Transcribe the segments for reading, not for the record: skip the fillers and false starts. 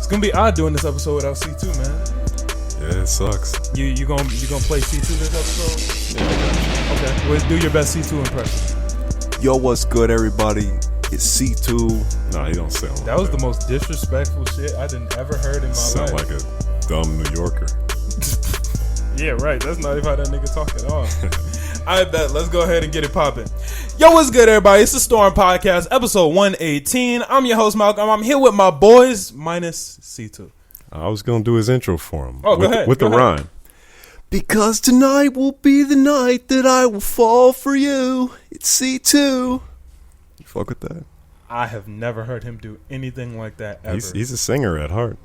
It's gonna be odd doing this episode without C2, man. Yeah, it sucks. You gonna play C2 this episode? Yeah, I got you. Okay. Well, do your best C2 impression. Yo, what's good, everybody? It's C2. Nah, he don't sound like That was the most disrespectful shit I didn't ever heard in my sound life. like a dumb New Yorker. Yeah, right. That's not even how that nigga talk at all. I bet. Let's go ahead and get it popping. Yo, what's good, everybody? It's the Storm Podcast, episode 118. I'm your host, Malcolm. I'm here with my boys, minus C2. I was going to do his intro for him. Oh, go ahead. With go the ahead. rhyme. Because tonight will be the night that I will fall for you. It's C2. You fuck with that? I have never heard him do anything like that ever. He's a singer at heart.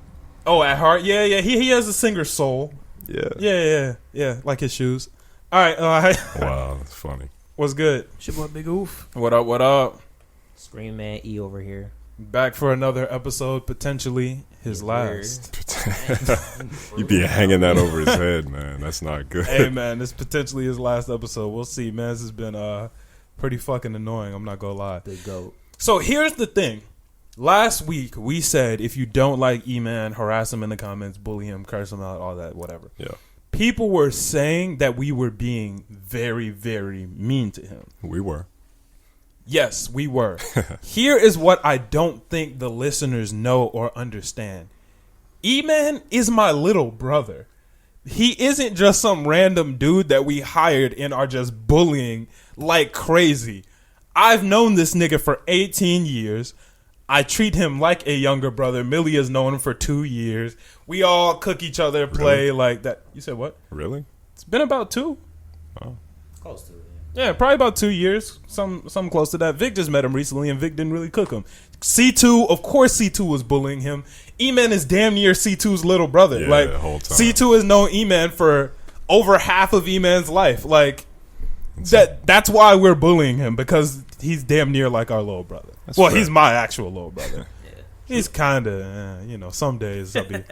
Oh, at heart? Yeah. He has a singer's soul. Yeah. Yeah. Like his shoes. All right. Wow, that's funny. What's good? It's your boy BigOof. What up? Scream Man E over here. Back for another episode, potentially his last. You be hanging that over his head, man. That's not good. Hey, man, this potentially his last episode. We'll see, man. This has been pretty fucking annoying. I'm not gonna lie. The GOAT. So here's the thing. Last week we said if you don't like E-Man, harass him in the comments, bully him, curse him out, all that, whatever. Yeah. People were saying that we were being very, very mean to him. We were. Yes, we were. Here is what I don't think the listeners know or understand. E-Man is my little brother. He isn't just some random dude that we hired and are just bullying like crazy. I've known this nigga for 18 years. I treat him like a younger brother. Millie has known him for 2 years. We all cook each other, play like that. You said what? Really? It's been about 2. Oh. Close to it. Yeah, probably about 2 years. Some close to that. Vic just met him recently, and Vic didn't really cook him. C2, of course C2 was bullying him. E-Man is damn near C2's little brother. Yeah, like, the whole time. C2 has known E-Man for over half of E-Man's life. Like, that's why we're bullying him, because he's damn near like our little brother. Well, fair. he's my actual little brother. Yeah. He's kind of, some days I'll be... I mean,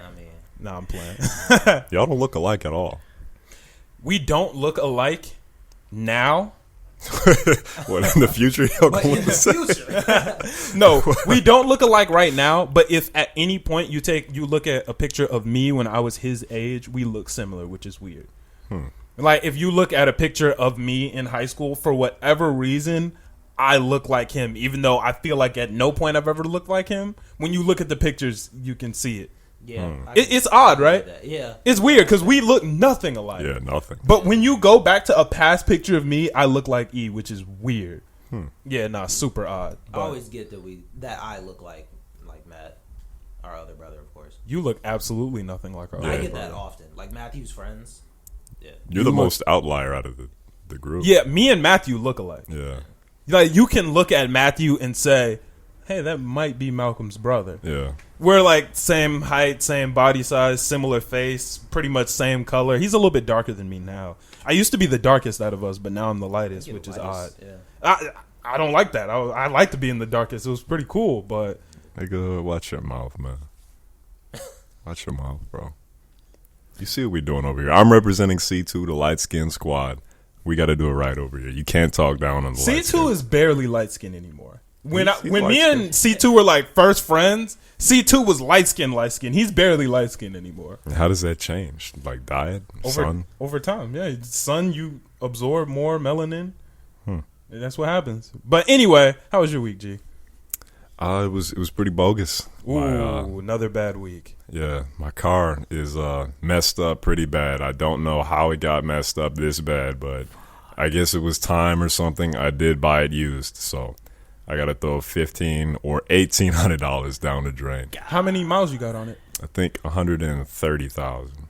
Nah, I'm playing. Y'all don't look alike at all. We don't look alike now. What, in the future? Y'all but gonna in look the the same? future. No, we don't look alike right now, but if at any point you look at a picture of me when I was his age, we look similar, which is weird. Like, if you look at a picture of me in high school, for whatever reason, I look like him, even though I feel like at no point I've ever looked like him. When you look at the pictures, you can see it. Yeah. It's odd, right? Yeah. It's weird because we look nothing alike. Yeah, nothing. But when you go back to a past picture of me, I look like E, which is weird. Yeah, nah, super odd. I always get that I look like Matt, our other brother, of course. You look absolutely nothing like our I other get brother. that often. Like Matthew's friends. Yeah. You're the most outlier out of the group. Yeah, me and Matthew look alike. Yeah. Like, you can look at Matthew and say, hey, that might be Malcolm's brother. Yeah. We're like same height, same body size, similar face, pretty much same color. He's a little bit darker than me now. I used to be the darkest out of us, but now I'm the lightest, which is odd. Yeah. I don't like that. I like to be in the darkest. It was pretty cool, but... Nigga, watch your mouth, man. Watch your mouth, bro. You see what we doing over here. I'm representing C2, the light-skinned squad. We got to do it right over here. You can't talk down on the C2 is barely light-skinned anymore. When He's me and C2 were like first friends, C2 was light-skinned. He's barely light-skinned anymore. How does that change? Like diet? Sun? Over time, yeah. Sun, you absorb more melanin. And that's what happens. But anyway, how was your week, G? It was pretty bogus. Ooh, another bad week. Yeah, my car is messed up pretty bad. I don't know how it got messed up this bad, but I guess it was time or something. I did buy it used, so I got to throw $1,500 or $1,800 down the drain. How many miles you got on it? I think 130,000.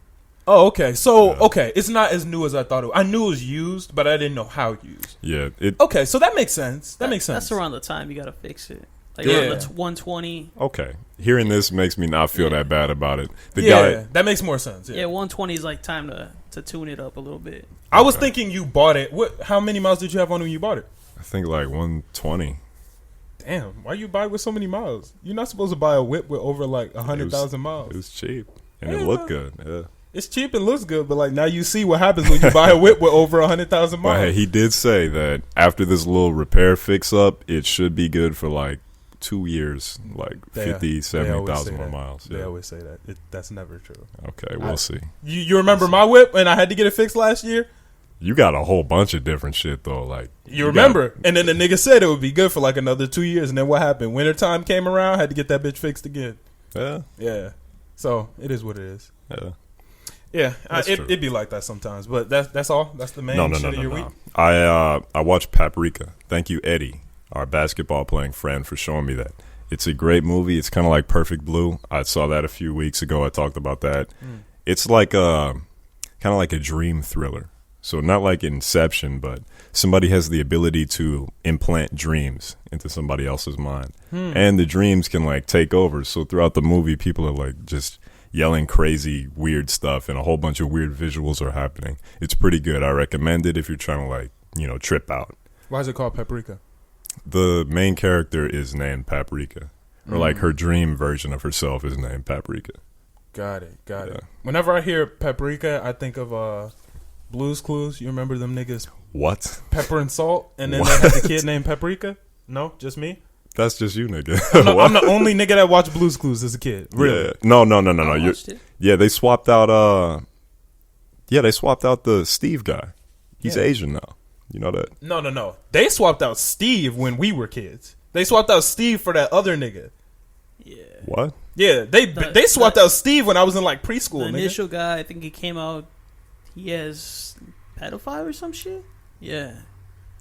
Oh, okay. So, okay, it's not as new as I thought it was. I knew it was used, but I didn't know how used. Yeah. Okay, so that makes sense. That makes sense. That's around the time you gotta fix it. Like Yeah. around the 120. Okay. Hearing this makes me not feel that bad about it. The Yeah, guy, that makes more sense. Yeah, 120 is like time to tune it up a little bit. I was thinking you bought it. How many miles did you have on when you bought it? I think like 120. Damn, why you buy with so many miles? You're not supposed to buy a whip with over like 100,000 miles. It was cheap. And Yeah, it looked good. Yeah. It's cheap and looks good, but like now you see what happens when you buy a whip with over 100,000 miles. But hey, he did say that after this little repair fix up, it should be good for like 2 years, like They 50, always 70,000 say more that. miles. They Yeah. always say that. That's never true. Okay, we'll see. You remember my whip and I had to get it fixed last year? You got a whole bunch of different shit though. Like You remember? And then the nigga said it would be good for like another 2 years. And then what happened? Wintertime came around, had to get that bitch fixed again. Yeah. Yeah. So it is what it is. Yeah. Yeah, That's true. it'd be like that sometimes. But that's all. That's the main No. shit of your week. I watched Paprika. Thank you, Eddie, our basketball playing friend, for showing me that. It's a great movie. It's kind of like Perfect Blue. I saw that a few weeks ago. I talked about that. It's like kind of like a dream thriller. So not like Inception, but somebody has the ability to implant dreams into somebody else's mind. And the dreams can like take over. So throughout the movie, people are like just yelling crazy, weird stuff, and a whole bunch of weird visuals are happening. It's pretty good. I recommend it if you're trying to like, trip out. Why is it called Paprika? The main character is named Paprika. Or like her dream version of herself is named Paprika. Got it. Yeah. Whenever I hear Paprika, I think of Blue's Clues. You remember them niggas? What? Pepper and Salt, and then they had the kid named Paprika? No, just me? That's just you, nigga. I'm the only nigga that watched Blue's Clues as a kid. Really? Yeah. No. I watched it. Yeah, they swapped out they swapped out the Steve guy. He's Yeah. Asian now. You know that? No. They swapped out Steve when we were kids. They swapped out Steve for that other nigga. Yeah. What? Yeah, they swapped out Steve when I was in like preschool, The nigga. initial guy, I think he came out. He has pedophile or some shit. Yeah.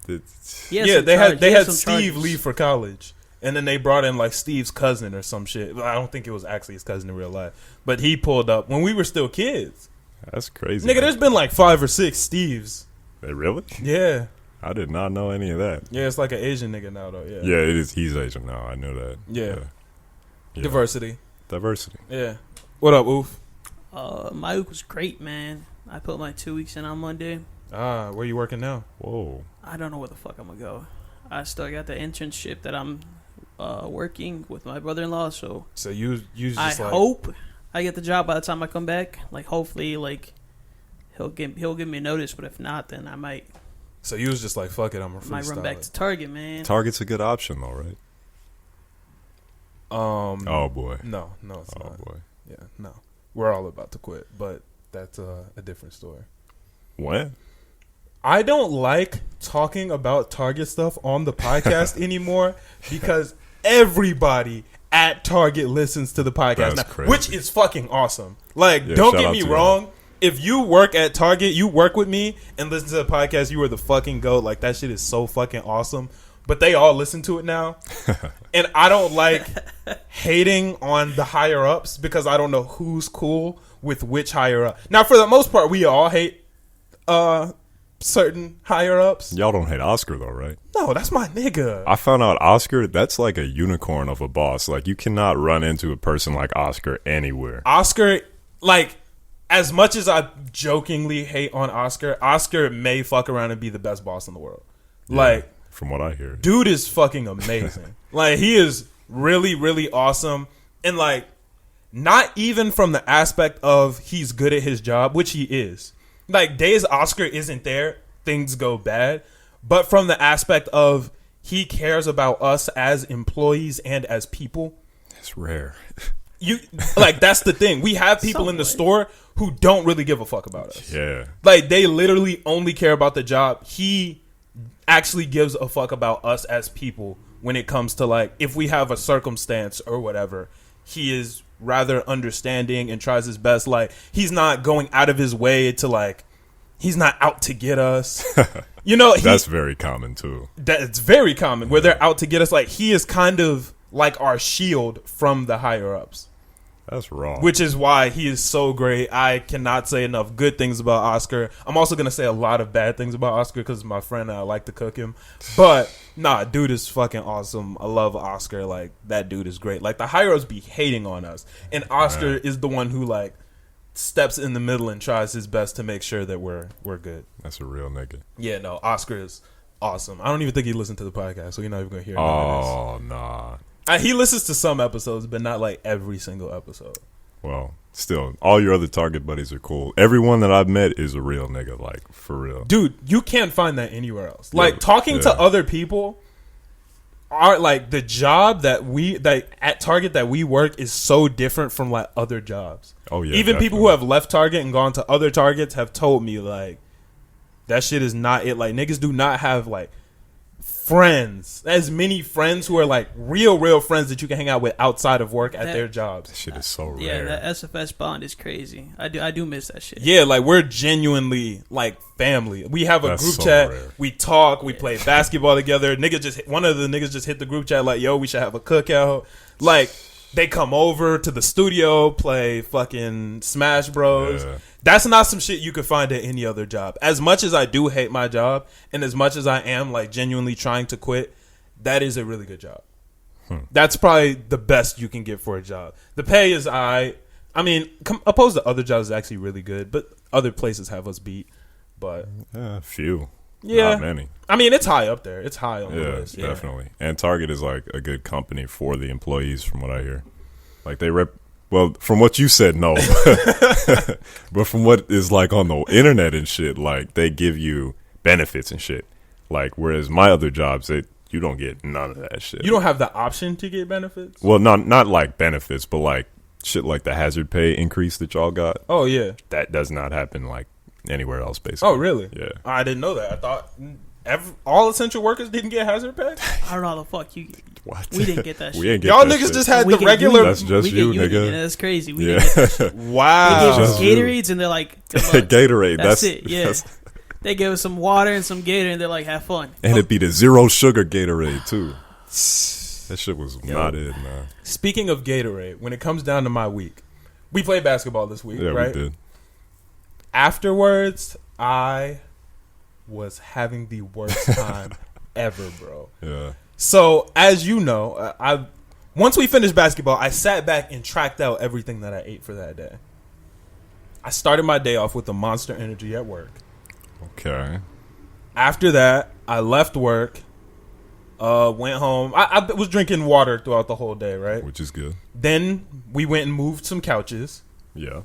He has Yeah, some they charge- had he has some Steve charges. leave for college, and then they brought in like Steve's cousin or some shit. I don't think it was actually his cousin in real life, but he pulled up when we were still kids. That's crazy. Nigga, there's been like 5 or 6 Steves. Hey, really? Yeah, I did not know any of that. yeah, it's like an Asian nigga now though. Yeah, Yeah, it is. He's Asian now. I knew that. Yeah. Yeah. Diversity. Diversity. Yeah. What up, Oof? My week was great, man. I put my 2 weeks in on Monday. Where you working now? Whoa. I don't know where the fuck I'm gonna go. I still got the internship that I'm working with my brother-in-law, so So you just I like hope I get the job by the time I come back. Like, hopefully, like he'll give me a notice, but if not, then I might So you was just like fuck it, I'm a freestyle. run back to Target, man. Target's a good option, though, right? Oh boy. No, it's Oh not. boy. Yeah, no. We're all about to quit, but that's a different story. What? I don't like talking about Target stuff on the podcast anymore because everybody at Target listens to the podcast That's now, crazy. which is fucking awesome. Like, Yeah, don't shout get out me to wrong. If you work at Target, you work with me and listen to the podcast, you are the fucking GOAT. Like, that shit is so fucking awesome. But they all listen to it now. And I don't like hating on the higher ups because I don't know who's cool with which higher up. Now, for the most part, we all hate certain higher ups. Y'all don't hate Oscar, though, right? No, that's my nigga. I found out Oscar, that's like a unicorn of a boss. Like, you cannot run into a person like Oscar anywhere. Oscar, like, as much as I jokingly hate on Oscar, Oscar may fuck around and be the best boss in the world. Yeah, Like, from what I hear. dude is fucking amazing. Like, he is really, really awesome. And, like, not even from the aspect of he's good at his job, which he is. Like, days Oscar isn't there, things go bad. But from the aspect of he cares about us as employees and as people. It's rare. That's the thing. We have people in the store who don't really give a fuck about us. Yeah. Like, they literally only care about the job. He actually gives a fuck about us as people when it comes to, like, if we have a circumstance or whatever. He is rather understanding and tries his best. Like, he's not going out of his way to, like, he's not out to get us. That's very common, too. That's very common where they're out to get us. Like, he is kind of like our shield from the higher ups. That's wrong. Which is why he is so great. I cannot say enough good things about Oscar. I'm also going to say a lot of bad things about Oscar because my friend and I like to cook him. But, nah, dude is fucking awesome. I love Oscar. Like, that dude is great. Like, the higher-ups be hating on us. And Oscar is the one who, like, steps in the middle and tries his best to make sure that we're good. That's a real nigga. Yeah, no, Oscar is awesome. I don't even think he listened to the podcast, so you're not even going to hear none Oh, nah. of this. He listens to some episodes, but not, like, every single episode. Well, still, all your other Target buddies are cool. Everyone that I've met is a real nigga, like, for real. Dude, you can't find that anywhere else. Like, Yeah, talking to yeah. other people, our like the job that at Target that we work is so different from like other jobs. Oh yeah. Even people who have left Target and gone to other Targets have told me like that shit is not it. Like niggas do not have like friends, as many friends who are like real friends that you can hang out with outside of work at their jobs. That shit is so rare. Yeah, that SFS bond is crazy. I do miss that shit. Yeah, like we're genuinely like family. We have a That's group so chat. rare. We talk. We play basketball together. One of the niggas just hit the group chat like, "Yo, we should have a cookout." Like they come over to the studio, play fucking Smash Bros. Yeah. That's not some shit you could find at any other job. As much as I do hate my job, and as much as I am like genuinely trying to quit, that is a really good job. That's probably the best you can get for a job. The pay is I mean, opposed to other jobs, is actually really good, but other places have us beat. But Yeah, few. yeah, Not many. I mean, it's high up there. It's high on the Yeah, list. definitely. And Target is like a good company for the employees, from what I hear. Like they well, from what you said, no. But from what is like on the internet and shit, like they give you benefits and shit. Like whereas my other jobs, you don't get none of that shit. You don't have the option to get benefits. Well, not like benefits, but like shit like the hazard pay increase that y'all got. Oh yeah. That does not happen like anywhere else, basically. Oh really? Yeah. I didn't know that. I thought all essential workers didn't get hazard pay. I don't know how the fuck you. What? We didn't get that shit. We ain't get Y'all that niggas shit. just had We the get regular. That's just we you, get nigga. Yeah, that's crazy. We Yeah. didn't get that shit. They gave Wow. us Just you. Gatorades and they're like, good luck. Gatorade. That's it. Yeah. They gave us some water and some Gator and they're like, have fun. And it'd be the zero sugar Gatorade too. That shit was not it, man. Speaking of Gatorade, when it comes down to my week, we played basketball this week, Yeah, right? we did. Afterwards, I was having the worst time ever, bro. Yeah. So, as you know, once we finished basketball, I sat back and tracked out everything that I ate for that day. I started my day off with the Monster Energy at work. Okay. After that, I left work, went home. I was drinking water throughout the whole day, right? Which is good. Then we went and moved some couches. Yeah.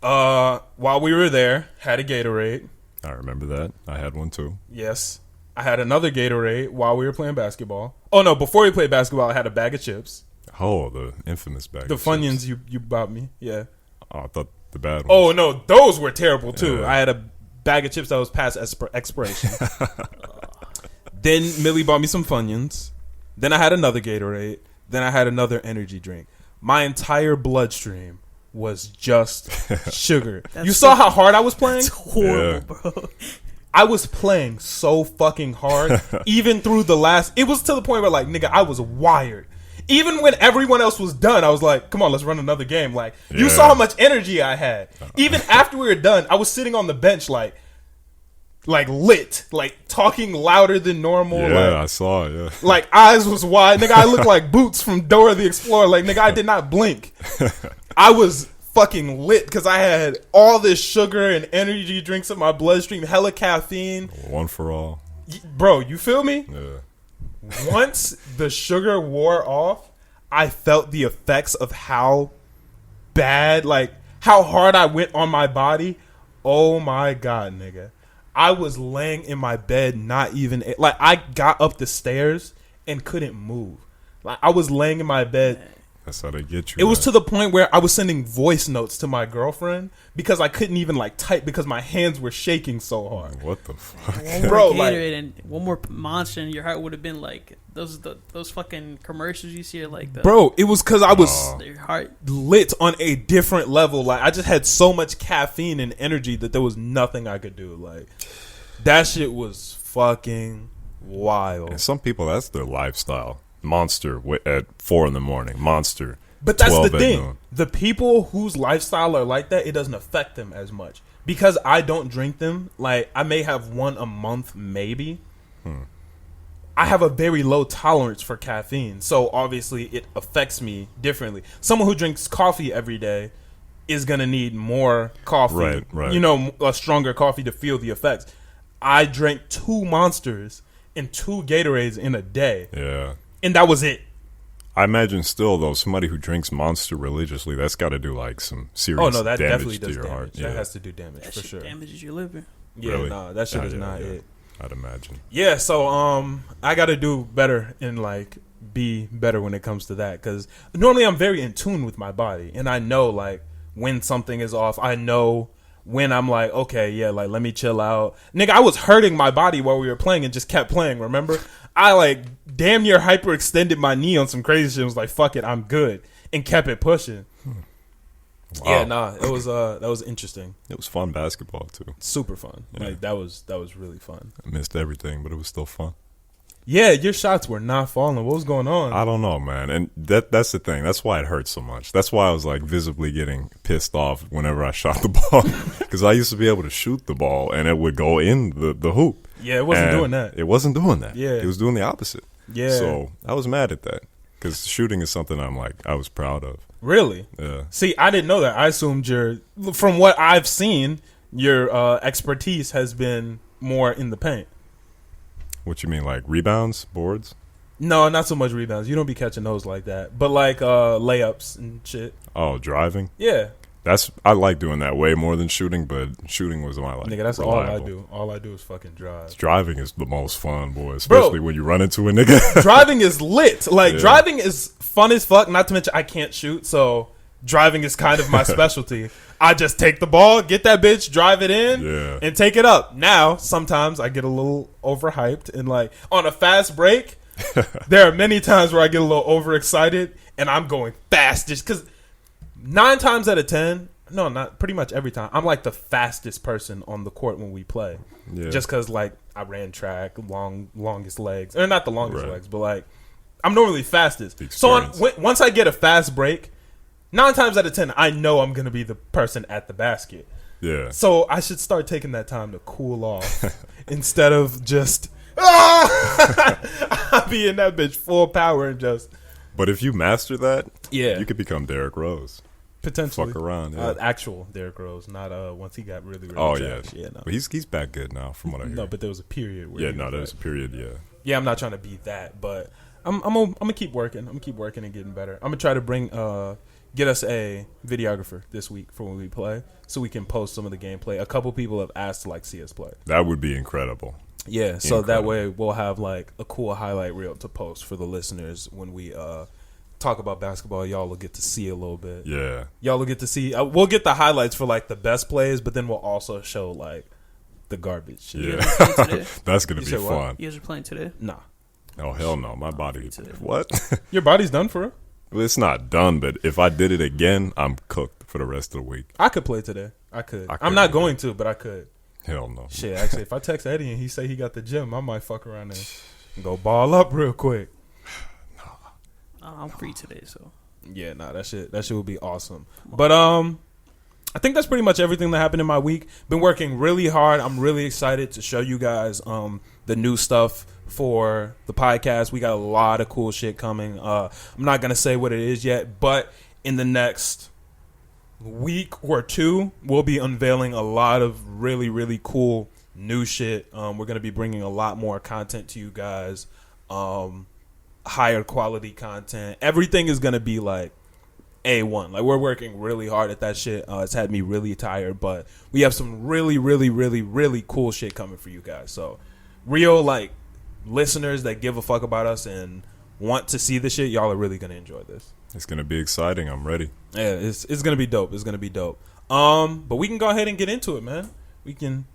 While we were there, had a Gatorade. I remember that. I had one too. Yes. I had another Gatorade while we were playing basketball. Oh, no, before we played basketball, I had a bag of chips. Oh, the infamous bag. The of Funyuns chips. you bought me. Yeah. Oh, I thought the bad ones. Oh, no, those were terrible, too. Yeah. I had a bag of chips that was past expiration. Then Millie bought me some Funyuns. Then I had another Gatorade. Then I had another energy drink. My entire bloodstream was just sugar. You saw how hard I was playing? It's horrible, bro. I was playing so fucking hard, even through the last. It was to the point where, like, nigga, I was wired. Even when everyone else was done, I was like, come on, let's run another game. Like, you saw how much energy I had. Even after we were done, I was sitting on the bench, like lit, like, talking louder than normal. Yeah, like, I saw it, yeah. like, eyes was wide. Nigga, I looked like Boots from Dora the Explorer. Like, nigga, I did not blink. I was fucking lit because I had all this sugar and energy drinks in my bloodstream, hella caffeine. One for all. Bro, you feel me? Yeah. Once the sugar wore off, I felt the effects of how bad, like, how hard I went on my body. Oh my God, nigga. I was laying in my bed, not even, like, I got up the stairs and couldn't move. Like, I was laying in my bed. That's how they get you. It was man. to the point where I was sending voice notes to my girlfriend because I couldn't even, like, type because my hands were shaking so hard. What the fuck? One Bro, more like- Gatorade and one more Monster, and your heart would have been like those fucking commercials you see, like the Bro, it was because I was your heart. lit on a different level. Like, I just had so much caffeine and energy that there was nothing I could do. Like, that shit was fucking wild. And some people, that's their lifestyle. Monster at 4 a.m. Monster. But that's 12 the at thing. noon. The people whose lifestyle are like that, it doesn't affect them as much. Because I don't drink them, like, I may have one a month, maybe. I have a very low tolerance for caffeine. So, obviously, it affects me differently. Someone who drinks coffee every day is going to need more coffee. Right. You know, a stronger coffee to feel the effects. I drank 2 Monsters and 2 Gatorades in a day. Yeah. And that was it. I imagine still, though, somebody who drinks Monster religiously, that's got to do, like, some serious Oh, no, that damage definitely to does your damage. heart. That has to do damage, That for shit sure. damages your liver. Yeah, Really? nah, that shit is Yeah, not yeah. it. I'd imagine. Yeah, so I got to do better and like be better when it comes to that, because normally I'm very in tune with my body, and I know like when something is off. I know when I'm like, okay, yeah, like let me chill out. Nigga, I was hurting my body while we were playing and just kept playing. Remember, I like damn near hyperextended my knee on some crazy shit. I was like, fuck it, I'm good, and kept it pushing. Wow. Yeah, nah, it was that was interesting. It was fun basketball too. Super fun. Yeah. Like that was really fun. I missed everything, but it was still fun. Yeah, your shots were not falling. What was going on? I don't know, man. And that's the thing. That's why it hurt so much. That's why I was like visibly getting pissed off whenever I shot the ball, because I used to be able to shoot the ball and it would go in the hoop. Yeah, it wasn't doing that. It wasn't doing that. Yeah. It was doing the opposite. Yeah. So I was mad at that, because shooting is something I was proud of. Really? Yeah. See, I didn't know that. I assumed from what I've seen, your expertise has been more in the paint. What you mean, like rebounds, boards? No, not so much rebounds. You don't be catching those like that. But like layups and shit. Oh, driving? Yeah. I like doing that way more than shooting, but shooting was my like. Nigga, that's reliable. all I do. All I do is fucking drive. Driving is the most fun, boy. Especially when you run into a nigga. Driving is lit. Like, Yeah. driving is fun as fuck. Not to mention, I can't shoot, so driving is kind of my specialty. I just take the ball, get that bitch, drive it in, Yeah. and take it up. Now, sometimes I get a little overhyped, and like on a fast break, there are many times where I get a little overexcited, and I'm going fast just because 9 times out of 10, no, not pretty much every time, I'm like the fastest person on the court when we play. Yeah. Just because like I ran track, longest legs, or not the longest Right. legs, but like I'm normally fastest. The So experience. once I get a fast break, 9 times out of 10, I know I'm gonna be the person at the basket. Yeah. So I should start taking that time to cool off instead of just I be in that bitch full power and just But if you master that, Yeah. you could become Derrick Rose. potentially Fuck around, yeah. Actual Derrick Rose, not once he got really Oh trash. yeah. No. But he's back good now, from what I hear. No, but there was a period where yeah, he no, was there's a like- period. Yeah. Yeah, I'm not trying to be that, but I'm gonna keep working. I'm gonna keep working and getting better. I'm gonna try to get us a videographer this week for when we play, so we can post some of the gameplay. A couple people have asked to like see us play. That would be incredible. Yeah, so that Incredible. way we'll have like a cool highlight reel to post for the listeners when we talk about basketball. Y'all will get to see a little bit. Yeah. Y'all will get to see. We'll get the highlights for like the best plays, but then we'll also show like the garbage shit. Yeah. Today? That's going You to be said what? fun. You guys are playing today? Nah, Oh, hell no. My body. Today. What? your body's done for it. Well, it's not done, but if I did it again, I'm cooked for the rest of the week. I could play today. I could. I I'm not couldn't. going to, but I could. Hell no. Shit, actually, if I text Eddie and he say he got the gym, I might fuck around and go ball up real quick. I'm free today, so. Yeah, nah, that shit would be awesome. But I think that's pretty much everything that happened in my week. Been working really hard. I'm really excited to show you guys the new stuff for the podcast. We got a lot of cool shit coming. I'm not gonna say what it is yet, but in the next week or two, we'll be unveiling a lot of really, really cool new shit. We're gonna be bringing a lot more content to you guys. Higher quality content. Everything is gonna be like A1. Like, we're working really hard at that shit. It's had me really tired, but we have some really, really, really, really cool shit coming for you guys. So real like listeners that give a fuck about us and want to see the shit, y'all are really gonna enjoy this. It's going to be exciting. I'm ready. Yeah, it's gonna be dope. It's gonna be dope. But we can go ahead and get into it, man. We can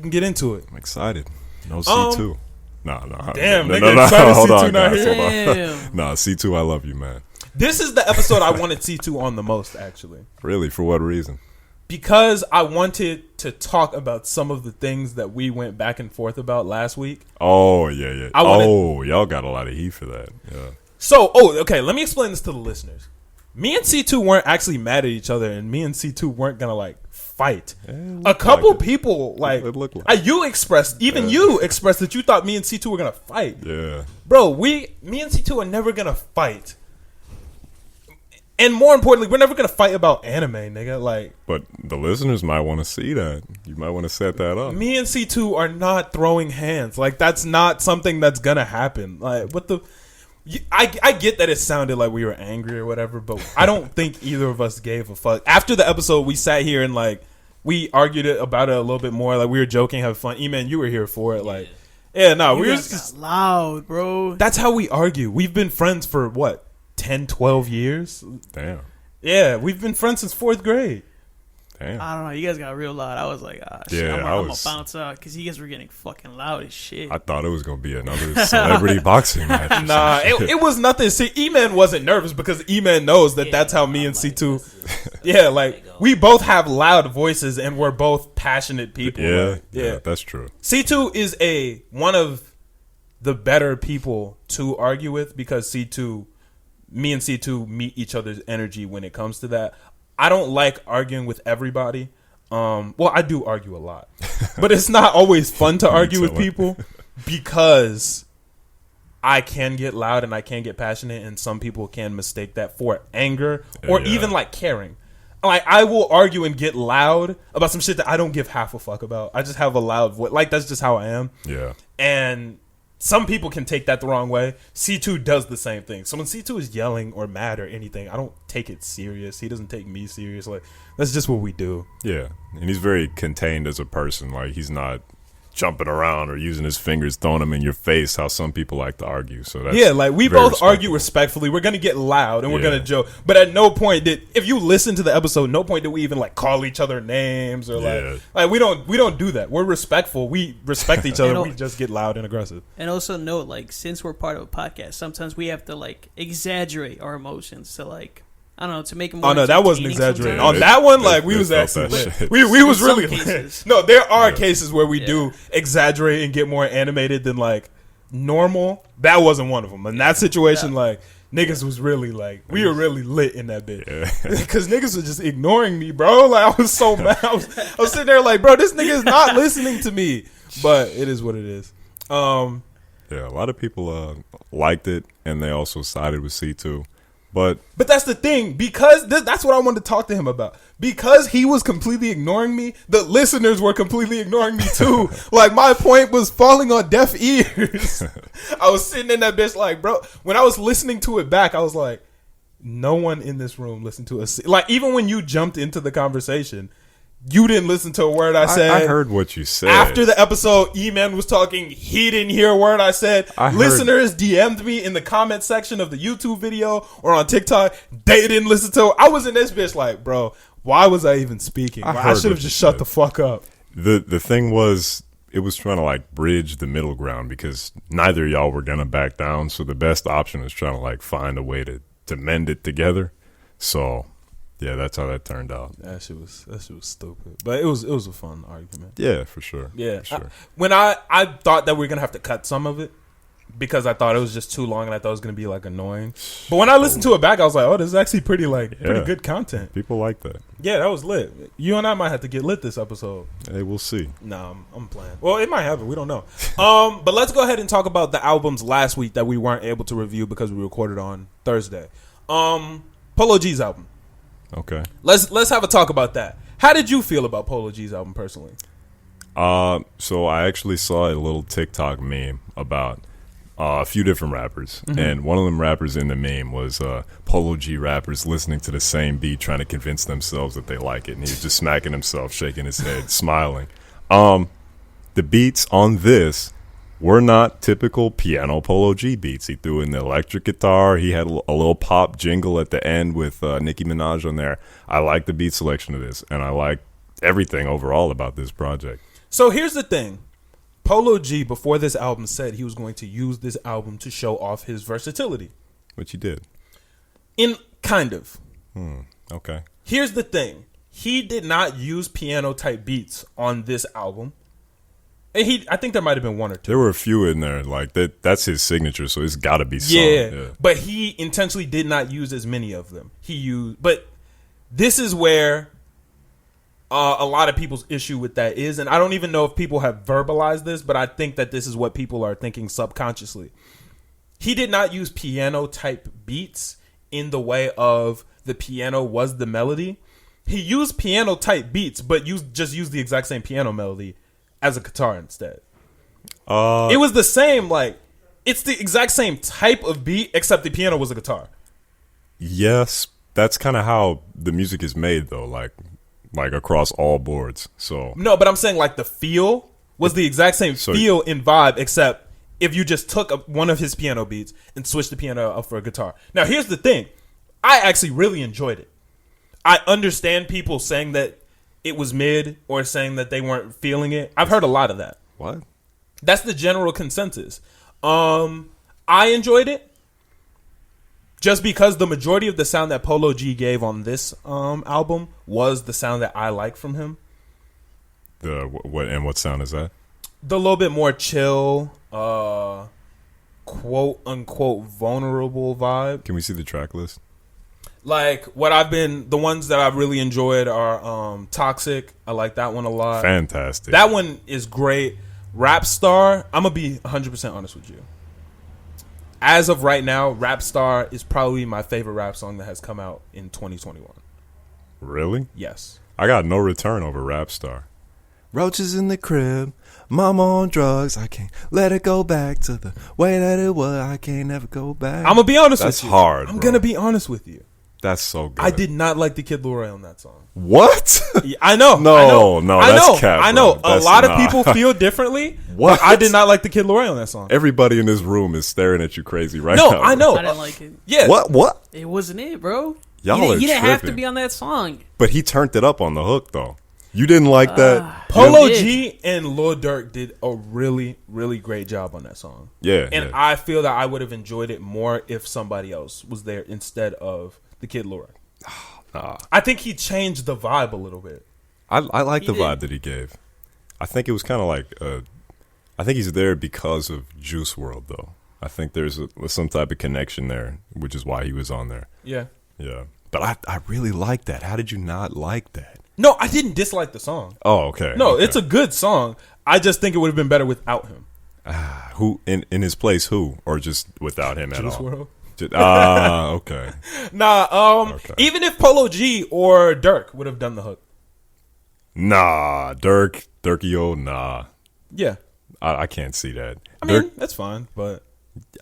get into it. I'm excited. No C2. No. Damn, no, nigga, no, no, excited hold C2 on, not guys, here. hold on. Damn. Nah, C2, I love you, man. This is the episode I wanted C2 on the most, actually. Really? For what reason? Because I wanted to talk about some of the things that we went back and forth about last week. Oh, yeah. I wanted- Oh, y'all got a lot of heat for that. Yeah. So, okay, let me explain this to the listeners. Me and C2 weren't actually mad at each other, and me and C2 weren't gonna like fight. A couple like it. people like, It looked like you expressed that you thought me and C2 were gonna fight. Yeah. Bro, me and C2 are never gonna fight. And more importantly, we're never gonna fight about anime, nigga. Like, But the listeners might want to see that. You might want to set that up. me and C2 are not throwing hands. Like, that's not something that's gonna happen. Like, what the... I get that it sounded like we were angry or whatever, but I don't think either of us gave a fuck. After the episode, we sat here and, like, we argued about it a little bit more. Like, we were joking, having fun. E-Man, you were here for it. Like, Yeah, no, You we were guys just, got loud, bro. that's how we argue. We've been friends for what, 10, 12 years? Damn. Yeah, we've been friends since 4th grade. Damn. I don't know. You guys got real loud. I was like, shit, Yeah, I'm I gonna was- bounce out because you guys were getting fucking loud as shit. I thought it was gonna be another celebrity boxing match. or some Nah, shit. it was nothing. See, E-Man wasn't nervous because E-Man knows that that's how me and C2. Yeah, like we both have loud voices and we're both passionate people. Yeah, like, yeah, that's true. C2 is one of the better people to argue with because me and C2 meet each other's energy when it comes to that. I don't like arguing with everybody. Well, I do argue a lot, but it's not always fun to argue with people because I can get loud and I can get passionate, and some people can mistake that for anger or even like caring. Like I will argue and get loud about some shit that I don't give half a fuck about. I just have a loud voice. Like that's just how I am. Yeah. And some people can take that the wrong way. C2 does the same thing. So when C2 is yelling or mad or anything, I don't take it serious. He doesn't take me serious. Like that's just what we do. Yeah, and he's very contained as a person. Like he's not jumping around or using his fingers, throwing them in your face. How some people like to argue. So that's Like we very both argue respectable. respectfully. We're gonna get loud and we're Yeah. gonna joke. But at no point if you listen to the episode, no point did we even like call each other names or like we don't do that. We're respectful. We respect each other. We just get loud and aggressive. And also note, like, since we're part of a podcast, sometimes we have to like exaggerate our emotions to like, I don't know, to make them. Oh no, that wasn't entertaining exaggerating. sometimes. On that one, They- like we they was felt actually that lit. shit. We was In some really cases. lit. No, there are Yeah. cases where we do exaggerate and get more animated than like normal. That wasn't one of them. In that situation, like niggas was really like we were really lit in that bit because niggas was just ignoring me, bro. Like I was so mad. I was sitting there like, bro, this nigga is not listening to me. But it is what it is. Yeah, a lot of people liked it, and they also sided with C2. But that's the thing, because that's what I wanted to talk to him about. Because he was completely ignoring me, the listeners were completely ignoring me too. Like my point was falling on deaf ears. I was sitting in that bitch like, bro, when I was listening to it back, I was like, no one in this room listened to us. Like even when you jumped into the conversation, you didn't listen to a word I said. I heard what you said. After the episode, E-Man was talking. He didn't hear a word I said. Listeners DM'd me in the comment section of the YouTube video or on TikTok. They didn't listen to it. I was in this bitch like, bro, why was I even speaking? I should have just shut the fuck up. The thing was, it was trying to like bridge the middle ground because neither of y'all were gonna back down. So the best option was trying to like find a way to mend it together. So yeah, that's how that turned out. That shit was stupid, but it was a fun argument. Yeah, for sure. Yeah, for sure. When I thought that we were gonna have to cut some of it because I thought it was just too long and I thought it was gonna be like annoying. But when I listened to it back, I was like, oh, this is actually pretty good content. People like that. Yeah, that was lit. You and I might have to get lit this episode. Hey, we'll see. Nah, I'm playing. Well, it might happen. We don't know. But let's go ahead and talk about the albums last week that we weren't able to review because we recorded on Thursday. Polo G's album. Okay. Let's have a talk about that. How did you feel about Polo G's album personally? So I actually saw a little TikTok meme about a few different rappers, and one of them rappers in the meme was Polo G rappers listening to the same beat, trying to convince themselves that they like it, and he was just smacking himself, shaking his head, smiling. The beats on this were not typical piano Polo G beats. He threw in the electric guitar. He had a little pop jingle at the end with Nicki Minaj on there. I like the beat selection of this, and I like everything overall about this project. So here's the thing. Polo G, before this album, said he was going to use this album to show off his versatility. Which he did. In kind of. Okay. Here's the thing. He did not use piano type beats on this album. And I think there might have been one or two. There were a few in there, like that's his signature, so it's got to be some. Yeah, but he intentionally did not use as many of them. But this is where a lot of people's issue with that is, and I don't even know if people have verbalized this, but I think that this is what people are thinking subconsciously. He did not use piano type beats in the way of the piano was the melody. He used piano type beats, but just used the exact same piano melody as a guitar instead. It was the same, like, it's the exact same type of beat, except the piano was a guitar. Yes, that's kind of how the music is made, though, like across all boards. So No, but I'm saying, like, the feel was the exact same feel and vibe, except if you just took one of his piano beats and switched the piano up for a guitar. Now, here's the thing. I actually really enjoyed it. I understand people saying that it was mid or saying that they weren't feeling it. I've heard a lot of that. What? That's the general consensus. I enjoyed it just because the majority of the sound that Polo G gave on this album was the sound that I like from him. What sound is that? The little bit more chill, quote unquote vulnerable vibe. Can we see the track list? Like the ones that I've really enjoyed are Toxic. I like that one a lot. Fantastic. That one is great. Rap Star, I'm going to be 100% honest with you. As of right now, Rap Star is probably my favorite rap song that has come out in 2021. Really? Yes. I got no return over Rap Star. Roaches in the crib, mama on drugs. I can't let it go back to the way that it was. I can't never go back. I'm going to be honest That's with you. hard, I'm bro. going to be honest with you. That's so good. I did not like the Kid Leroy on that song. What? Yeah, I know. No, that's cap, I know. bro. A lot of people feel differently. What? But I did not like the Kid Leroy on that song. Everybody in this room is staring at you crazy right now. No, I know. I didn't like it. Yeah. What? It wasn't it, bro. Y'all you are didn't have to tripping. be on that song. But he turned it up on the hook, though. You didn't like that? Polo Yeah. G and Lil Durk did a really, really great job on that song. Yeah. And yeah. I feel that I would have enjoyed it more if somebody else was there instead of the Kid Leroy. I think he changed the vibe a little bit. I like the did. vibe that he gave. I think it was kind of like, I think he's there because of Juice WRLD, though. I think there's some type of connection there, which is why he was on there. Yeah. Yeah. But I really like that. How did you not like that? No, I didn't dislike the song. Oh, okay. No, okay. it's a good song. I just think it would have been better without him. Who in his place? Who or just without him at Juice all? WRLD. Okay. Nah, Okay. even if Polo G or Durk would have done the hook. Nah, Durkio, nah. Yeah. I can't see that. I mean, that's fine, but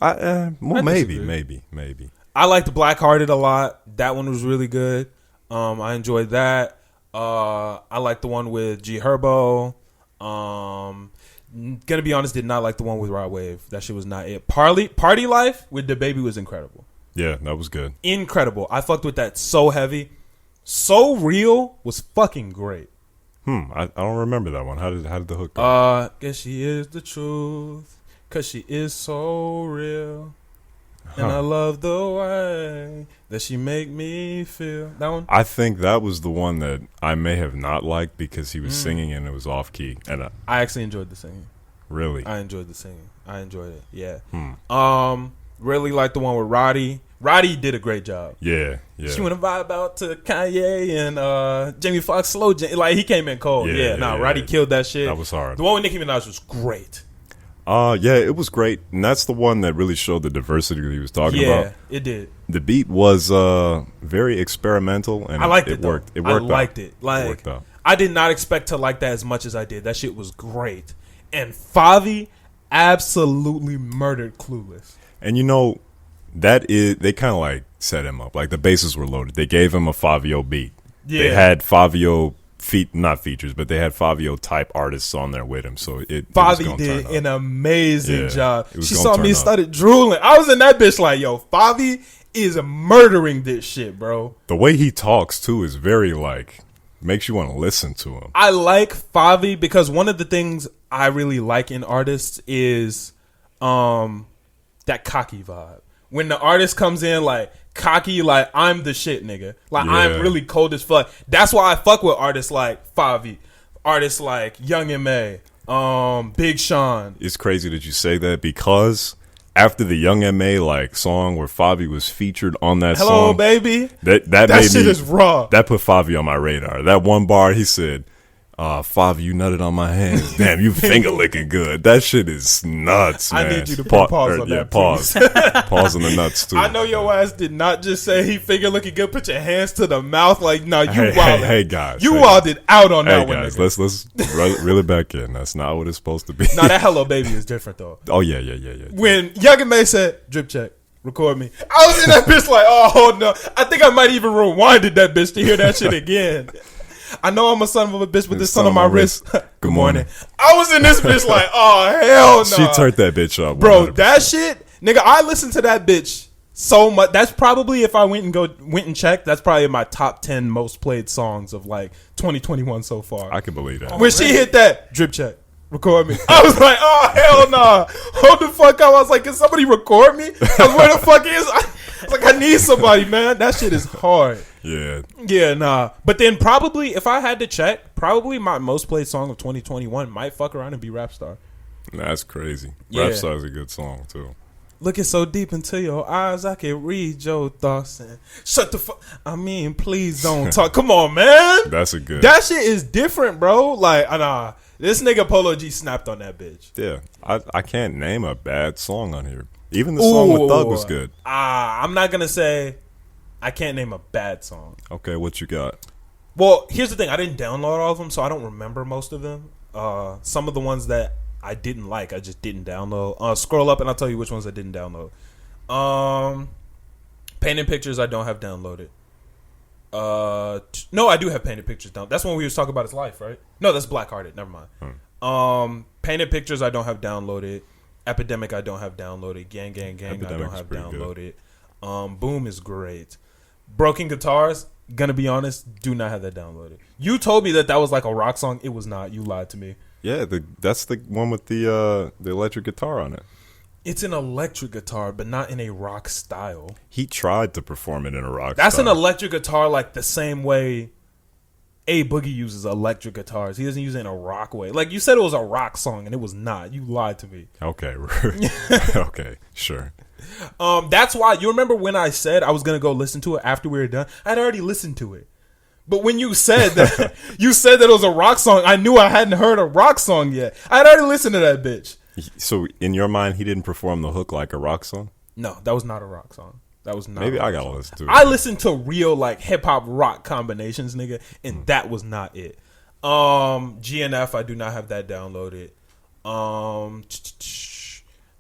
Well, I maybe. disagree. I liked Black Hearted a lot. That one was really good. I enjoyed that. I liked the one with G Herbo. Gonna be honest, did not like the one with Rod Wave. That shit was not it. Party Life with DaBaby was incredible. Yeah, that was good. Incredible. I fucked with that so heavy. So Real was fucking great. I don't remember that one. How did the hook go? Guess she is the truth, 'cause she is so real. And I love the way that she make me feel. That one? I think that was the one that I may have not liked because he was singing and it was off key. And I actually enjoyed the singing. really, I enjoyed the singing. I enjoyed it. Yeah. Really liked the one with Roddy. Roddy did a great job. yeah. She went to vibe out to Kanye and Jamie Foxx slow like he came in cold. Yeah, Roddy killed that shit. That was hard. The one with Nicki Minaj was great. Yeah, it was great, and that's the one that really showed the diversity that he was talking Yeah, about. it did. The beat was very experimental, and I liked it. worked. It I worked. liked out. it. Like It worked out. I did not expect to like that as much as I did. That shit was great. And Favi absolutely murdered Clueless. And you know, they kind of like set him up. Like the bases were loaded. They gave him a Fabio beat. Yeah. They had Fabio not features, but they had Fabio type artists on there with him. So it was Favi gonna did turn an up. amazing Yeah, job. it was She gonna saw turn me, up. started drooling. I was in that bitch like, yo, Favi is murdering this shit, bro. The way he talks too is very like makes you want to listen to him. I like Favi because one of the things I really like in artists is that cocky vibe. When the artist comes in like cocky, like I'm the shit, nigga. Like Yeah. I'm really cold as fuck. That's why I fuck with artists like Favi, artists like Young M.A., Big Sean. It's crazy that you say that because after the Young M.A. like song where Favi was featured on that Hello, song, baby. that That made shit me, is raw. That put Favi on my radar. That one bar he said, Favi, you nutted on my hands. Damn, you finger licking good. That shit is nuts, man. I need you to put a pause on yeah, that, pause. Pause on the nuts too. I know your ass did not just say he finger looking good. Put your hands to the mouth, like no, you Hey, wilded. hey, guys. You Hey. wilded out on Hey that one. guys, Nigga. let's reel it back in. That's not what it's supposed to be. Nah, that Hello Baby is different though. Oh yeah. When Young and May said drip check, record me, I was in that bitch like, oh no. I think I might even rewinded that bitch to hear that shit again. I know I'm a son of a bitch with this son on my wrist. Good morning. I was in this bitch like, oh hell no. She turned that bitch up, bro. 100%. That shit, nigga. I listened to that bitch so much. That's probably, if I went and checked, that's probably in my top 10 most played songs of like 2021 so far. I can believe that. When she hit that drip check, record me. I was like, oh hell nah. Hold the fuck up. I was like, can somebody record me? Where the fuck is? I was like, I need somebody, man. That shit is hard. Yeah. Yeah, nah. But then probably, if I had to check, probably my most played song of 2021 might fuck around and be Rap Star. That's crazy. Yeah. Rap Star's a good song too. Looking so deep into your eyes, I can read your thoughts and shut the fuck. I mean, please don't talk. Come on, man. That's a good. That shit is different, bro. Like, nah. This nigga Polo G snapped on that bitch. Yeah. I can't name a bad song on here. Even the song with Thug was good. I'm not going to say I can't name a bad song. Okay, what you got? Well, here's the thing. I didn't download all of them, so I don't remember most of them. Some of the ones that I didn't like, I just didn't download. Scroll up and I'll tell you which ones I didn't download. Painted Pictures I don't have downloaded. No, I do have Painted Pictures down. That's when we was talking about his life, right? No, that's Black Hearted. Never mind. Painted Pictures I don't have downloaded. Epidemic I don't have downloaded. Gang I don't have downloaded. Boom is great. Broken Guitars, gonna be honest, do not have that downloaded. You told me that was like a rock song. It was not. You lied to me. Yeah, that's the one with the electric guitar on it. It's an electric guitar, but not in a rock style. He tried to perform it in a rock That's style. an electric guitar like the same way A Boogie uses electric guitars. He doesn't use it in a rock way. Like, you said it was a rock song, and it was not. You lied to me. Okay. Okay, sure. That's why, you remember when I said I was going to go listen to it after we were done? I'd already listened to it. But when you said that it was a rock song, I knew I hadn't heard a rock song yet. I'd already listened to that bitch. So, in your mind, he didn't perform the hook like a rock song? No, that was not a rock song. That was not. Maybe I gotta listen to it. I listened to real like hip hop rock combinations, nigga, and that was not it. GNF, I do not have that downloaded.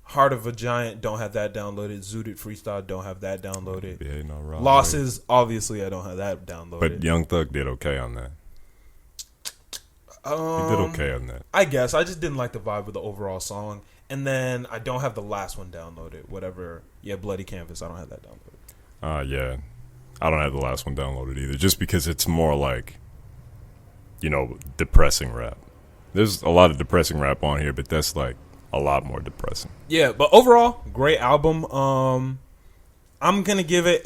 Heart of a Giant, don't have that downloaded. Zooted Freestyle, don't have that downloaded. Yeah, no, right. Losses, obviously, I don't have that downloaded. But Young Thug did okay on that. He did okay on that. I guess I just didn't like the vibe of the overall song. And then I don't have the last one downloaded. Whatever. Yeah, Bloody Canvas. I don't have that downloaded. Yeah. I don't have the last one downloaded either. Just because it's more like, depressing rap. There's a lot of depressing rap on here, but that's like a lot more depressing. Yeah, but overall, great album. I'm gonna give it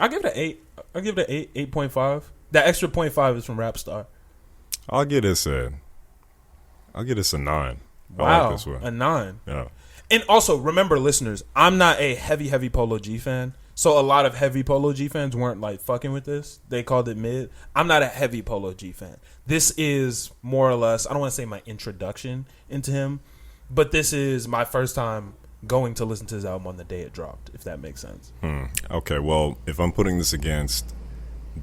I'll give it an 8. I'll give it an 8, 8.5. That extra 0.5 is from Rap Star. I'll give this a 9. Wow, I like this one. a 9. Yeah. And also, remember, listeners, I'm not a heavy Polo G fan. So a lot of heavy Polo G fans weren't like fucking with this. They called it mid. I'm not a heavy Polo G fan. This is more or less, I don't want to say my introduction into him, but this is my first time going to listen to his album on the day it dropped, if that makes sense. Okay, well, if I'm putting this against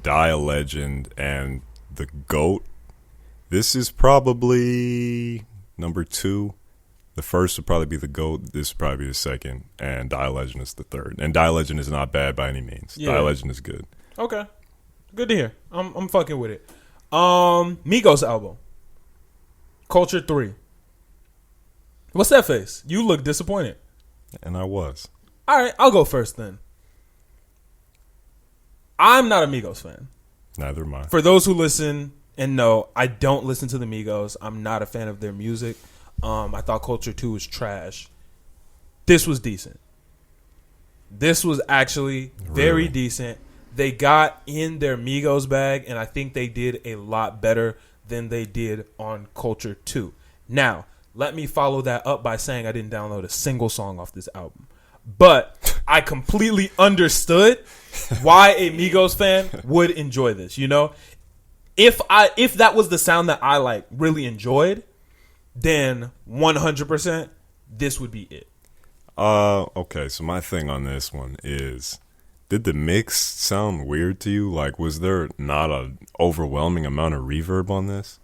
Die a Legend and The GOAT, this is probably number 2. The first would probably be The GOAT. This would probably be the second. And Die a Legend is the third. And Die a Legend is not bad by any means. Yeah. Die a Legend is good. Okay. Good to hear. I'm fucking with it. Migos album. Culture 3. What's that face? You look disappointed. And I was. All right, I'll go first then. I'm not a Migos fan. Neither am I. For those who listen and know, I don't listen to the Migos. I'm not a fan of their music. I thought Culture 2 was trash. This was decent. This was actually very decent. They got in their Migos bag, and I think they did a lot better than they did on Culture 2. Now, let me follow that up by saying I didn't download a single song off this album. But I completely understood why a Migos fan would enjoy this, If that was the sound that I like really enjoyed, then 100% this would be it. Okay, so my thing on this one is, did the mix sound weird to you? Like, was there not an overwhelming amount of reverb on this?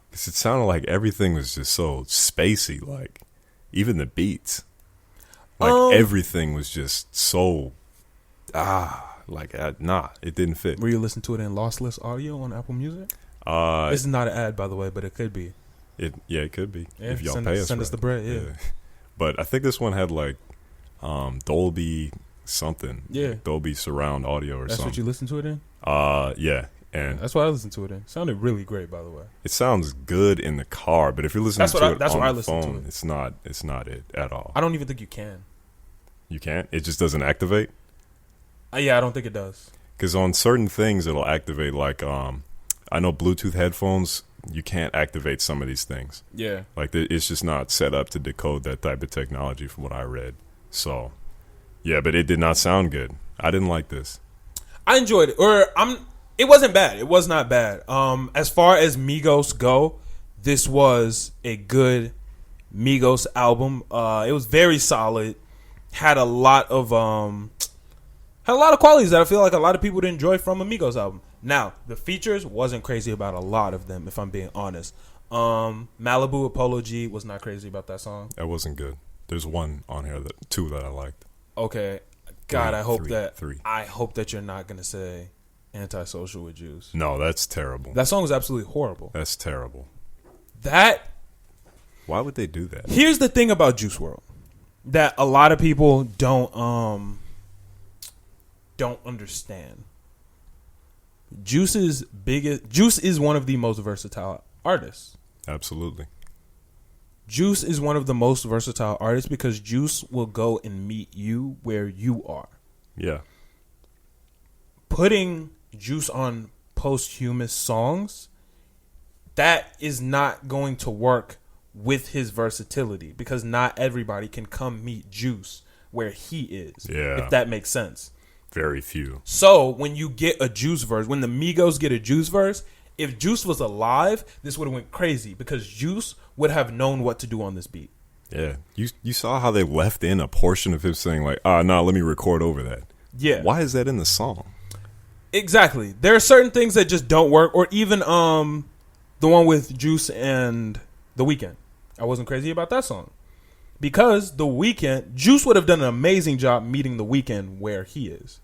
Because it sounded like everything was just so spacey, like, even the beats. Like, everything was just so, it didn't fit. Were you listening to it in lossless audio on Apple Music? This is not an ad, by the way, but it could be. It could be Yeah, if y'all send pay us. us the bread. Yeah. But I think this one had like Dolby something. Yeah. Dolby surround audio or That's something. what you listen to it in? Yeah. And That's what I listened to it in. Sounded really great, by the way. it sounds good in the car, but if you're listening That's what to I- it that's on what I the listen to phone, it. it's not it at all. I don't even think you can. You can't. It just doesn't activate. Yeah, I don't think it does. Because on certain things, it'll activate. Like I know Bluetooth headphones, you can't activate some of these things. Yeah. Like it's just not set up to decode that type of technology, from what I read. So, yeah, but it did not sound good. I didn't like this. I enjoyed it. It wasn't bad. It was not bad. As far as Migos go, this was a good Migos album. It was very solid. Had a lot of qualities that I feel like a lot of people would enjoy from a Migos album. Now, the features wasn't crazy about a lot of them, if I'm being honest. Malibu with Polo G was not crazy about that song. That wasn't good. There's one on here two that I liked. Okay. God, I hope three. I hope that you're not gonna say Antisocial with Juice. No, that's terrible. That song is absolutely horrible. That's terrible. Why would they do that? Here's the thing about Juice WRLD that a lot of people don't understand. Juice is one of the most versatile artists. Absolutely. Juice is one of the most versatile artists because Juice will go and meet you where you are. Yeah. Putting Juice on posthumous songs, that is not going to work with his versatility because not everybody can come meet Juice where he is. Yeah. If that makes sense. Very few. So when you get a Juice verse, when the Migos get a Juice verse, if Juice was alive, this would have went crazy because Juice would have known what to do on this beat. Yeah. You saw how they left in a portion of him saying like, no, let me record over that. Yeah. Why is that in the song? Exactly. There are certain things that just don't work, or even the one with Juice and The Weeknd. I wasn't crazy about that song because The Weeknd, Juice would have done an amazing job meeting The Weeknd where he is.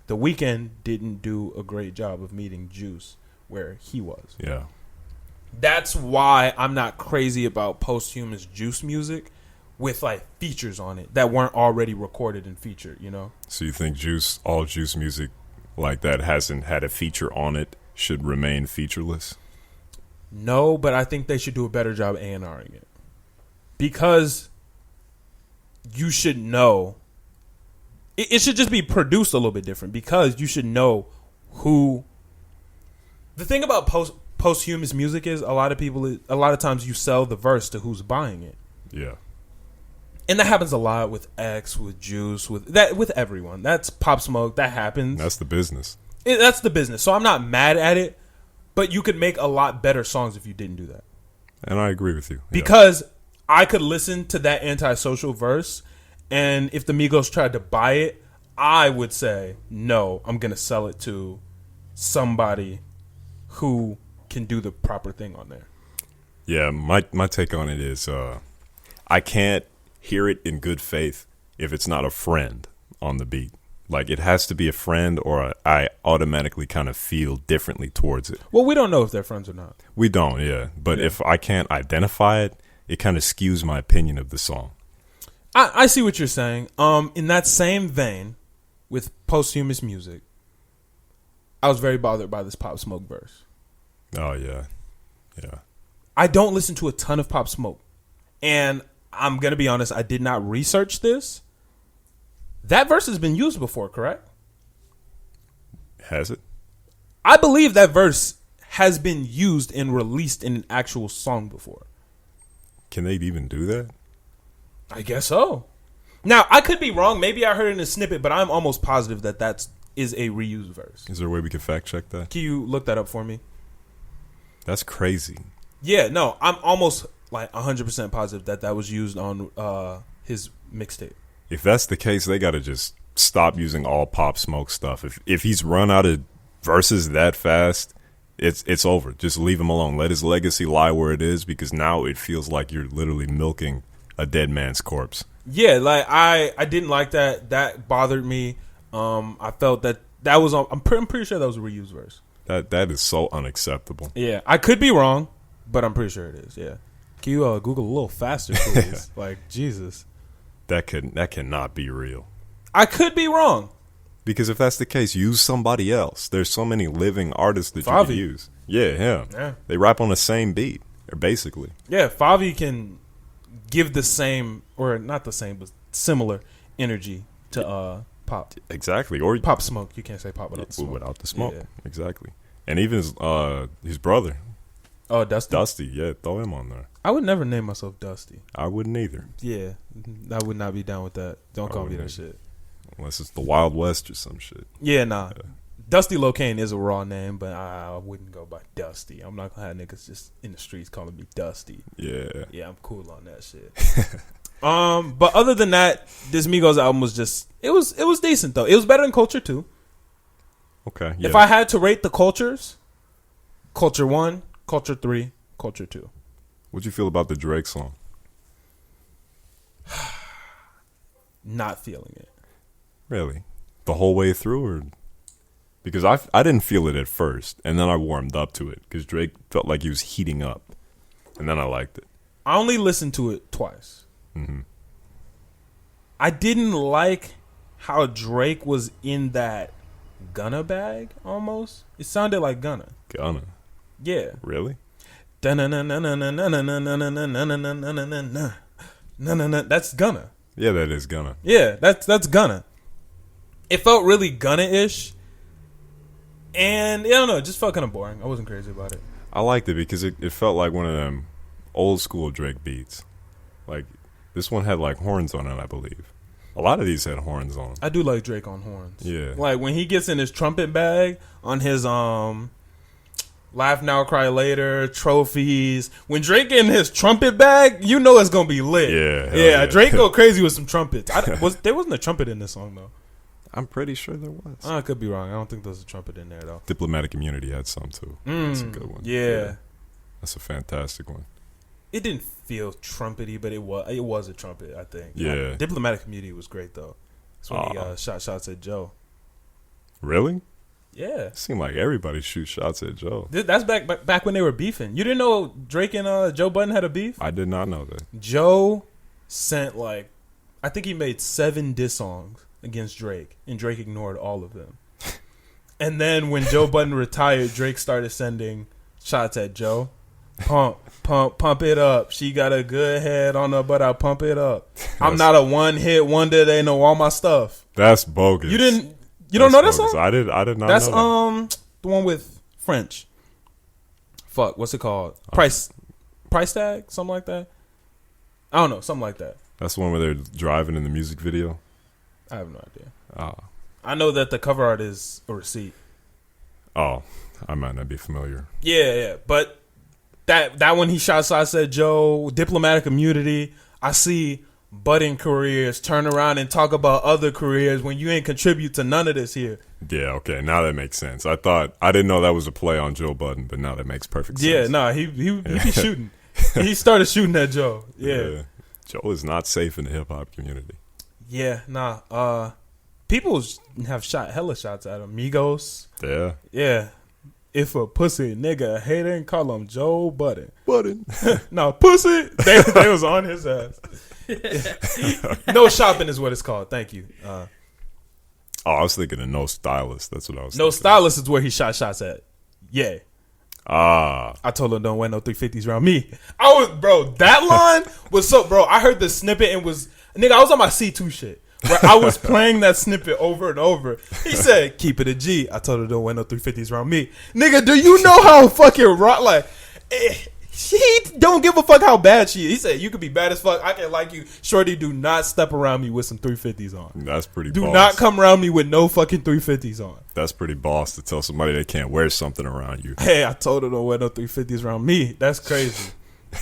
The Weeknd didn't do a great job of meeting Juice where he was. Yeah. That's why I'm not crazy about posthumous Juice music with like features on it that weren't already recorded and featured, you know? So you think all Juice music like that hasn't had a feature on it should remain featureless? No, but I think they should do a better job A&Ring it. Because you should know. It should just be produced a little bit different because you should know who. The thing about posthumous music is a lot of times you sell the verse to who's buying it. Yeah. And that happens a lot with X, with Juice, with everyone. That's Pop Smoke. That happens. That's the business. That's the business. So I'm not mad at it, but you could make a lot better songs if you didn't do that. And I agree with you. Because I could listen to that Antisocial verse, and if the Migos tried to buy it, I would say, no, I'm going to sell it to somebody who can do the proper thing on there. Yeah, my take on it is I can't hear it in good faith if it's not a friend on the beat. Like, it has to be a friend or I automatically kind of feel differently towards it. Well, we don't know if they're friends or not. We don't, yeah. But if I can't identify it, it kind of skews my opinion of the song. I see what you're saying. In that same vein, with posthumous music, I was very bothered by this Pop Smoke verse. Oh, yeah. Yeah. I don't listen to a ton of Pop Smoke. And I'm going to be honest, I did not research this. That verse has been used before, correct? Has it? I believe that verse has been used and released in an actual song before. Can they even do that? I guess so. Now, I could be wrong. Maybe I heard it in a snippet, but I'm almost positive that is a reused verse. Is there a way we can fact check that? Can you look that up for me? That's crazy. Yeah, no, I'm almost like 100% positive that was used on his mixtape. If that's the case, they got to just stop using all Pop Smoke stuff. If he's run out of verses that fast, it's over. Just leave him alone. Let his legacy lie where it is, because now it feels like you're literally milking a dead man's corpse. Yeah, like I didn't like that. That bothered me. I felt that That was on. I'm pretty sure that was a reused verse. That is so unacceptable. Yeah, I could be wrong, but I'm pretty sure it is. Yeah. Can you Google a little faster, please? Like Jesus. That cannot be real. I could be wrong. Because if that's the case, use somebody else. There's so many living artists that you Favi. can use. Yeah, him. Yeah. They rap on the same beat, or basically. Yeah, Favi can give the same, or not the same, but similar energy to Pop. Exactly. Or Pop Smoke. You can't say Pop without the smoke. Without the smoke. Yeah. Exactly. And even his brother, Oh, Dusty. Dusty. Yeah, throw him on there. I would never name myself Dusty. I wouldn't either. Yeah, I would not be down with that. Don't call me that shit. Unless it's the Wild West or some shit. Yeah, nah. Dusty Locane is a raw name, but I wouldn't go by Dusty. I'm not gonna have niggas just in the streets calling me Dusty. Yeah. Yeah, I'm cool on that shit. But other than that, this Migos album was just it was decent though. It was better than Culture 2. Okay. Yeah. If I had to rate the cultures, Culture 1, Culture 3, Culture 2. What'd you feel about the Drake song? Not feeling it. Really? The whole way through, or because I didn't feel it at first, and then I warmed up to it because Drake felt like he was heating up, and then I liked it. I only listened to it twice. Mm-hmm. I didn't like how Drake was in that Gunna bag almost. It sounded like Gunna. Gunna. Yeah. Really? That's Gunna. Yeah, that is Gunna. Yeah, that's Gunna. It felt really Gunna-ish. And I don't know, it just felt kind of boring. I wasn't crazy about it. I liked it because it felt like one of them old school Drake beats. Like this one had like horns on it, I believe. A lot of these had horns on. I do like Drake on horns. Yeah. Like when he gets in his trumpet bag on his Laugh Now, Cry Later, trophies. When Drake in his trumpet bag, you know it's gonna be lit. Yeah. Drake go crazy with some trumpets. There wasn't a trumpet in this song though. I'm pretty sure there was. I could be wrong. I don't think there's a trumpet in there though. Diplomatic Immunity had some too. That's a good one. Yeah. That's a fantastic one. It didn't feel trumpety, but it was a trumpet. I think. Yeah. Diplomatic Immunity was great though. That's when he shot shots at Joe. Really? Yeah. It seemed like everybody shoots shots at Joe. That's back when they were beefing. You didn't know Drake and Joe Budden had a beef? I did not know that. Joe sent I think he made 7 diss songs against Drake, and Drake ignored all of them. And then when Joe Budden retired, Drake started sending shots at Joe. Pump it up. She got a good head on her, but I pump it up. I'm not a one-hit wonder. They know all my stuff. That's bogus. You don't know that bogus. song? I did not That's know that. The one with French. Fuck, what's it called? Price tag, something like that. I don't know, something like that. That's the one where they're driving in the music video. I have no idea. Oh, I know that the cover art is a receipt. oh, I might not be familiar. Yeah, but that one he shot shots at Joe, Diplomatic Immunity. I see budding careers turn around and talk about other careers when you ain't contribute to none of this here. Yeah, okay, now that makes sense. I didn't know that was a play on Joe Budden, but now that makes perfect sense. Yeah, nah, he be shooting. He started shooting at Joe. Yeah. Joe is not safe in the hip hop community. Yeah, nah. People have shot hella shots at him. Migos. Yeah. Yeah. If a pussy nigga hater, call him Joe Budden. Budden. No, pussy. They was on his ass. No shopping is what it's called. Thank you. I was thinking of No Stylist. That's what I was No thinking. Stylist is where he shot shots at. Yeah. I told him don't wear no 350s around me. That line was I heard the snippet and I was on my C2 shit. Where I was playing that snippet over and over. He said, keep it a G. I told her don't wear no 350s around me. Nigga, do you know how fucking rock, he don't give a fuck how bad she is. He said, you could be bad as fuck. I can like you. Shorty, do not step around me with some 350s on. That's pretty Do boss. not come around me with no fucking 350s on. That's pretty boss to tell somebody they can't wear something around you. Hey, I told her don't wear no 350s around me. That's crazy.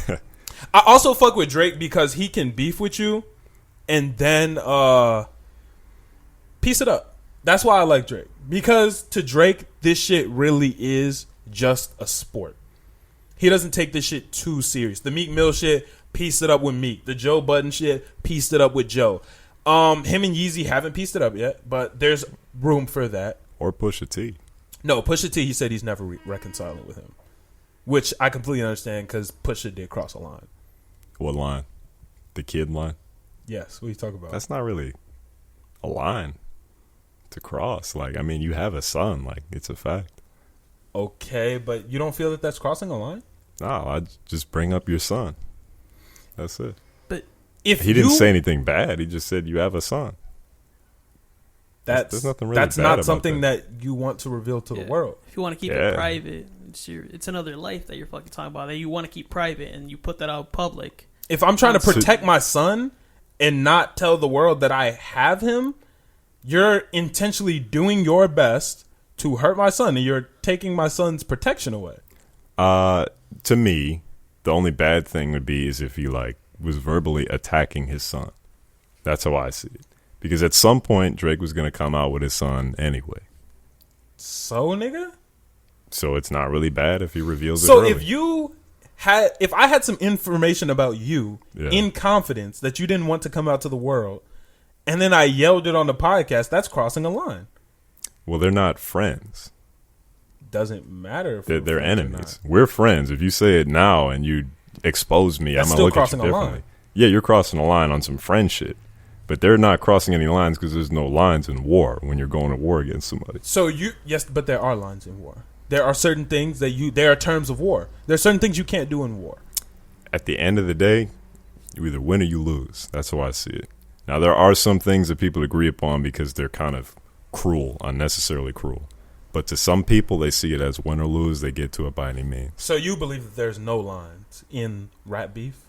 I also fuck with Drake because he can beef with you and then piece it up. That's why I like Drake. Because to Drake, this shit really is just a sport. He doesn't take this shit too serious. The Meek Mill shit, pieced it up with Meek. The Joe Budden shit, pieced it up with Joe. Him and Yeezy haven't pieced it up yet, but there's room for that. Or Pusha T. No, Pusha T, he said he's never reconciling with him. Which I completely understand because Pusha did cross a line. What line? The kid line? Yes, what are you talking about? That's not really a line to cross. Like, I mean, you have a son. Like, it's a fact. Okay, but you don't feel that that's crossing a line? No, I just bring up your son. That's it. But if He didn't say anything bad. He just said you have a son. There's nothing really that's bad not about something that you want to reveal to the world. if you want to keep it private, it's another life that you're fucking talking about that you want to keep private, and you put that out public. If I'm trying to protect my son and not tell the world that I have him, you're intentionally doing your best to hurt my son, and you're taking my son's protection away. To me, the only bad thing would be is if he like was verbally attacking his son. That's how I see it. Because at some point, Drake was going to come out with his son anyway. So, nigga? So it's not really bad if he reveals it So early. if I had some information about you in confidence that you didn't want to come out to the world, and then I yelled it on the podcast, that's crossing a line. Well, they're not friends. Doesn't matter if They're enemies. We're friends. If you say it now and you expose me, That's I'm still going to look at you crossing a differently. line. Yeah, you're crossing a line on some friend shit. But they're not crossing any lines because there's no lines in war when you're going to war against somebody. So yes, but there are lines in war. There are certain things there are terms of war. There are certain things you can't do in war. At the end of the day, you either win or you lose. That's how I see it. Now, there are some things that people agree upon because they're kind of cruel, unnecessarily cruel. But to some people, they see it as win or lose. They get to it by any means. So you believe that there's no lines in rap beef?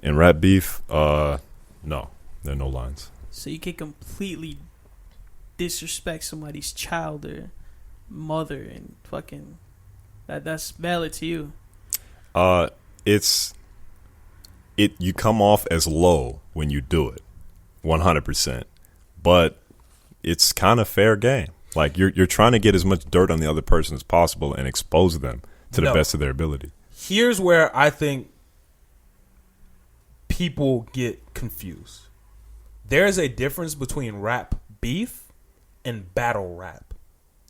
In rap beef, no. There are no lines. So you can completely disrespect somebody's child or mother and fucking that's valid to you. You come off as low when you do it, 100%. But it's kind of fair game. Like you're trying to get as much dirt on the other person as possible and expose them to the best of their ability. Here's where I think people get confused. There is a difference between rap beef and battle rap.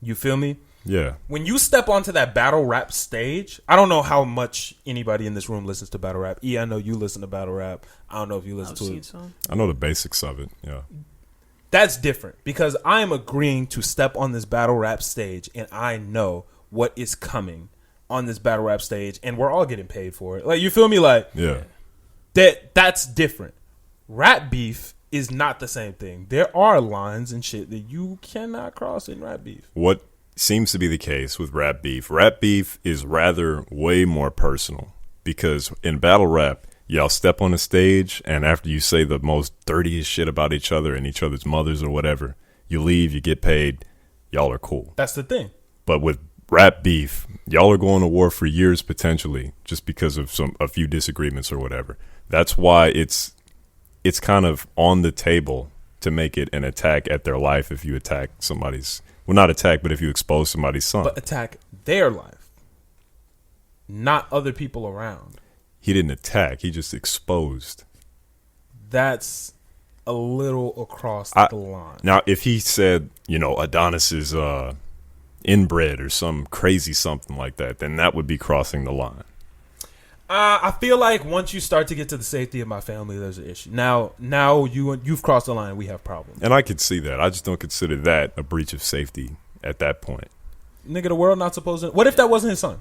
You feel me? Yeah. When you step onto that battle rap stage, I don't know how much anybody in this room listens to battle rap. I know you listen to battle rap. I don't know if you listen to it. Some. I know the basics of it. Yeah. That's different because I am agreeing to step on this battle rap stage and I know what is coming on this battle rap stage and we're all getting paid for it. Like, you feel me? Like, yeah. That's different. Rap beef is not the same thing. There are lines and shit that you cannot cross in rap beef. What seems to be the case with rap beef is rather way more personal because in battle rap, y'all step on the stage and after you say the most dirtiest shit about each other and each other's mothers or whatever, you leave, you get paid, y'all are cool. That's the thing. But with rap beef, y'all are going to war for years potentially just because of a few disagreements or whatever. That's why it's kind of on the table to make it an attack at their life if you attack somebody's, well, not attack, but if you expose somebody's son. But attack their life, not other people around. He didn't attack. He just exposed. That's a little across the line. Now, if he said, Adonis is inbred or some crazy something like that, then that would be crossing the line. I feel like once you start to get to the safety of my family, there's an issue. Now you've crossed the line. We have problems. And I could see that. I just don't consider that a breach of safety at that point. Nigga, the world not supposed to. What if that wasn't his son?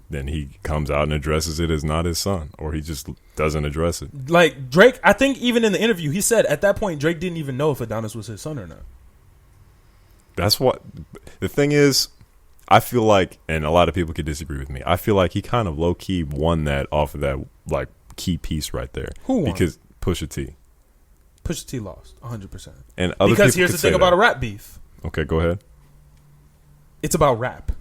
Then he comes out and addresses it as not his son, or he just doesn't address it. Like Drake, I think even in the interview, he said at that point Drake didn't even know if Adonis was his son or not. That's what the thing is. I feel like, and a lot of people could disagree with me, I feel like he kind of low-key won that off of that like key piece right there. Who won? Because Pusha T. Pusha T lost 100%. And other because people here's the thing about a rap beef. Okay, go ahead. It's about rap.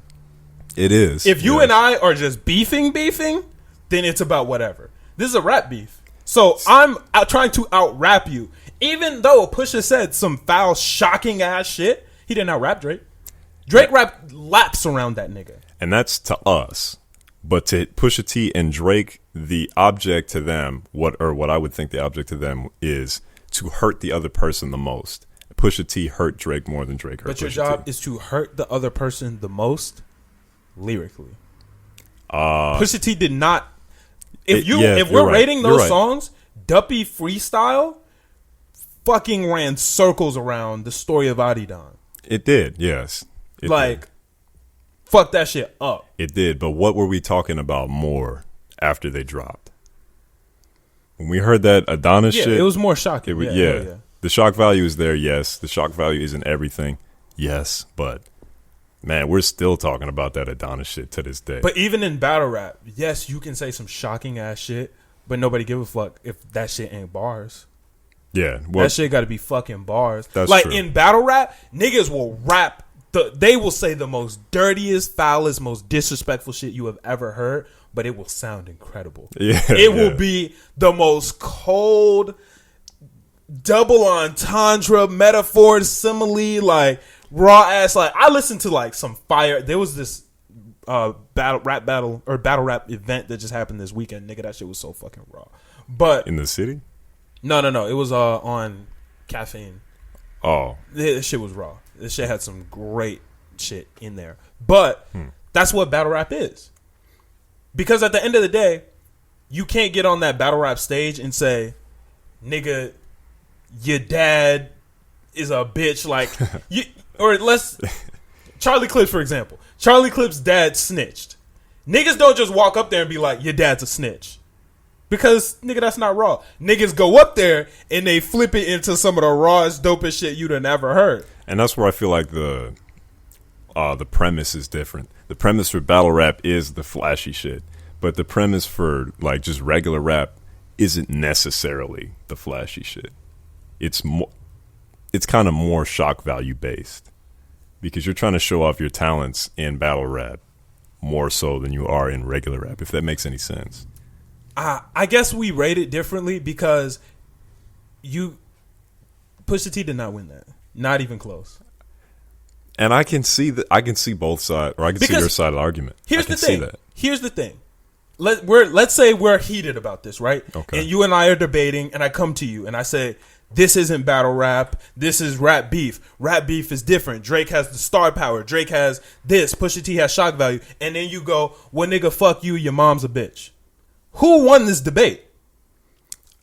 It is. If you and I are just beefing, then it's about whatever. This is a rap beef. So I'm trying to out-rap you. Even though Pusha said some foul, shocking-ass shit, he didn't out-rap Drake. Drake rap laps around that nigga. And that's to us. But to Pusha T and Drake, the object to them, what I would think the object to them is to hurt the other person the most. Pusha T hurt Drake more than Drake hurt But your Pusha job T. is to hurt the other person the most lyrically. Pusha T did not. If we're rating those songs, Duppy Freestyle fucking ran circles around the story of Adidon. It did, yes. It did. Fuck that shit up. It did, but what were we talking about more after they dropped? When we heard that Adonis shit, it was more shocking. It was, yeah. The shock value is there, yes. The shock value isn't everything, yes. But, man, we're still talking about that Adonis shit to this day. But even in battle rap, yes, you can say some shocking ass shit, but nobody give a fuck if that shit ain't bars. Yeah. Well, that shit got to be fucking bars. That's like, true. in battle rap, niggas will rap. They will say the most dirtiest, foulest, most disrespectful shit you have ever heard, but it will sound incredible. Yeah, it will be the most cold, double entendre, metaphor, simile, like raw ass. Like, I listened to like some fire. There was this battle rap event that just happened this weekend. Nigga, that shit was so fucking raw. But in the city? No. It was on Caffeine. Oh, this shit was raw. This shit had some great shit in there. But that's what battle rap is. Because at the end of the day, you can't get on that battle rap stage and say, nigga, your dad is a bitch. Like, Charlie Clips, for example. Charlie Clips' dad snitched. Niggas don't just walk up there and be like, your dad's a snitch. Because, nigga, that's not raw. Niggas go up there and they flip it into some of the rawest, dopest shit you'd have never heard. And that's where I feel like the premise is different. The premise for battle rap is the flashy shit. But the premise for, like, just regular rap isn't necessarily the flashy shit. It's kind of more shock value based. Because you're trying to show off your talents in battle rap more so than you are in regular rap, if that makes any sense. I guess we rate it differently because Pusha T did not win that. Not even close. And I can see both sides, or I can see your side of the argument. Here's the thing. Let's say we're heated about this, right? Okay. And you and I are debating, and I come to you and I say, this isn't battle rap. This is rap beef. Rap beef is different. Drake has the star power. Drake has this. Pusha T has shock value. And then you go, well, nigga, fuck you. Your mom's a bitch. Who won this debate?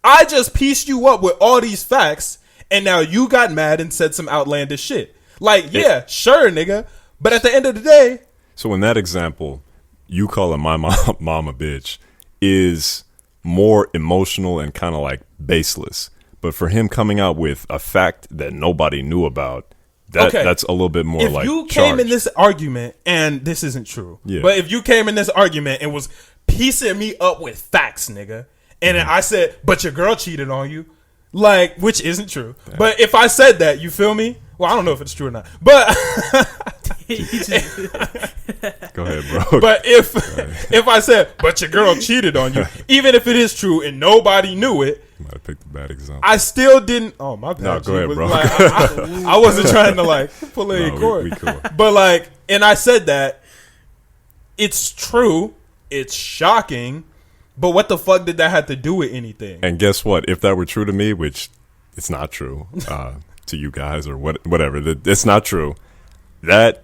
I just pieced you up with all these facts, and now you got mad and said some outlandish shit. Like, yeah, sure, nigga. But at the end of the day... So in that example, you calling my mom a bitch is more emotional and kind of like baseless. But for him coming out with a fact that nobody knew about, that's a little bit more like if you came in this argument, and this isn't true, but if you came in this argument and was piecing me up with facts, nigga, and then I said, but your girl cheated on you, like, which isn't true. Damn. But if I said that, you feel me? Well, I don't know if it's true or not. But go ahead, bro. But if I said, but your girl cheated on you, even if it is true and nobody knew it, you might have picked a bad example. I still didn't. Oh, my bad. No, go ahead, bro. Like, I wasn't trying to like pull any cord. We cool. But like, and I said that it's true. It's shocking. But what the fuck did that have to do with anything? And guess what? If that were true to me, which it's not true to you guys or whatever, it's not true. That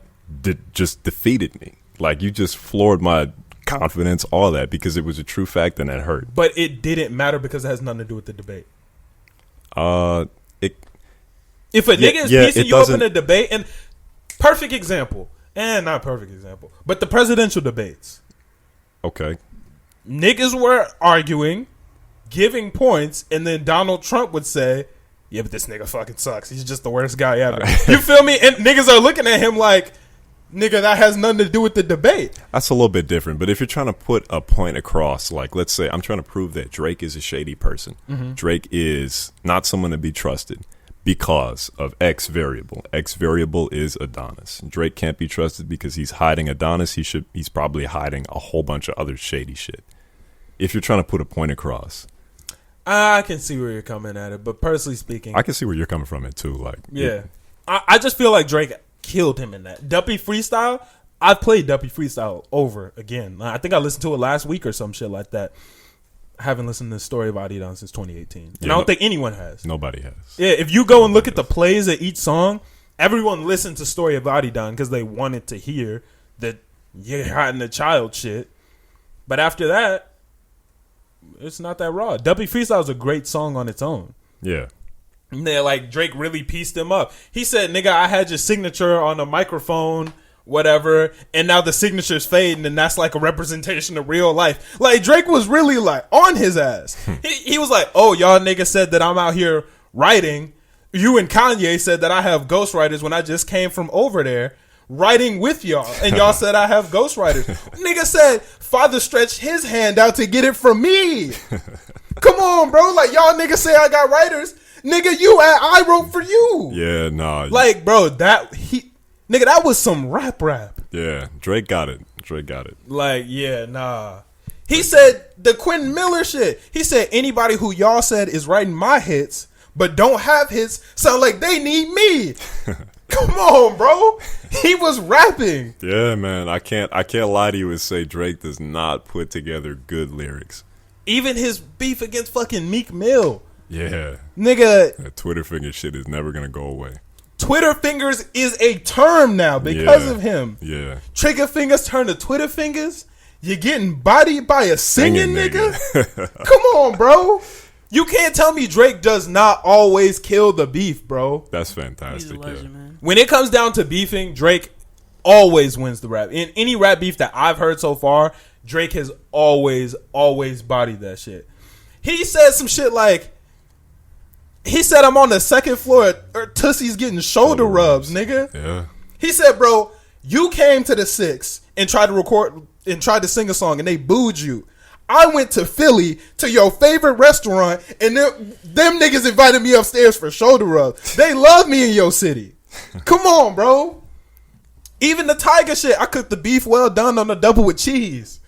just defeated me. Like, you just floored my confidence, all that, because it was a true fact and that hurt. But it didn't matter because it has nothing to do with the debate. If a nigga is piecing you up in a debate, and perfect example, and not perfect example, but the presidential debates. Okay. Niggas were arguing, giving points, and then Donald Trump would say, yeah, but this nigga fucking sucks. He's just the worst guy ever. You feel me? And niggas are looking at him like, nigga, that has nothing to do with the debate. That's a little bit different. But if you're trying to put a point across, like, let's say I'm trying to prove that Drake is a shady person. Mm-hmm. Drake is not someone to be trusted because of X variable. X variable is Adonis. Drake can't be trusted because he's hiding Adonis. He's probably hiding a whole bunch of other shady shit. If you're trying to put a point across, I can see where you're coming at it, but personally speaking, I can see where you're coming from it too. Like, yeah, I just feel like Drake killed him in that Duppy freestyle. I've played Duppy freestyle over again. I think I listened to it last week or some shit like that. I haven't listened to the story of Adidon since 2018. And I don't think anyone has. Nobody has. Yeah, if you go and look at the plays of each song, everyone listened to Story of Adidon because they wanted to hear the you're hiding the child shit. But after that, it's not that raw. Duppy Freestyle is a great song on its own. Yeah. And they're like, Drake really pieced him up. He said, nigga, I had your signature on a microphone, whatever, and now the signature's fading, and that's like a representation of real life. Like, Drake was really like on his ass. He was like, oh, y'all niggas said that I'm out here writing. You and Kanye said that I have ghostwriters when I just came from over there writing with y'all, and y'all said I have ghostwriters. Nigga said father stretched his hand out to get it from me. Come on, bro. Like, y'all niggas say I got writers. Nigga, I wrote for you. Yeah, nah. Like, bro, that was some rap. Yeah, Drake got it. Like, yeah, nah. He said the Quentin Miller shit. He said anybody who y'all said is writing my hits but don't have hits sound like they need me. Come on, bro. He was rapping. Yeah, man. I can't lie to you and say Drake does not put together good lyrics. Even his beef against fucking Meek Mill. Yeah. Nigga. That Twitter finger shit is never going to go away. Twitter fingers is a term now because of him. Yeah. Trigger fingers turn to Twitter fingers. You're getting bodied by a singing nigga? Come on, bro. You can't tell me Drake does not always kill the beef, bro. That's fantastic. He's a legend, man. When it comes down to beefing, Drake always wins the rap. In any rap beef that I've heard so far, Drake has always bodied that shit. He said some shit like, he said I'm on the second floor or Tussie's getting shoulder rubs, nigga. Yeah. He said, bro, you came to the 6 and tried to record and tried to sing a song and they booed you. I went to Philly to your favorite restaurant and them niggas invited me upstairs for shoulder rubs. They love me in your city. Come on, bro. Even the Tiger shit, I cooked the beef well done on a double with cheese.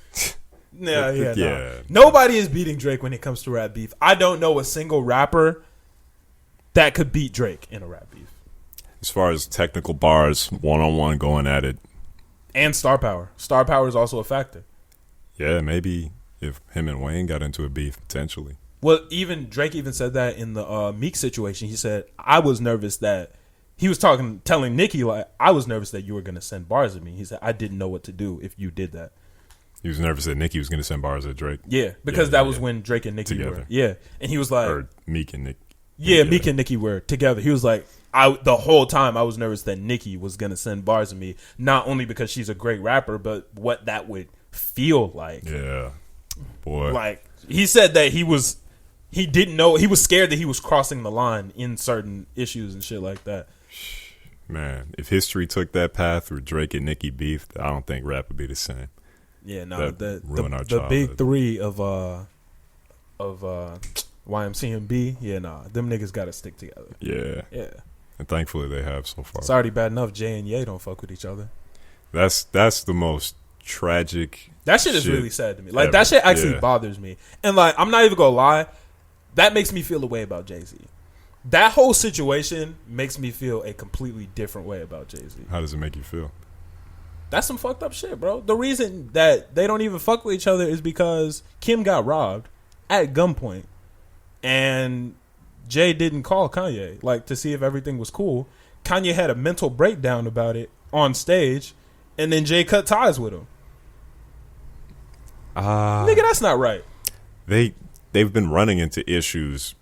Yeah. No. Nobody is beating Drake when it comes to rap beef. I don't know a single rapper that could beat Drake in a rap beef. As far as technical bars, one-on-one going at it. And star power. Star power is also a factor. Yeah, maybe if him and Wayne got into a beef, potentially. Well, even Drake even said that in the Meek situation. He said, I was nervous that he was telling Nicki, like, I was nervous that you were going to send bars at me. He said, I didn't know what to do if you did that. He was nervous that Nicki was going to send bars at Drake. Yeah, because that was when Drake and Nicki together. were. Yeah. And he was like, or Meek and Nicki. Yeah, Meek and Nicki were together. He was like, the whole time I was nervous that Nicki was going to send bars at me, not only because she's a great rapper, but what that would feel like. Yeah. Boy. Like, he said that he didn't know, he was scared that he was crossing the line in certain issues and shit like that. Man, if history took that path where Drake and Nicki beefed, I don't think rap would be the same. Yeah, no, the childhood. big three of YMCMB, yeah, nah, them niggas gotta stick together. Yeah. Yeah. And thankfully they have so far. It's already bad enough Jay and Ye don't fuck with each other. That's the most tragic. That shit is really sad to me. Like, that shit actually bothers me. And, like, I'm not even gonna lie, that makes me feel a way about Jay-Z. That whole situation makes me feel a completely different way about Jay-Z. How does it make you feel? That's some fucked up shit, bro. The reason that they don't even fuck with each other is because Kim got robbed at gunpoint. And Jay didn't call Kanye, like, to see if everything was cool. Kanye had a mental breakdown about it on stage, and then Jay cut ties with him. Nigga, that's not right. They've been running into issues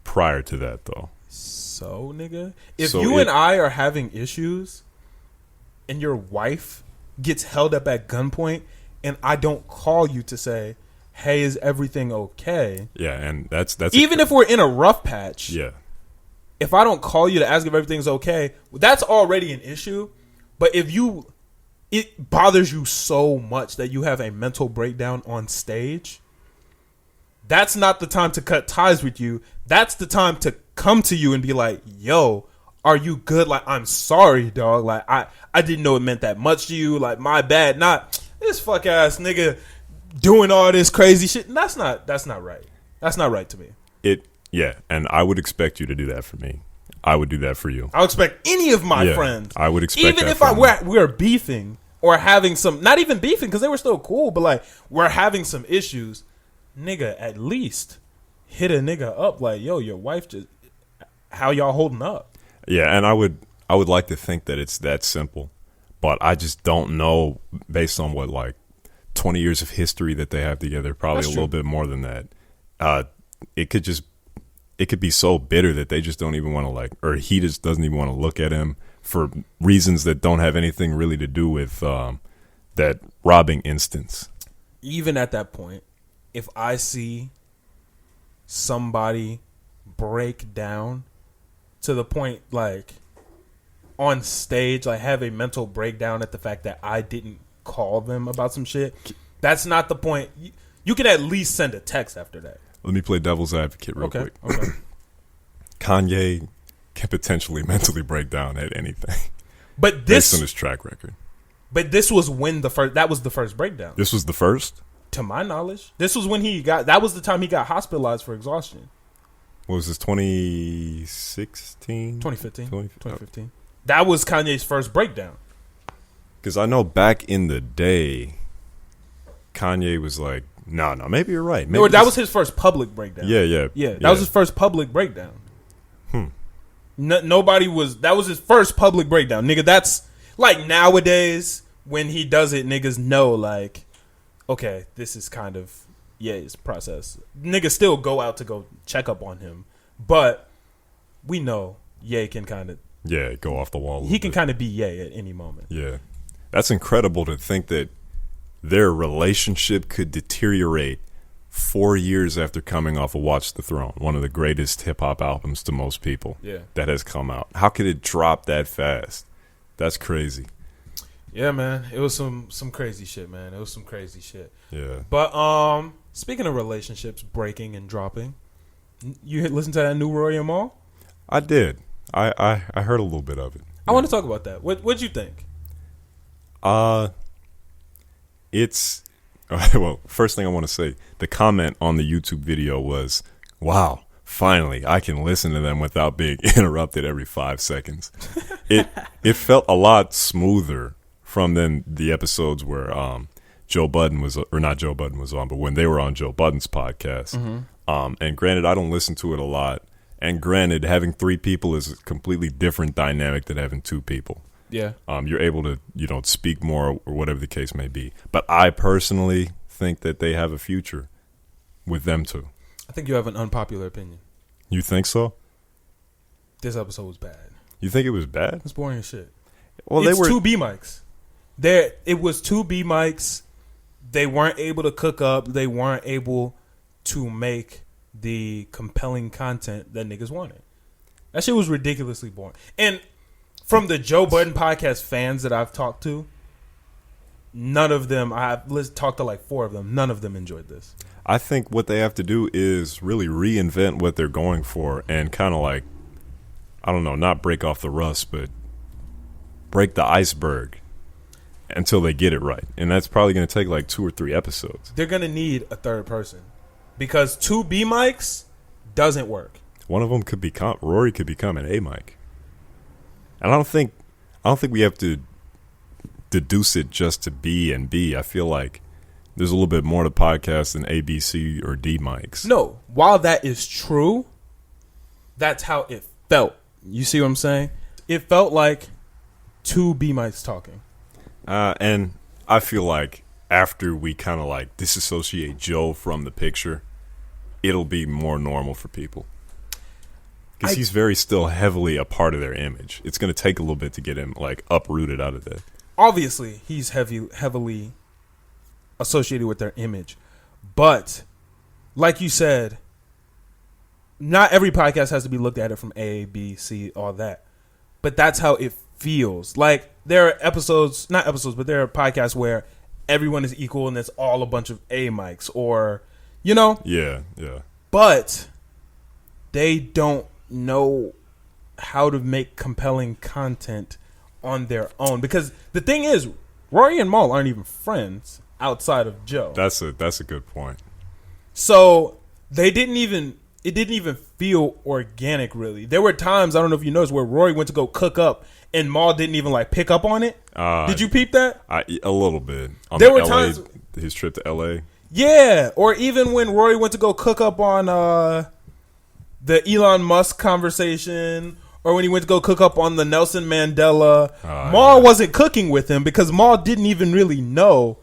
prior to that, though. So, nigga, if you and I are having issues and your wife gets held up at gunpoint and I don't call you to say, hey, is everything okay? Yeah, and that's even if we're in a rough patch. Yeah. If I don't call you to ask if everything's okay, that's already an issue. But if it bothers you so much that you have a mental breakdown on stage, that's not the time to cut ties with you. That's the time to come to you and be like, yo, are you good? Like, I'm sorry, dog. Like, I didn't know it meant that much to you. Like, my bad. Not this fuck ass nigga doing all this crazy shit. That's not right. That's not right to me. Yeah, and I would expect you to do that for me. I would do that for you. I would expect any of my friends. I would expect even that if we're beefing or having some, not even beefing because they were still cool, but like we're having some issues. nigga, at least hit a nigga up like, yo, your wife just, how y'all holding up? Yeah, and I would like to think that it's that simple, but I just don't know based on what, like, 20 years of history that they have together, probably That's a little bit more than that. It could be so bitter that they just don't even want to, like, or he just doesn't even want to look at him for reasons that don't have anything really to do with that robbing instance. Even at that point, if I see somebody break down to the point, like, on stage, like, have a mental breakdown at the fact that I didn't call them about some shit, that's not the point. You can at least send a text after that. Let me play devil's advocate real quick. Okay. Kanye can potentially mentally break down at anything. But based on his track record. But this was when that was the first breakdown. This was the first? To my knowledge. This was when that was the time he got hospitalized for exhaustion. What was this, 2016? 2015. That was Kanye's first breakdown. Because I know back in the day, Kanye was like, no, maybe you're right. Maybe that was his first public breakdown. Yeah. That was his first public breakdown. That was his first public breakdown. Nigga, that's like nowadays when he does it, niggas know, like, okay, this is kind of Ye's process. Niggas still go out to go check up on him, but we know Ye can kind of go off the wall. He can kind of be Ye at any moment. Yeah, that's incredible to think that their relationship could deteriorate 4 years after coming off of Watch the Throne, one of the greatest hip hop albums to most people that has come out. How could it drop that fast? That's crazy. Yeah, man. It was some crazy shit, man. It was some crazy shit. Yeah. But speaking of relationships breaking and dropping, you listen to that new Rory and Mal? I did. I heard a little bit of it. I want to talk about that. What'd you think? It's well, first thing I want to say, the comment on the YouTube video was, wow, finally I can listen to them without being interrupted every 5 seconds. It felt a lot smoother from the episodes where Joe Budden was, or not Joe Budden was on, but when they were on Joe Budden's podcast. And granted, I don't listen to it a lot. And granted, having 3 people is a completely different dynamic than having 2 people. Yeah. You're able to, speak more or whatever the case may be. But I personally think that they have a future with them two. I think you have an unpopular opinion. You think so? This episode was bad. You think it was bad? It's boring as shit. Well, it's 2 B mics. It was 2 B mics. They weren't able to cook up. They weren't able to make the compelling content that niggas wanted. That shit was ridiculously boring. And from the Joe Budden podcast fans that I've talked to, none of them, I've talked to like 4 of them, none of them enjoyed this. I think what they have to do is really reinvent what they're going for and kind of like, I don't know, not break off the rust, but break the iceberg until they get it right. And that's probably going to take like 2 or 3 episodes. They're going to need a third person because 2 B mics doesn't work. One of them could become, Rory could become an A mic. And I don't think we have to deduce it just to B and B. I feel like there's a little bit more to podcasts than A, B, C, or D mics. No, while that is true, that's how it felt. You see what I'm saying? It felt like 2 B mics talking. And I feel like after we kind of like disassociate Joe from the picture, it'll be more normal for people. Because he's very still heavily a part of their image. It's going to take a little bit to get him like uprooted out of that. Obviously, he's heavily associated with their image. But, like you said, not every podcast has to be looked at it from A, B, C, all that. But that's how it feels. Like, there are but there are podcasts where everyone is equal and it's all a bunch of A mics or, Yeah. But they don't know how to make compelling content on their own. Because the thing is, Rory and Mal aren't even friends outside of Joe. That's a good point. So it didn't even feel organic, really. There were times, I don't know if you noticed, where Rory went to go cook up and Mal didn't even like pick up on it. Did you peep that? A little bit. There were times, his trip to LA. Yeah, or even when Rory went to go cook up on the Elon Musk conversation, or when he went to go cook up on the Nelson Mandela, Maul wasn't cooking with him because Maul didn't even really know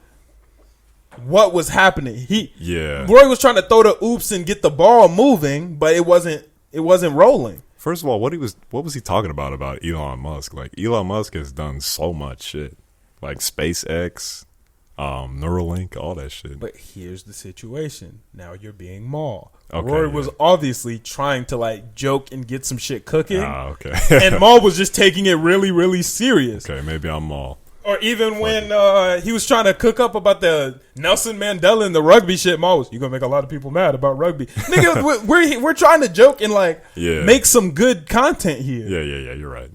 what was happening. Rory was trying to throw the oops and get the ball moving, but it wasn't rolling. First of all, what was he talking about Elon Musk? Like, Elon Musk has done so much shit, like SpaceX, Neuralink, all that shit. But here's the situation. Now you're being Maul. Okay, Rory was obviously trying to like joke and get some shit cooking. Okay. And Maul was just taking it really, really serious. Okay, maybe I'm Maul. Or even when he was trying to cook up about the Nelson Mandela and the rugby shit, Maul was, "You gonna make a lot of people mad about rugby." Nigga, we're trying to joke and like make some good content here. Yeah. You're right.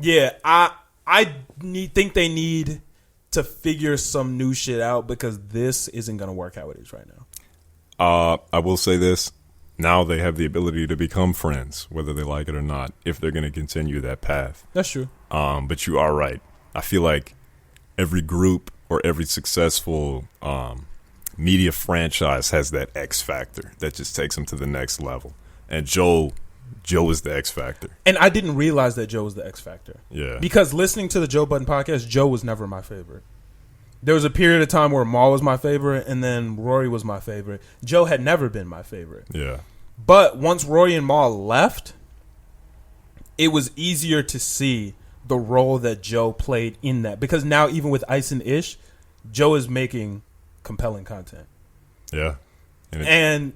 Yeah, I think they need to figure some new shit out because this isn't gonna work how it is right now. I will say this. Now they have the ability to become friends, whether they like it or not, if they're going to continue that path. That's true. But you are right. I feel like every group or every successful media franchise has that X factor that just takes them to the next level. And Joe is the X factor. And I didn't realize that Joe was the X factor. Yeah. Because listening to the Joe Budden podcast, Joe was never my favorite. There was a period of time where Maul was my favorite, and then Rory was my favorite. Joe had never been my favorite. Yeah. But once Rory and Maul left, it was easier to see the role that Joe played in that. Because now, even with Ice and Ish, Joe is making compelling content. Yeah. And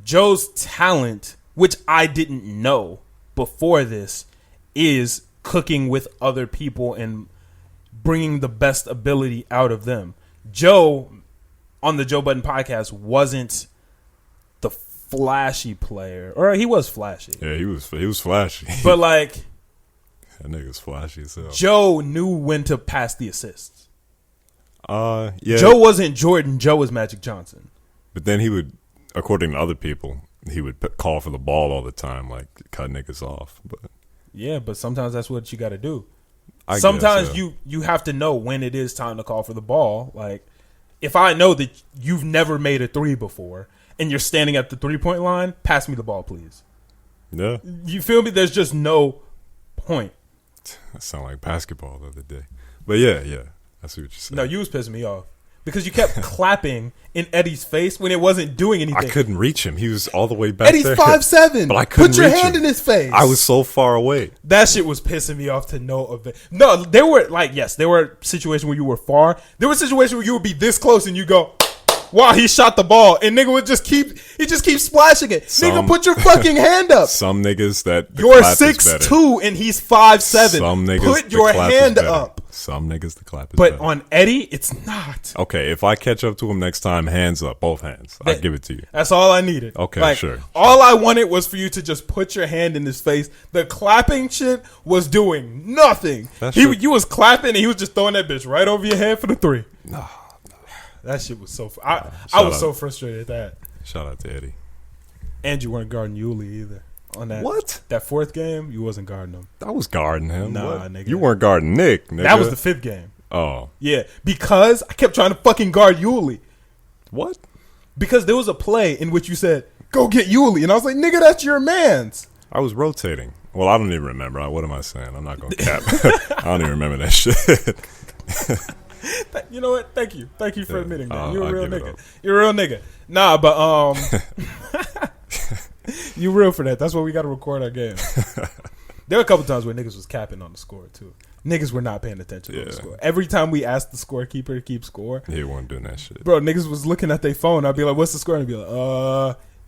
Joe's talent, which I didn't know before this, is cooking with other people and bringing the best ability out of them. Joe, on the Joe Budden podcast, wasn't the flashy player. Or he was flashy. Yeah, he was flashy. But like, that nigga's flashy as hell. Joe knew when to pass the assists. Yeah. Joe wasn't Jordan. Joe was Magic Johnson. But then he would, according to other people, he would call for the ball all the time, like cut niggas off. But yeah, but sometimes that's what you got to do. Sometimes you have to know when it is time to call for the ball. Like, if I know that you've never made a three before and you're standing at the 3-point line, pass me the ball, please. Yeah. You feel me? There's just no point. That sounded like basketball the other day. But yeah. I see what you're saying. No, you was pissing me off. Because you kept clapping in Eddie's face when it wasn't doing anything. I couldn't reach him. He was all the way back Eddie's there. 5'7". But I couldn't Put your reach hand him. in his face. I was so far away. That shit was pissing me off to no avail. No, there were there were situations where you were far. There were situations where you would be this close and you go, wow, he shot the ball, and nigga would just keep splashing it. Nigga, put your fucking hand up. Some niggas that you're 6'2" and he's 5'7". Some niggas put your hand up. Some niggas the clap is but better. On Eddie, it's not. Okay, if I catch up to him next time, hands up, both hands. I'll give it to you. That's all I needed. Okay, sure. All I wanted was for you to just put your hand in his face. The clapping shit was doing nothing. You was clapping and he was just throwing that bitch right over your head for the three. No. That shit was so. I was so frustrated at that. Shout out to Eddie. And you weren't guarding Yuli either. On that fourth game, you wasn't guarding him. I was guarding him. Nah, nigga. You weren't guarding Nick, nigga. That was the fifth game. Oh. Yeah, because I kept trying to fucking guard Yuli. What? Because there was a play in which you said, go get Yuli. And I was like, nigga, that's your man's. I was rotating. Well, I don't even remember. What am I saying? I'm not going to cap. I don't even remember that shit. You know what? Thank you for admitting that. You're a real nigga. You're a real nigga. Nah, but you real for that. That's why we got to record our game. There were a couple times where niggas was capping on the score too. Niggas were not paying attention to the score. Every time we asked the scorekeeper to keep score, he wasn't doing that shit. Bro, niggas was looking at their phone. I'd be like, "What's the score?" And I'd be like,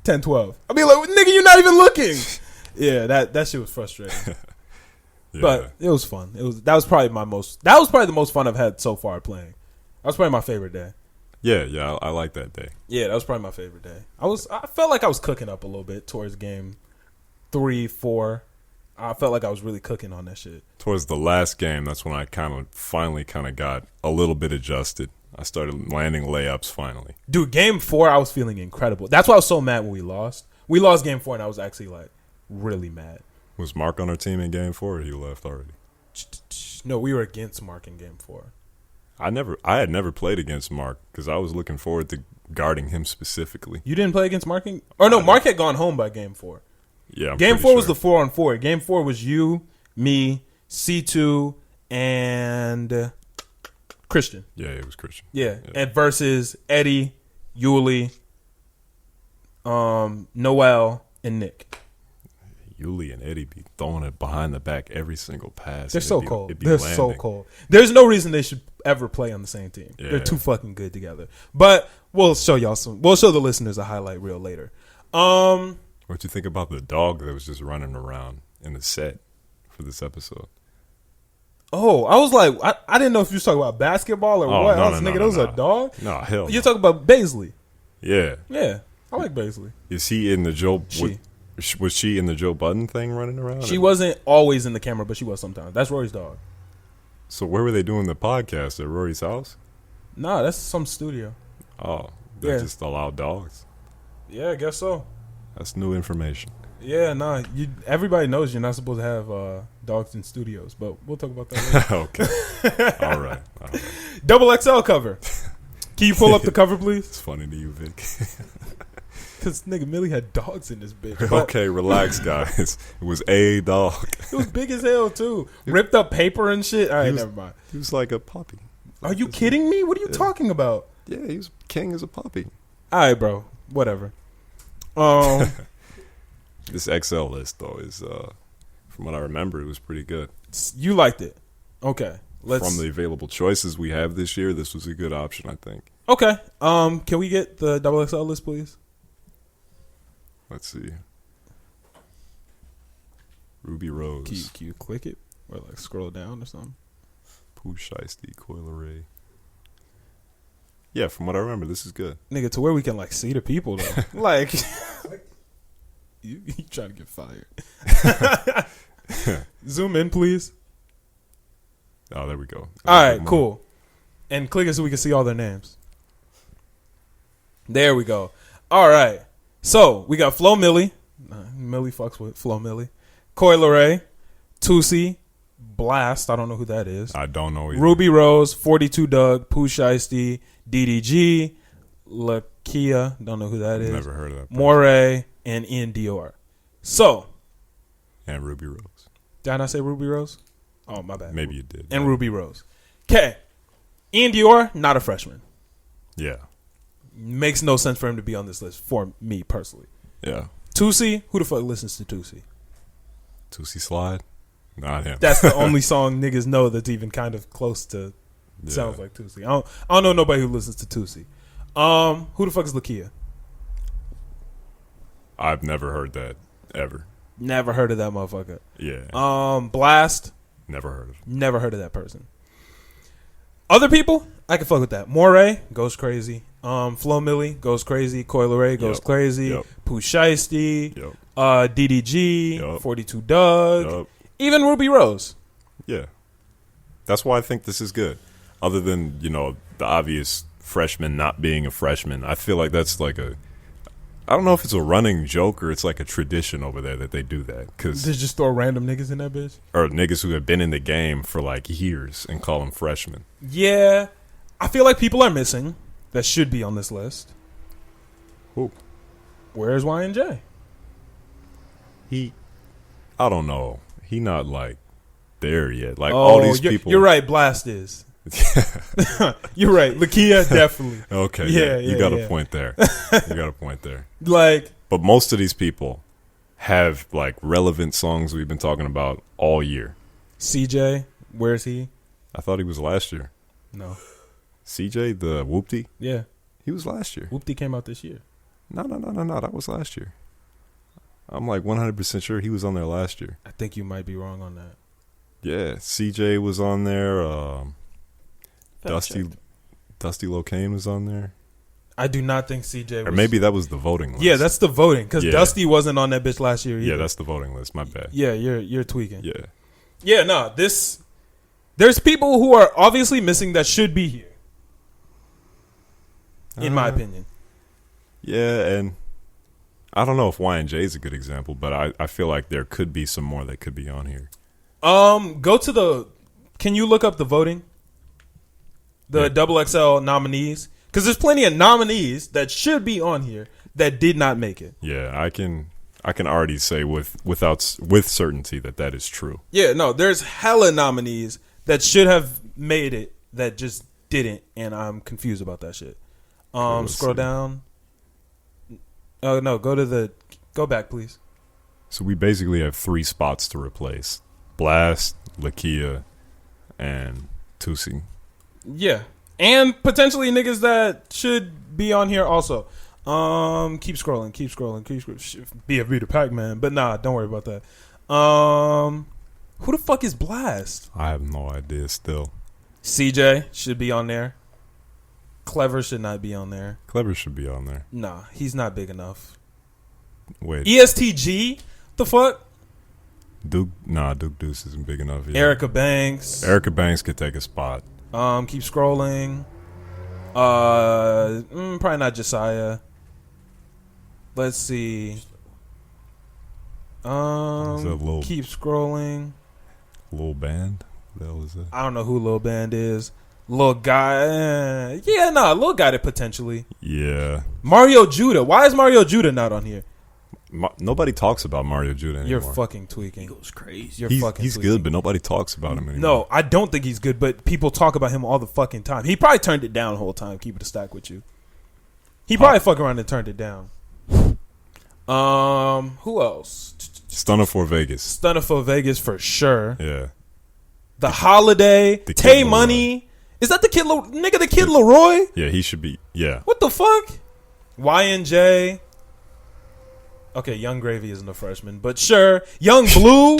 10-12. I'd be like, "Nigga, you're not even looking." Yeah, that shit was frustrating. Yeah. But it was fun. That was probably the most fun I've had so far playing. That was probably my favorite day. Yeah, I like that day. Yeah, that was probably my favorite day. I felt like I was cooking up a little bit towards game 3, 4. I felt like I was really cooking on that shit. Towards the last game, that's when I finally got a little bit adjusted. I started landing layups finally. Dude, game 4, I was feeling incredible. That's why I was so mad when we lost. We lost game 4, and I was actually like really mad. Was Mark on our team in game 4, or he left already? No, we were against Mark in game 4. I had never played against Mark because I was looking forward to guarding him specifically. You didn't play against Mark? Or no, Mark had gone home by game 4. Yeah, I'm game pretty 4 was sure. the 4-on-4. Game 4 was you, me, C2, and Christian. Yeah, it was Christian. Yeah. And versus Eddie, Yuli, Noel, and Nick. Yuli and Eddie be throwing it behind the back every single pass. They're and so it be- cold. it be They're landing. so cold. There's no reason they should ever play on the same team. Yeah. They're too fucking good together. But we'll show y'all some. We'll show the listeners a highlight reel later. What you think about the dog that was just running around in the set for this episode? Oh, I was like, I didn't know if you was talking about basketball or what. I was nigga, that was a dog. No, hell. You're talking about Baisley. Yeah. Yeah, I like Baisley. Is he in the Joe? She. Was she in the Joe Budden thing running around? She wasn't always in the camera, but she was sometimes. That's Rory's dog. So where were they doing the podcast? At Rory's house? Nah, that's some studio. Oh, they Yeah. just allow dogs. Yeah, I guess so. That's new information. Yeah, nah. Everybody knows you're not supposed to have dogs in studios, but we'll talk about that later. Okay. All right. Double XL cover. Can you pull up the cover, please? It's funny to you, Vic. Because nigga Millie had dogs in this bitch. But Okay, relax, guys. It was a dog. it was big as hell too. Ripped up paper and shit. All right, never mind. He was like a puppy. Are you kidding me? What are you talking about? Yeah, he was king as a puppy. All right, bro. Whatever. This XL list though is, from what I remember, it was pretty good. You liked it. Okay. From the available choices we have this year, this was a good option, I think. Okay. Can we get the double XL list, please? Let's see. Ruby Rose, Can you click it or like scroll down or something? Pooh Shiesty, Coil Ray. Yeah, from what I remember, this is good. Nigga, to where we can like see the people though. Like, you trying to get fired? Zoom in, please. Oh, there we go. All right, cool. And click it so we can see all their names. There we go. All right. So we got Flo Millie. Millie fucks with Flo Millie. Coil Ray, Tusi, Blast. I don't know who that is. I don't know either. Ruby Rose, 42 Doug, Pooh Shiesty, DDG, Lakia. Don't know who that is. Never heard of that person. Moray and Ian Dior. So And Ruby Rose. did I not say Ruby Rose? Oh, my bad. Maybe you did. And Ruby Rose. Okay. Ian Dior, not a freshman. Yeah. Makes no sense for him to be on this list for me personally. Yeah. Tusi, who the fuck listens to Tusi? Tootsie Slide? Not him. That's the only song niggas know that's even kind of close to sounds like Tusi. I don't know nobody who listens to Tusi. Who the fuck is Lakia? I've never heard that ever. Never heard of that motherfucker. Yeah. Blast, Never heard of it. never heard of that person. Other people, I can fuck with that. Moray goes crazy. Flo Millie goes crazy. Coil Ray goes crazy. Yep. Pooh Shiesty. Yep. DDG. Yep. 42 Doug. Yup. Even Ruby Rose. Yeah. That's why I think this is good. Other than, the obvious freshman not being a freshman. I feel like that's like I don't know if it's a running joke or it's like a tradition over there that they do that. They just throw random niggas in that bitch? Or niggas who have been in the game for like years and call them freshmen. Yeah. I feel like people are missing that should be on this list. Who? Where's Y&J? I don't know. He not like there yet. Like all these people. You're right. Blast is. You're right. Lakia, definitely. Okay. Yeah, You yeah, got yeah. a point there. You got a point there. Like, But most of these people have like relevant songs we've been talking about all year. CJ, where's he? I thought he was last year. No. CJ, the Whoopty, Yeah. he was last year. Whoopty came out this year. No. That was last year. I'm like 100% sure he was on there last year. I think you might be wrong on that. Yeah, CJ was on there. Fact checked. Dusty Locane was on there. I do not think CJ was. Or maybe that was the voting list. Yeah, that's the voting. Because Yeah. Dusty wasn't on that bitch last year either. Yeah, that's the voting list. My bad. Yeah, you're tweaking. Yeah. Yeah, no, there's people who are obviously missing that should be here. In my opinion. Yeah, and I don't know if Y&J is a good example, but I feel like there could be some more that could be on here. Go to can you look up the voting? The Yeah. double XL nominees? Because there's plenty of nominees that should be on here that did not make it. Yeah, I can already say with certainty that is true. Yeah, no, there's hella nominees that should have made it that just didn't, and I'm confused about that shit. Scroll down. Oh no, go back, please. So we basically have 3 spots to replace: Blast, Lakia, and Tusi. Yeah, and potentially niggas that should be on here also. Keep scrolling. Be a Vita Pac-Man, but nah, don't worry about that. Who the fuck is Blast? I have no idea still. CJ should be on there. Clever should not be on there. Clever should be on there. Nah, he's not big enough. Wait. ESTG? The fuck? Duke Deuce isn't big enough yet. Erica Banks. Erica Banks could take a spot. Keep scrolling. Probably not Josiah. Let's see. Keep scrolling. Lil Band? What the hell is that? I don't know who Lil Band is. Lil Guy. Lil Guy to potentially. Yeah. Mario Judah. Why is Mario Judah not on here? Nobody talks about Mario Judah anymore. You're fucking tweaking. He goes crazy. He's good, but nobody talks about him anymore. No, I don't think he's good, but people talk about him all the fucking time. He probably turned it down the whole time. Keep it a stack with you. He probably fuck around and turned it down. Who else? Stunner for Vegas. Stunner for Vegas for sure. Yeah. The Holiday. The Tay Kid Money. Is that the kid? Nigga, the kid Leroy? Yeah, he should be. Yeah. What the fuck? YNJ. Okay, Young Gravy isn't a freshman, but sure. Young Blue.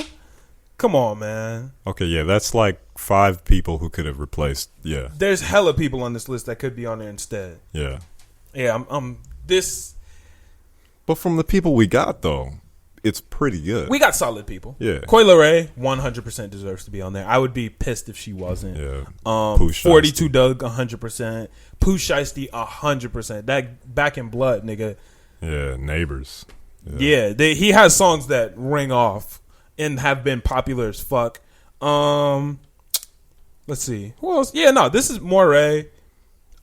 Come on, man. Okay, yeah, that's like 5 people who could have replaced. Yeah. There's hella people on this list that could be on there instead. Yeah. Yeah, I'm this. But from the people we got, though, it's pretty good. We got solid people. Yeah. Coi Leray 100% deserves to be on there. I would be pissed if she wasn't. Yeah. 42 Doug 100%. Pooh Shiesty 100%. That Back in Blood, nigga. Yeah, Neighbors. Yeah, he has songs that ring off and have been popular as fuck. Let's see. Who else? Yeah, no, this is Moray,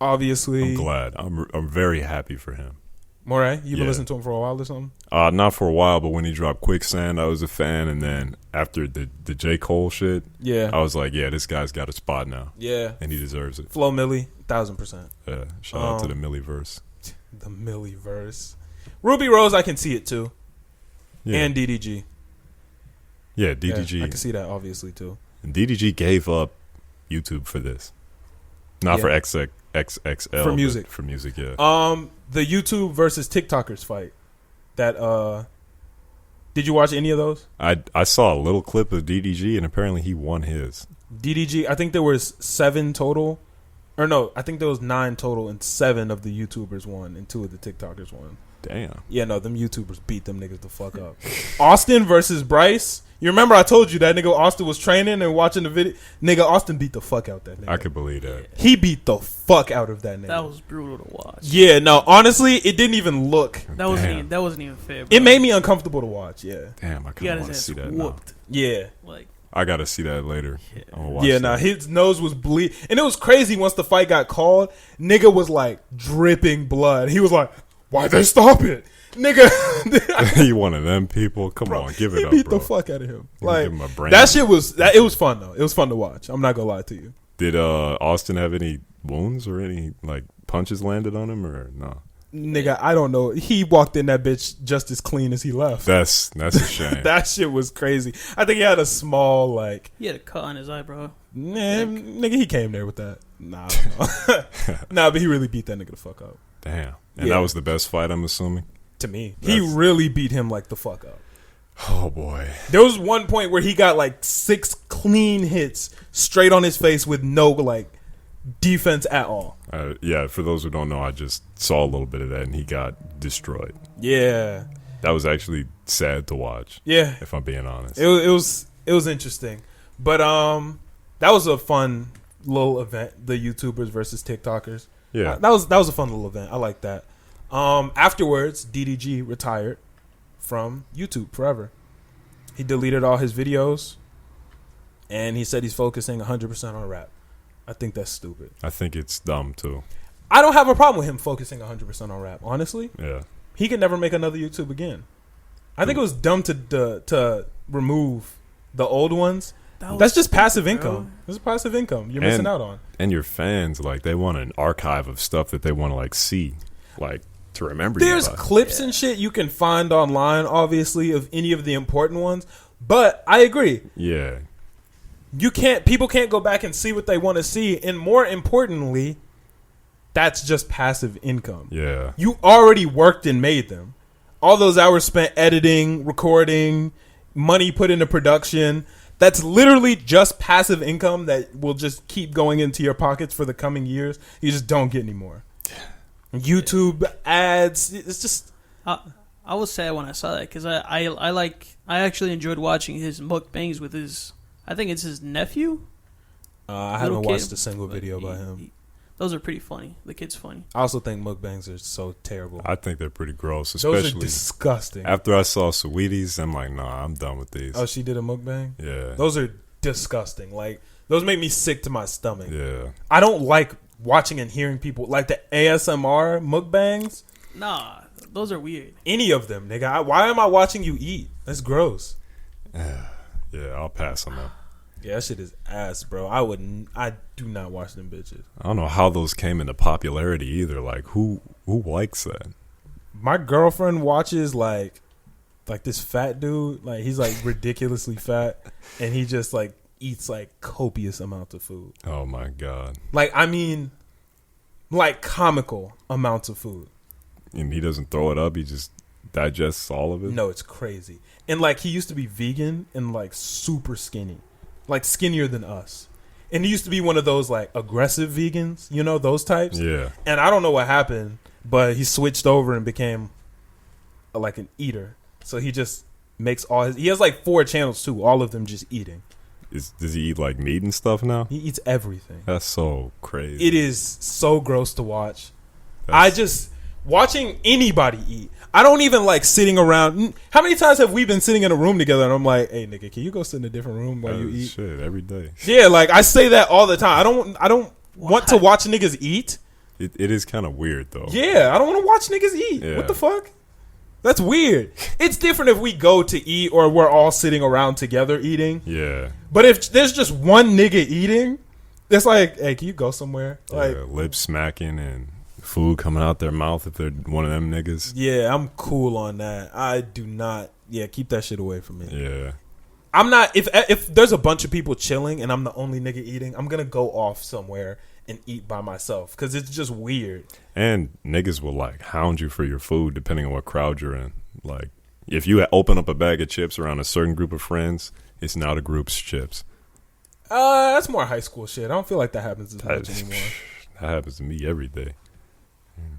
obviously. I'm glad. I'm very happy for him. Moray, you been listening to him for a while or something? Not for a while, but when he dropped Quicksand, I was a fan. And then after the J. Cole shit, I was like, yeah, this guy's got a spot now. Yeah. And he deserves it. Flo Milli, 1000%. Yeah, shout out to the Milliverse. The Milliverse. Ruby Rose, I can see it too. Yeah. And DDG. Yeah, DDG. Yeah, I can see that obviously too. And DDG gave up YouTube for this. Not for XXL. For music. For music, yeah. The YouTube versus TikTokers fight. That did you watch any of those? I saw a little clip of DDG and apparently he won his. DDG, I think there was 7 total. Or no, I think there was 9 total and 7 of the YouTubers won and 2 of the TikTokers won. Damn. Yeah, no, them YouTubers beat them niggas the fuck up. Austin versus Bryce. You remember I told you that nigga Austin was training and watching the video? Nigga, Austin beat the fuck out that nigga. I could believe that. He beat the fuck out of that nigga. That was brutal to watch. Yeah, no, honestly, it didn't even look. That wasn't even fair, bro. It made me uncomfortable to watch, yeah. Damn, I kind of want to see that whooped. now. Yeah. Like, I got to see that later. Yeah. I'm gonna watch Yeah, that. nah, his nose was bleed. And it was crazy once the fight got called. Nigga was like dripping blood. He was like, why'd they stop it? Nigga. You one of them people? Come on, give it up, He beat bro. the fuck out of him. You Like, give him a brain. that shit was, it was fun though. It was fun to watch. I'm not gonna lie to you. Did Austin have any wounds or any like punches landed on him or no? Nigga, I don't know. He walked in that bitch just as clean as he left. That's a shame. That shit was crazy. I think he had a small, like, he had a cut on his eyebrow. nigga, he came there with that. Nah, I don't know. Nah, but he really beat that nigga the fuck up. Damn. And Yeah. that was the best fight, I'm assuming? To me. He really beat him like the fuck up. Oh, boy. There was one point where he got like 6 clean hits straight on his face with no, like, defense at all. Yeah, for those who don't know, I just saw a little bit of that, and he got destroyed. Yeah. That was actually sad to watch. Yeah. If I'm being honest. It was interesting. But that was a fun little event, the YouTubers versus TikTokers. Yeah. That was a fun little event. I like that. Afterwards, DDG retired from YouTube forever. He deleted all his videos, and he said he's focusing 100% on rap. I think that's stupid. I think it's dumb, too. I don't have a problem with him focusing 100% on rap. Honestly, Yeah. he could never make another YouTube again. I think it was dumb to remove the old ones. That's just passive income. This is passive income you're missing out on. And your fans, like, they want an archive of stuff that they want to, like, see, like, to remember. There's you by. clips and shit you can find online, obviously, of any of the important ones. But I agree. Yeah. People can't go back and see what they want to see. And more importantly, that's just passive income. Yeah. You already worked and made them. All those hours spent editing, recording, money put into production. That's literally just passive income that will just keep going into your pockets for the coming years. You just don't get any more. YouTube ads. It's just. I was sad when I saw that because I actually enjoyed watching his mukbangs with his. I think it's his nephew. I haven't watched a single video by him. Those are pretty funny. The kid's funny. I also think mukbangs are so terrible. I think they're pretty gross, especially. Those are disgusting. After I saw Sweeties, I'm like, nah, I'm done with these. Oh, she did a mukbang? Yeah. Those are disgusting. Like, those make me sick to my stomach. Yeah. I don't like watching and hearing people, like the ASMR mukbangs. Nah, those are weird. Any of them, nigga. Why am I watching you eat? That's gross. Yeah, I'll pass on that. Yeah, that shit is ass, bro. I do not watch them bitches. I don't know how those came into popularity either. Like, who likes that? My girlfriend watches like this fat dude. Like, he's like ridiculously fat, and he just like eats like copious amounts of food. Oh my god! Like, I mean, like comical amounts of food. And he doesn't throw it up. He just digests all of it. No, it's crazy. And like, he used to be vegan and like super skinny. Like skinnier than us. And he used to be one of those like aggressive vegans, you know, those types. Yeah. And I don't know what happened, but he switched over and became like an eater. So he just makes he has like 4 channels too, all of them just eating. Does he eat like meat and stuff now? He eats everything. That's so crazy. It is so gross to watch. Watching anybody eat. I don't even like sitting around. How many times have we been sitting in a room together and I'm like, hey, nigga, can you go sit in a different room while you eat? Shit, every day. Yeah, like I say that all the time. I don't want to watch niggas eat. It is kind of weird though. Yeah, I don't want to watch niggas eat. Yeah. What the fuck? That's weird. It's different if we go to eat or we're all sitting around together eating. Yeah. But if there's just one nigga eating, it's like, hey, can you go somewhere? Like, lip smacking and food coming out their mouth if they're one of them niggas. Yeah, I'm cool on that. I do not. Yeah, keep that shit away from me. Yeah. I'm not. If there's a bunch of people chilling and I'm the only nigga eating, I'm gonna go off somewhere and eat by myself because it's just weird. And niggas will like hound you for your food depending on what crowd you're in. Like, if you open up a bag of chips around a certain group of friends, it's now the group's chips. That's more high school shit. I don't feel like that happens as much anymore. That happens to me every day.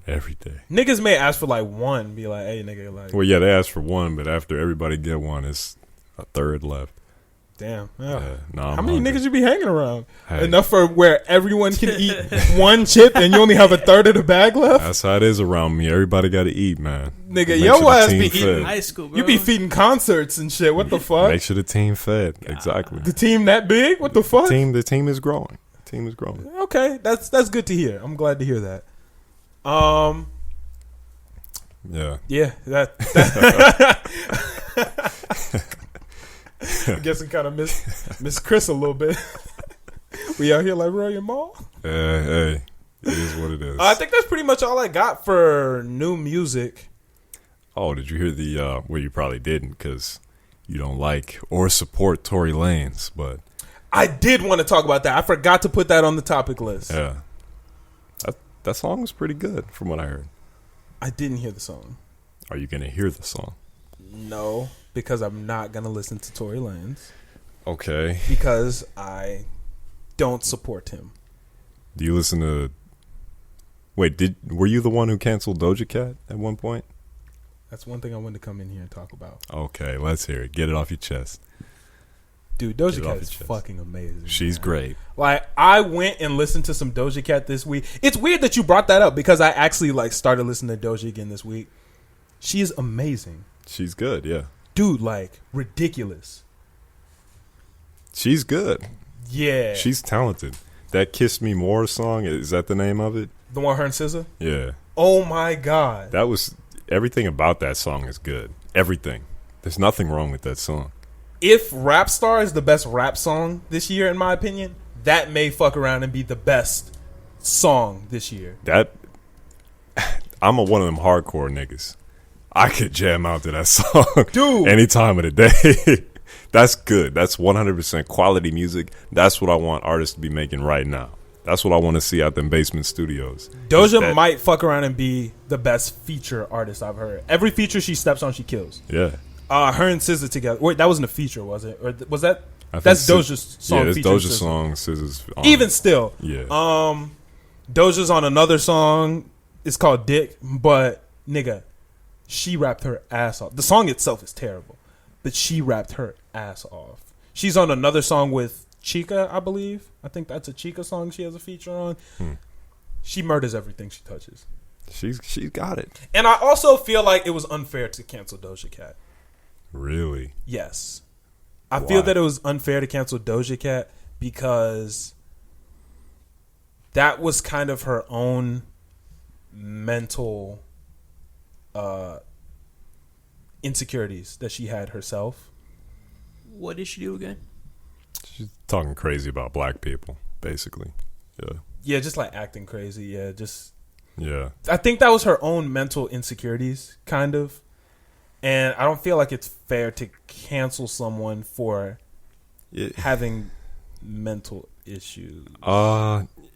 Every day. Niggas may ask for like one, be like, hey, nigga, like. Well, yeah, they ask for one, but after everybody get one, it's a third left. Damn. Yeah, nah, how many niggas you be hanging around? Hey. Enough for where everyone can eat one chip and you only have a third of the bag left? That's how it is around me. Everybody got to eat, man. Nigga, Make your sure the ass team be fed. eating. High school, bro. You be feeding concerts and shit. What the fuck? Make sure the team fed. Exactly. The team that big? What the fuck? The team is growing. The team is growing. Okay, that's good to hear. I'm glad to hear that. Yeah. That I guess I kind of miss Chris a little bit. We out here like Rory and Maul. Hey, it is what it is. I think that's pretty much all I got for new music. Oh, did you hear the? Well, you probably didn't because you don't like or support Tory Lanez, but I did want to talk about that. I forgot to put that on the topic list. yeah, that song was pretty good from what I heard. I didn't hear the song. Are you gonna hear the song? No, because I'm not gonna listen to Tory Lanez. Okay. Because I don't support him. Do you listen to? Wait, were you the one who canceled Doja Cat at one point? That's one thing I wanted to come in here and talk about. Okay, let's hear it. Get it off your chest. Dude, Doja Cat is fucking amazing. She's great. Like, I went and listened to some Doja Cat this week. It's weird that you brought that up because I actually like started listening to Doja again this week. She is amazing. She's good, yeah. Dude, like, ridiculous. She's good. Yeah. She's talented. That Kiss Me More song, is that the name of it? The one her and SZA? Yeah. Oh my god. That was everything about that song is good. Everything. There's nothing wrong with that song. If Rap Star is the best rap song this year, in my opinion, that may fuck around and be the best song this year. I'm one of them hardcore niggas. I could jam out to that song, Dude. any time of the day. That's good. That's 100% quality music. That's what I want artists to be making right now. That's what I want to see out them basement studios. Doja might fuck around and be the best feature artist I've heard. Every feature she steps on, she kills. Yeah. Her and SZA together. Wait, that wasn't a feature, was it? Or was that? I think That's Doja's song. Yeah, it's featuring Doja's SZA. song. SZA's on Even it. still, Yeah. Doja's on another song. It's called Dick, but nigga, she rapped her ass off. The song itself is terrible, but she rapped her ass off. She's on another song with Chica, I believe. I think that's a Chica song she has a feature on. She murders everything she touches. She's got it. And I also feel like it was unfair to cancel Doja Cat. Really? Yes. I Why? feel that it was unfair to cancel Doja Cat because that was kind of her own mental insecurities that she had herself. What did she do again? She's talking crazy about black people, basically. Yeah. Yeah, just like acting crazy. Yeah, just Yeah. I think that was her own mental insecurities, kind of. And I don't feel like it's fair to cancel someone for having mental issues.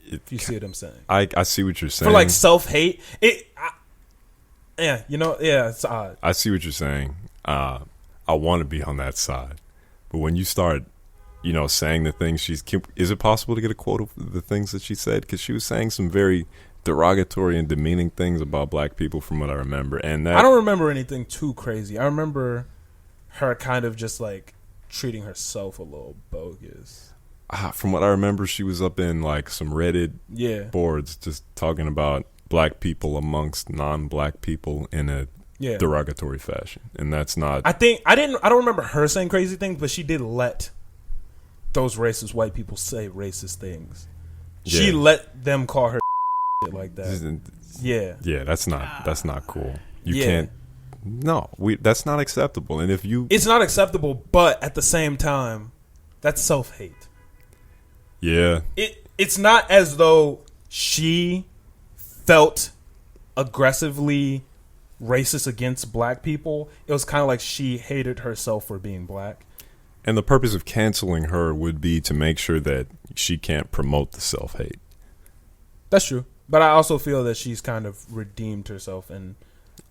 If you see what I'm saying. I see what you're saying. For like self-hate. It's odd. I see what you're saying. I want to be on that side. But when you start, saying the things is it possible to get a quote of the things that she said? Because she was saying some very derogatory and demeaning things about black people from what I remember. And that, I don't remember anything too crazy. I remember her kind of just like treating herself a little bogus. From what I remember, she was up in like some Reddit boards just talking about black people amongst non-black people in a derogatory fashion. And that's not... I don't remember her saying crazy things, but she did let those racist white people say racist things. Yeah. She let them call her shit like that. Yeah. Yeah, that's not cool. You can't... No, that's not acceptable. And if you... It's not acceptable, but at the same time, that's self-hate. Yeah. It's not as though she felt aggressively racist against black people. It was kind of like she hated herself for being black. And the purpose of canceling her would be to make sure that she can't promote the self-hate. That's true. But I also feel that she's kind of redeemed herself and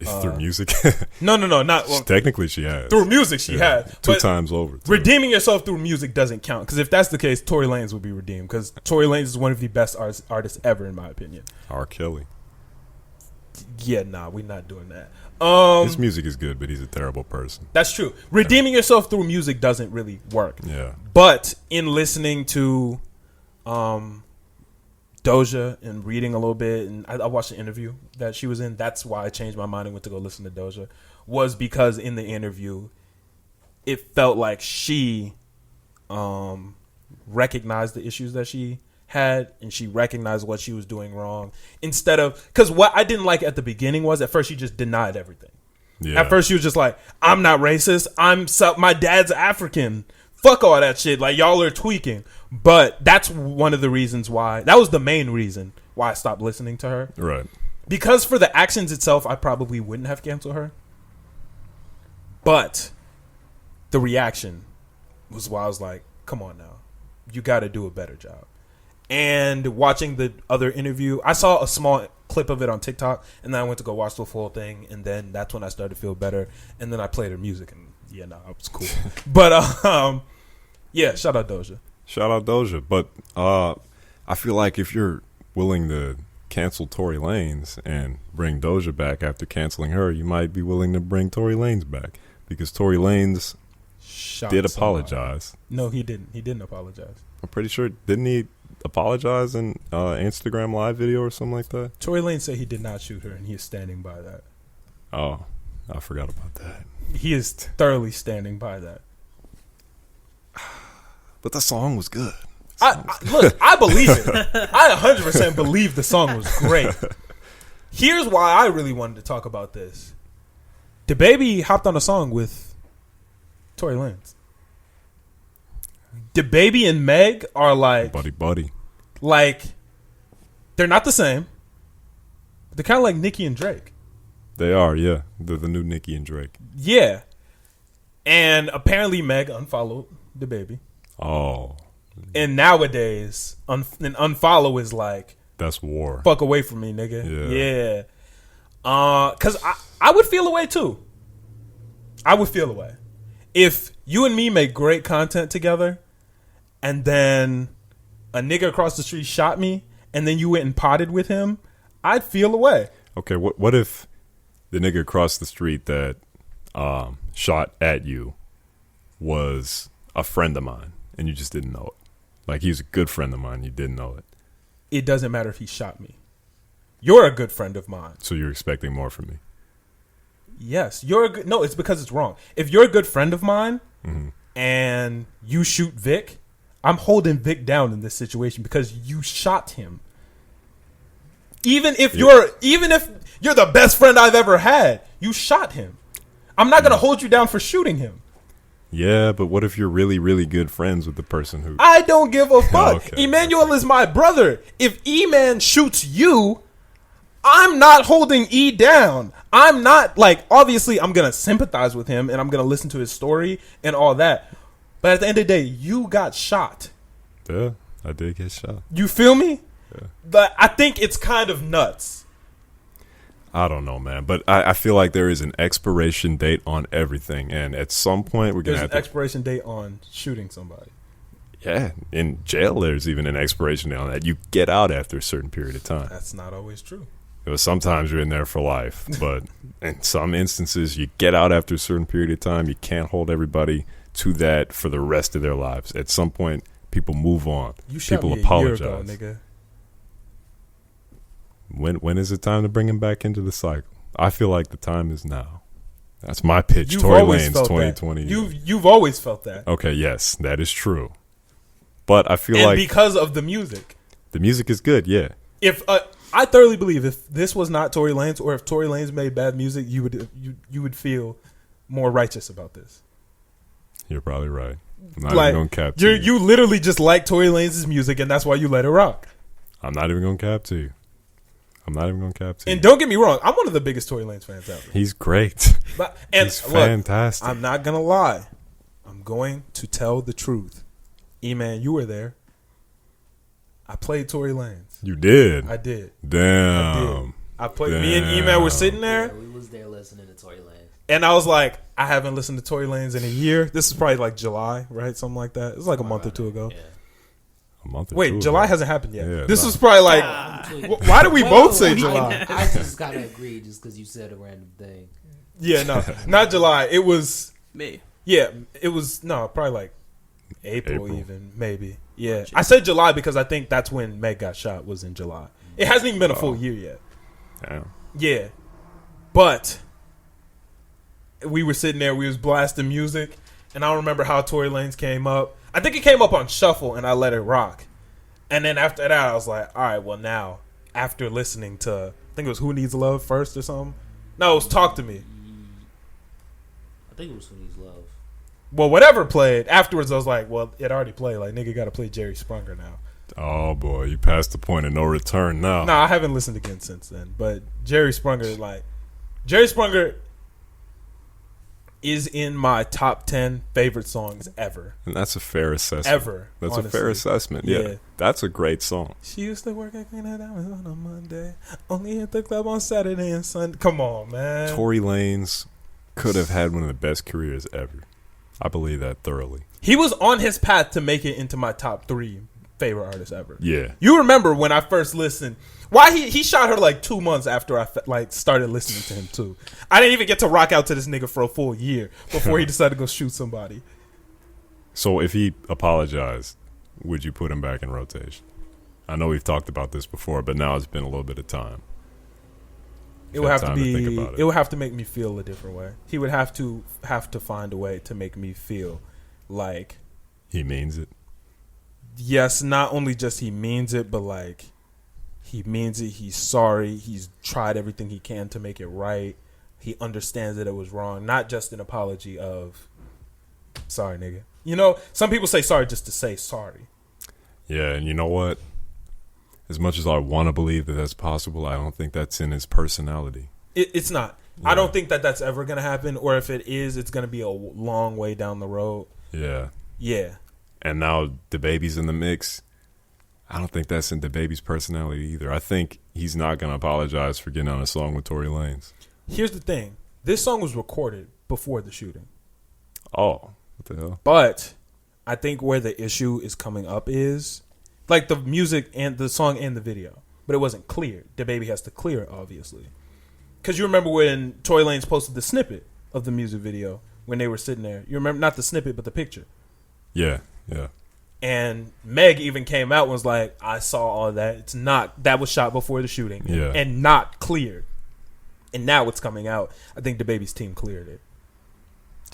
through music. No, not technically she has. Through music she has. Two times over. Too. Redeeming yourself through music doesn't count, because if that's the case, Tory Lanez would be redeemed, because Tory Lanez is one of the best artists ever, in my opinion. R. Kelly. Yeah, nah, we're not doing that. His music is good, but he's a terrible person. That's true. Redeeming yourself through music doesn't really work. Yeah. But in listening to Doja and reading a little bit, and I watched the interview that she was in. That's why I changed my mind and went to go listen to Doja, was because in the interview, it felt like she recognized the issues that she had, and she recognized what she was doing wrong. Instead of, because what I didn't like at the beginning was at first she just denied everything. Yeah. At first she was just like, I'm not racist. My dad's African. Fuck all that shit. Like, y'all are tweaking. But that's one of the reasons why. That was the main reason why I stopped listening to her. Right. Because for the actions itself, I probably wouldn't have canceled her. But the reaction was why I was like, come on now. You got to do a better job. And watching the other interview, I saw a small clip of it on TikTok, and then I went to go watch the full thing, and then that's when I started to feel better. And then I played her music, and it was cool. But shout out Doja. Shout out Doja. But I feel like if you're willing to cancel Tory Lanez and bring Doja back after canceling her, you might be willing to bring Tory Lanez back, because Tory Lanez did apologize. No, he didn't. He didn't apologize. I'm pretty sure, didn't he apologize in Instagram live video or something like that? Tory Lanez said he did not shoot her, and he is standing by that. Oh, I forgot about that. He is thoroughly standing by that. But the song was good. Look, I believe it. I 100% believe the song was great. Here's why I really wanted to talk about this. DaBaby hopped on a song with Tory Lanez. DaBaby and Meg are like buddy. Like, they're not the same. They're kind of like Nicki and Drake. They are, yeah. They're the new Nicki and Drake. Yeah. And apparently Meg unfollowed DaBaby. Oh. And nowadays, an unfollow is like, that's war. fuck away from me, nigga. Yeah. Because I would feel away too. I would feel away. If you and me make great content together, and then a nigga across the street shot me, and then you went and potted with him, I'd feel away. Okay, what if the nigga across the street that shot at you was a friend of mine, and you just didn't know it? Like, he was a good friend of mine, you didn't know it. It doesn't matter if he shot me. You're a good friend of mine. So you're expecting more from me? Yes, you're a good. No, it's because it's wrong. If you're a good friend of mine and you shoot Vic, I'm holding Vic down in this situation because you shot him. Even if you're the best friend I've ever had, you shot him. I'm not gonna hold you down for shooting him. Yeah, but what if you're really, really good friends with the person who... I don't give a fuck. Okay. Emmanuel is my brother. If E-Man shoots you, I'm not holding E down. I'm not, like, obviously I'm going to sympathize with him and I'm going to listen to his story and all that. But at the end of the day, you got shot. Yeah, I did get shot. You feel me? Yeah. But I think it's kind of nuts. I don't know, man. But I feel like there is an expiration date on everything. And at some point, we're going There's to an have expiration date on shooting somebody. Yeah, in jail, there's even an expiration date on that. You get out after a certain period of time. That's not always true. Sometimes you're in there for life, but in some instances, you get out after a certain period of time. You can't hold everybody to that for the rest of their lives. At some point, people move on. You shot People me apologize. a year ago, nigga. When is it time to bring him back into the cycle? I feel like the time is now. That's my pitch. You've Tory always Lanez felt 2020. that. You've always felt that. Okay, yes, that is true. But I feel And like because of the music. the music is good, yeah. If I thoroughly believe if this was not Tory Lanez, or if Tory Lanez made bad music, you would feel more righteous about this. You're probably right. I'm not Like, even going to cap to you. you literally just like Tory Lanez's music, and that's why you let it rock. I'm not even going to cap to you. And don't get me wrong, I'm one of the biggest Tory Lanez fans ever. He's great. He's fantastic. I'm not gonna lie. I'm going to tell the truth. E-Man, you were there. I played Tory Lanez. You did? I did. Damn. I played. Me and E-Man were sitting there. Yeah, we was there listening to Tory Lanez. And I was like, I haven't listened to Tory Lanez in a year. This is probably like July, right? Something like that. It was like a month or two ago. Yeah. A month or Wait, two July ago. hasn't happened yet. Yeah, This no. was probably like, why did we both say I July? just kind of agreed just because you said a random thing. Yeah, no, not July. It was, Me. yeah, it was, no, probably like April. Even, maybe. Yeah. Gotcha. I said July because I think that's when Meg got shot, was in July. It hasn't even been a full year yet. Damn. Yeah. But we were sitting there, we was blasting music, and I don't remember how Tory Lanez came up. I think it came up on shuffle, and I let it rock. And then after that, I was like, all right, well now, after listening to, I think it was Who Needs Love first or something. No, it was Talk to Me. I think it was Who Needs Love. Well, whatever played. Afterwards, I was like, well, it already played. Like, nigga got to play Jerry Sprunger now. Oh, boy. You passed the point of no return now. No, I haven't listened again since then. But Jerry Sprunger is in my top 10 favorite songs ever. And that's a fair assessment. Ever. That's honestly. a fair assessment. Yeah. That's a great song. She used to work at Clean Diamonds on a Monday. Only hit the club on Saturday and Sunday. Come on, man. Tory Lanez could have had one of the best careers ever. I believe that thoroughly. He was on his path to make it into my top 3 favorite artists ever. Yeah. You remember when I first listened? Why he shot her like 2 months after I started listening to him too. I didn't even get to rock out to this nigga for a full year before he decided to go shoot somebody. So if he apologized, would you put him back in rotation? I know we've talked about this before, but now it's been a little bit of time. It would have to Time to be. think about it. It would have to make me feel a different way. He would have to find a way to make me feel like He means it. yes, not only just he means it, but like he means it. He's sorry. He's tried everything he can to make it right. He understands that it was wrong. Not just an apology of sorry, nigga. You know, some people say sorry just to say sorry. Yeah, and you know what? As much as I want to believe that that's possible, I don't think that's in his personality. It's not. Yeah. I don't think that that's ever going to happen. Or if it is, it's going to be a long way down the road. Yeah. Yeah. And now the baby's in the mix. I don't think that's in the baby's personality either. I think he's not going to apologize for getting on a song with Tory Lanez. Here's the thing. This song was recorded before the shooting. Oh, what the hell? But I think where the issue is coming up is like the music and the song and the video. But it wasn't clear. The baby has to clear it, obviously. Because you remember when Tory Lanez posted the snippet of the music video when they were sitting there. You remember not the snippet, but the picture. Yeah, yeah. And Meg even came out and was like, I saw all that. It's not, that was shot before the shooting. Yeah. And not cleared. And now it's coming out. I think the baby's team cleared it.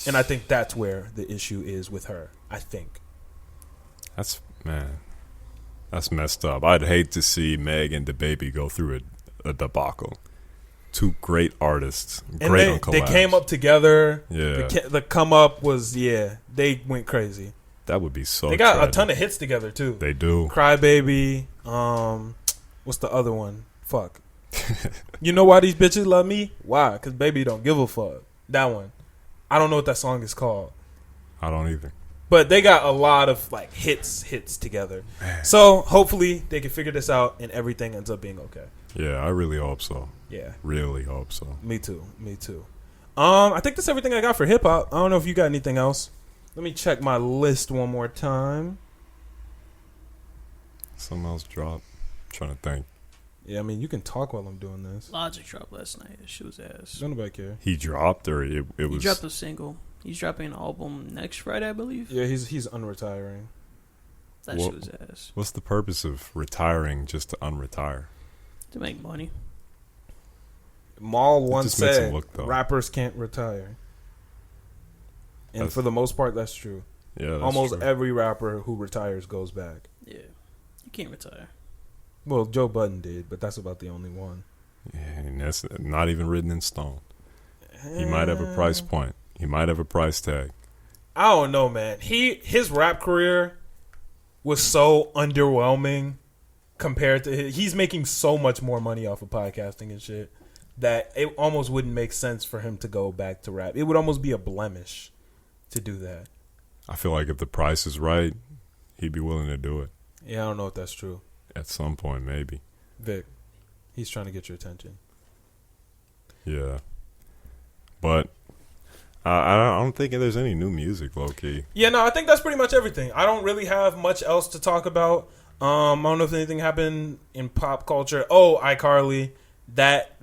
And I think that's where the issue is with her. I think. That's messed up. I'd hate to see Meg and the baby go through a debacle. Two great artists. Great on collabs. They came up together. Yeah. The come up was, they went crazy. That would be so They got tragic. a ton of hits together, too. They do. Crybaby. What's the other one? Fuck. You know why these bitches love me? Why? Because baby don't give a fuck. That one. I don't know what that song is called. I don't either. But they got a lot of like hits together. Man. So hopefully they can figure this out and everything ends up being okay. Yeah, I really hope so. Yeah. Really hope so. Me too. I think that's everything I got for hip hop. I don't know if you got anything else. Let me check my list one more time. Something else dropped. I'm trying to think. Yeah, I mean, you can talk while I'm doing this. Logic dropped last night. She was ass. Don't nobody care. He dropped or it was... He dropped a single. He's dropping an album next Friday, I believe. Yeah, he's unretiring. That shit was ass. What's the purpose of retiring just to unretire? To make money. Maul once said, look, rappers can't retire. And That's, for the most part, that's true. Yeah, that's almost true. every rapper who retires goes back. Yeah. You can't retire. Well, Joe Budden did, but that's about the only one. Yeah, and that's not even written in stone. He might have a price point. He might have a price tag. I don't know, man. His rap career was so underwhelming compared to he's making so much more money off of podcasting and shit that it almost wouldn't make sense for him to go back to rap. It would almost be a blemish to do that. I feel like if the price is right, he'd be willing to do it. Yeah, I don't know if that's true. At some point, maybe. Vic, he's trying to get your attention. Yeah. But I don't think there's any new music, low-key. Yeah, no, I think that's pretty much everything. I don't really have much else to talk about. I don't know if anything happened in pop culture. Oh, iCarly. That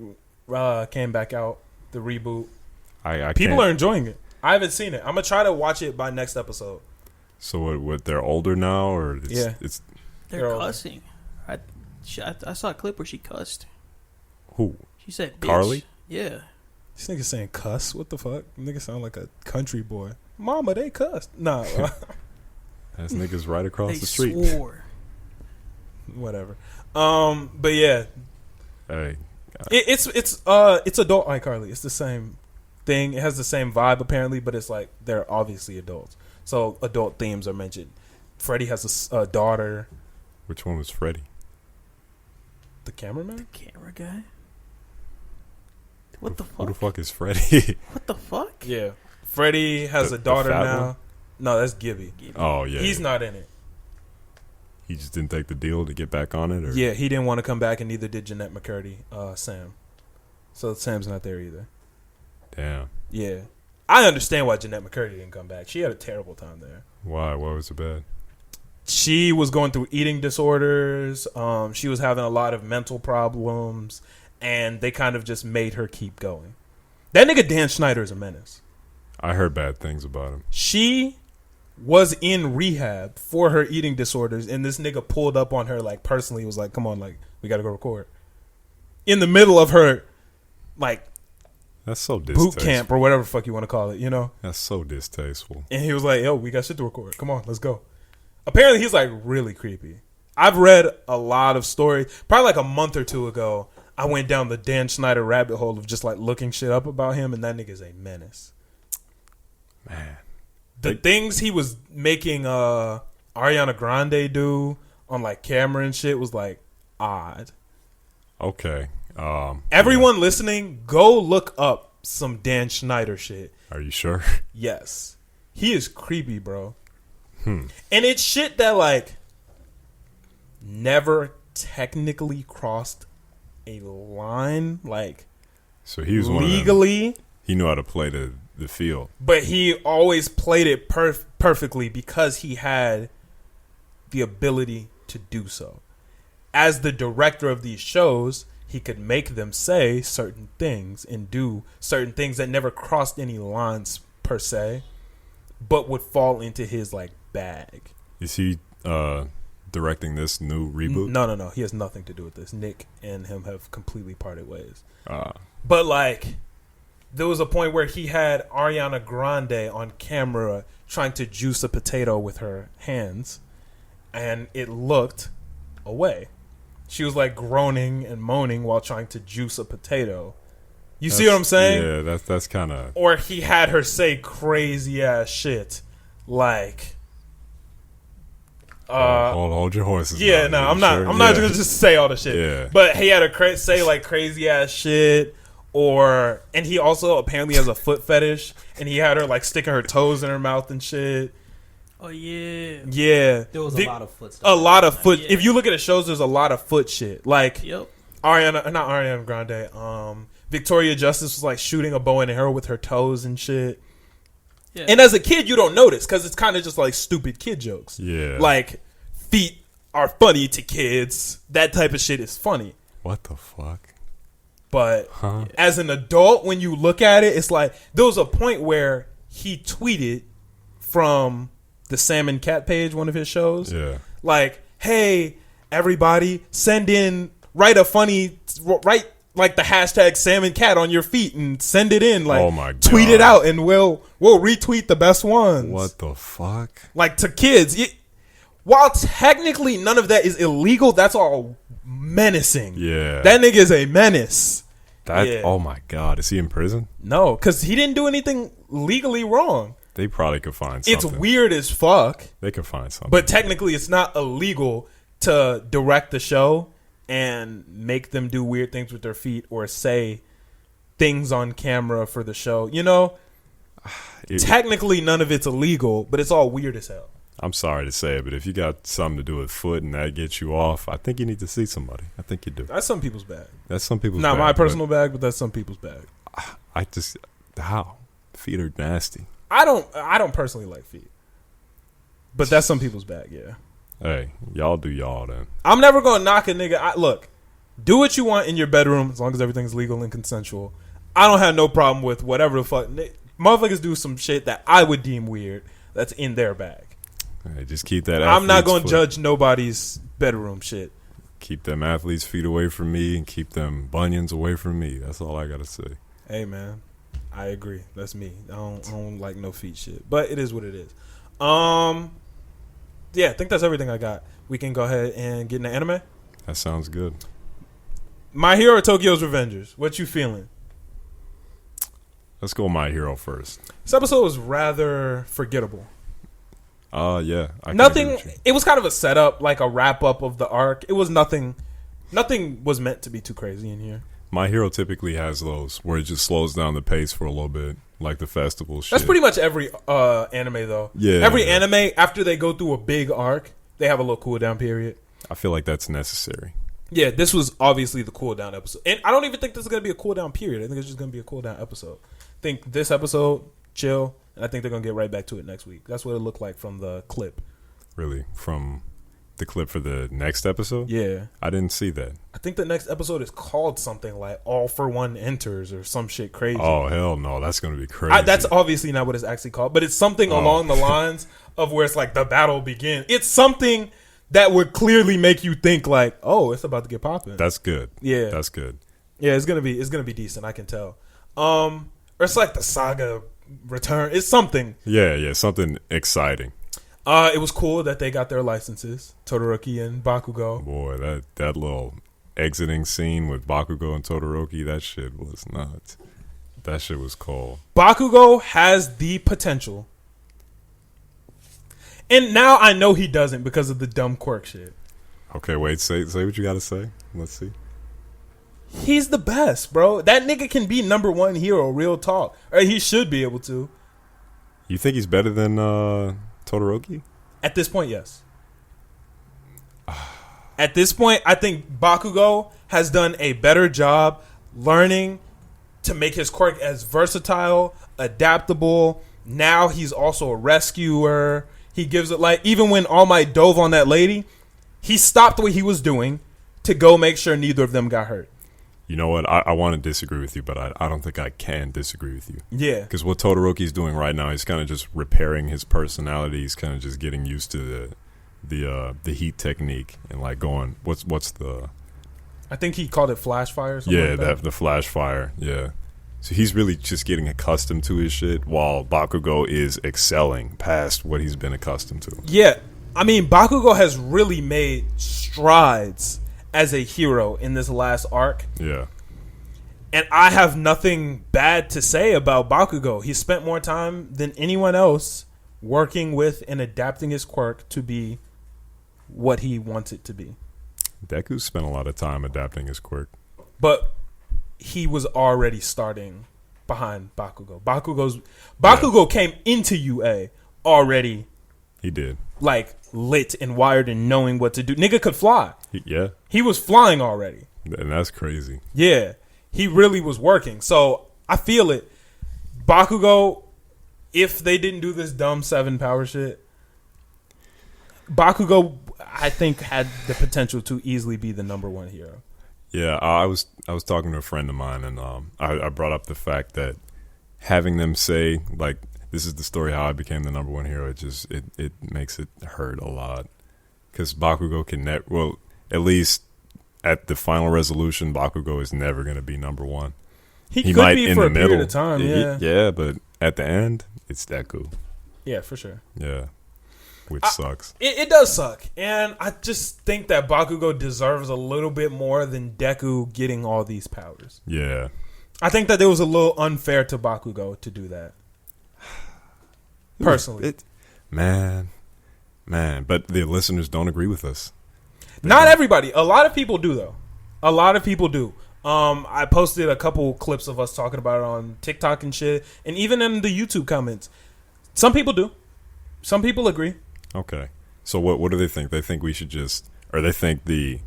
came back out, the reboot. People are enjoying it. I haven't seen it. I'm going to try to watch it by next episode. So what they're older now? Or yeah. They're cussing. I saw a clip where she cussed. Who? She said, bitch. Carly? Yeah. This nigga saying cuss? What the fuck? Nigga sound like a country boy. Mama, they cussed. Nah. That's niggas right across they the street. Swore. Whatever. But yeah. Hey. It's adult iCarly. It's the same thing. It has the same vibe apparently, but it's like they're obviously adults. So adult themes are mentioned. Freddie has a daughter. Which one was Freddie? The cameraman? The camera guy? What the fuck? Who the fuck is Freddie? What the fuck? Yeah. Freddie has a daughter now. One? No, that's Gibby. Oh, yeah. He's not in it. He just didn't take the deal to get back on it? Or? Yeah, he didn't want to come back, and neither did Jeanette McCurdy, Sam. So Sam's not there either. Damn. Yeah. I understand why Jeanette McCurdy didn't come back. She had a terrible time there. Why? Why was it bad? She was going through eating disorders. She was having a lot of mental problems, and they kind of just made her keep going. That nigga Dan Schneider is a menace. I heard bad things about him. She was in rehab for her eating disorders, and this nigga pulled up on her, like, personally was like, come on, like, we gotta go record. In the middle of her, like, that's so distasteful. boot camp or whatever the fuck you want to call it, you know? That's so distasteful. And he was like, yo, we got shit to record. Come on, let's go. Apparently, he's like really creepy. I've read a lot of stories. Probably like a month or two ago, I went down the Dan Schneider rabbit hole of just like looking shit up about him, and that nigga's a menace. Man, The things he was making Ariana Grande do on like camera and shit was like odd. okay. Everyone listening, go look up some Dan Schneider shit. Are you sure? Yes. He is creepy, bro. And it's shit that like never technically crossed a line, like So he was legally, he knew how to play the field. but he always played it perfectly because he had the ability to do so. As the director of these shows, he could make them say certain things and do certain things that never crossed any lines per se, but would fall into his like bag. Is he directing this new reboot? No. He has nothing to do with this. Nick and him have completely parted ways. Uh, But like, there was a point where he had Ariana Grande on camera trying to juice a potato with her hands, and it looked away. She was like groaning and moaning while trying to juice a potato. You see what I'm saying? Yeah, that's kind of. Or he had her say crazy ass shit like, hold your horses. yeah, now. no, Are I'm you not. sure? I'm not Yeah. gonna just say all the shit. Yeah. But he had her say like crazy ass shit, and he also apparently has a foot fetish, and he had her like sticking her toes in her mouth and shit. Oh yeah. Yeah, There was a lot of foot stuff. a lot of foot. Yeah. If you look at the shows, there's a lot of foot shit. Like Yep. not Ariana Grande. Victoria Justice was like shooting a bow and arrow with her toes and shit. Yeah. And as a kid, you don't notice because it's kind of just like stupid kid jokes. Yeah. Like feet are funny to kids. That type of shit is funny. What the fuck? But Huh? as an adult, when you look at it, it's like there was a point where he tweeted from the Sam and Cat page, one of his shows. Yeah. Like, hey, everybody, write like the hashtag Sam and Cat on your feet and send it in. Like, Oh my tweet it God. out and we'll retweet the best ones. What the fuck? Like to kids. While technically none of that is illegal, that's all menacing. Yeah. That nigga is a menace. That. yeah. Oh my God. Is he in prison? No, because he didn't do anything legally wrong. They probably could find It's something. weird as fuck, They could find something. but technically it's not illegal to direct the show and make them do weird things with their feet or say things on camera for the show. You know, technically none of it's illegal, but it's all weird as hell. I'm sorry to say it, but if you got something to do with foot and that gets you off, I think you need to see somebody. I think you do. That's some people's bag. That's some people's Not bag, my but personal bag, but that's some people's bag. I just how feet are nasty. I don't personally like feet, but that's some people's bag. Yeah. Hey, y'all do y'all then. I'm never gonna knock a nigga. Look, do what you want in your bedroom as long as everything's legal and consensual. I don't have no problem with whatever the fuck. Motherfuckers do some shit that I would deem weird. That's in their bag. Hey, just keep that. I'm not athlete's gonna foot. judge nobody's bedroom shit. Keep them athletes' feet away from me and keep them bunions away from me. That's all I gotta say. Hey man, I agree. That's me. I don't like no feet shit, but it is what it is. Yeah, I think that's everything I got. We can go ahead and get into anime. That sounds good. My Hero Tokyo's Revengers. What you feeling? Let's go My Hero first. This episode was rather forgettable. Yeah. I can agree Nothing. with you. It was kind of a setup, like a wrap up of the arc. It was nothing. Nothing was meant to be too crazy in here. My Hero typically has those where it just slows down the pace for a little bit, like the festival shit. That's pretty much every anime though. Yeah. Every anime after they go through a big arc, they have a little cool down period. I feel like that's necessary. Yeah, this was obviously the cool down episode, and I don't even think this is gonna be a cool down period. I think it's just gonna be a cool down episode. I think this episode chill, and I think they're gonna get right back to it next week. That's what it looked like from the clip. Really, from the clip for the next episode. Yeah. I didn't see that. I think the next episode is called something like All for One Enters or some shit crazy. Oh hell no, that's gonna be crazy. That's obviously not what it's actually called, but it's something along the lines of where it's like the battle begins. It's something that would clearly make you think like, oh, it's about to get popping. That's good. Yeah. That's good. Yeah, it's gonna be decent, I can tell. Or it's like the saga return. It's something. Yeah, something exciting. It was cool that they got their licenses, Todoroki and Bakugo. Boy, that little exiting scene with Bakugo and Todoroki, that shit was nuts. That shit was cool. Bakugo has the potential. And now I know he doesn't because of the dumb quirk shit. Okay, wait, say what you gotta say. Let's see. He's the best, bro. That nigga can be number one hero, real talk. Or he should be able to. You think he's better than Todoroki? At this point, yes. At this point, I think Bakugo has done a better job learning to make his quirk as versatile, adaptable. Now he's also a rescuer. He gives it, like, even when All Might dove on that lady, he stopped what he was doing to go make sure neither of them got hurt. You know what? I want to disagree with you, but I don't think I can disagree with you. Yeah. Because what Todoroki's doing right now, he's kind of just repairing his personality. He's kind of just getting used to the heat technique and like going, what's the... I think he called it flash fire or something. Yeah, like that. the flash fire. Yeah. So he's really just getting accustomed to his shit while Bakugo is excelling past what he's been accustomed to. Yeah. I mean, Bakugo has really made strides as a hero in this last arc. Yeah. And I have nothing bad to say about Bakugo. He spent more time than anyone else working with and adapting his quirk to be what he wants it to be. Deku spent a lot of time adapting his quirk. But he was already starting behind Bakugo. Bakugo came into UA already. He did. Like lit and wired and knowing what to do. Nigga could fly. He was flying already. And that's crazy. Yeah. He really was working. So I feel it. Bakugo, if they didn't do this dumb 7 power shit, Bakugo, I think, had the potential to easily be the number one hero. Yeah, I was talking to a friend of mine, and I brought up the fact that having them say, like, this is the story how I became the number one hero, it makes it hurt a lot. Because Bakugo can at least at the final resolution, Bakugo is never going to be number one. He could might be for a period of time, yeah. Yeah, but at the end, it's Deku. Yeah, for sure. Yeah, which sucks. It does suck. And I just think that Bakugo deserves a little bit more than Deku getting all these powers. Yeah. I think that it was a little unfair to Bakugo to do that. Personally. Man. But the listeners don't agree with us. Not everybody. A lot of people do, though. A lot of people do. I posted a couple clips of us talking about it on TikTok and shit, and even in the YouTube comments. Some people do. Some people agree. Okay. So what do they think? They think we should or they think the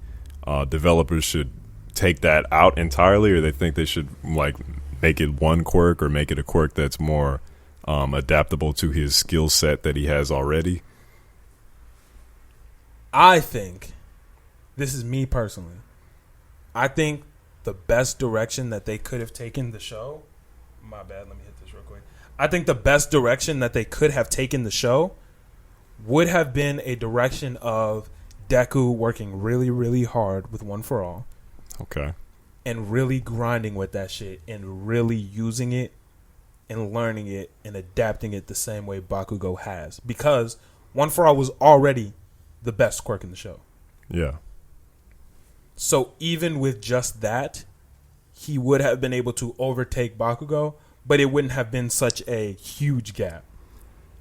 developers should take that out entirely, or they think they should like make it one quirk or make it a quirk that's more adaptable to his skill set that he has already? I think, this is me personally, I think the best direction that they could have taken the show, my bad, let me hit this real quick. I think the best direction that they could have taken the show would have been a direction of Deku working really, really hard with One For All. Okay. And really grinding with that shit and really using it and learning it and adapting it the same way Bakugo has. Because One For All was already the best quirk in the show. Yeah. So even with just that, he would have been able to overtake Bakugo, but it wouldn't have been such a huge gap.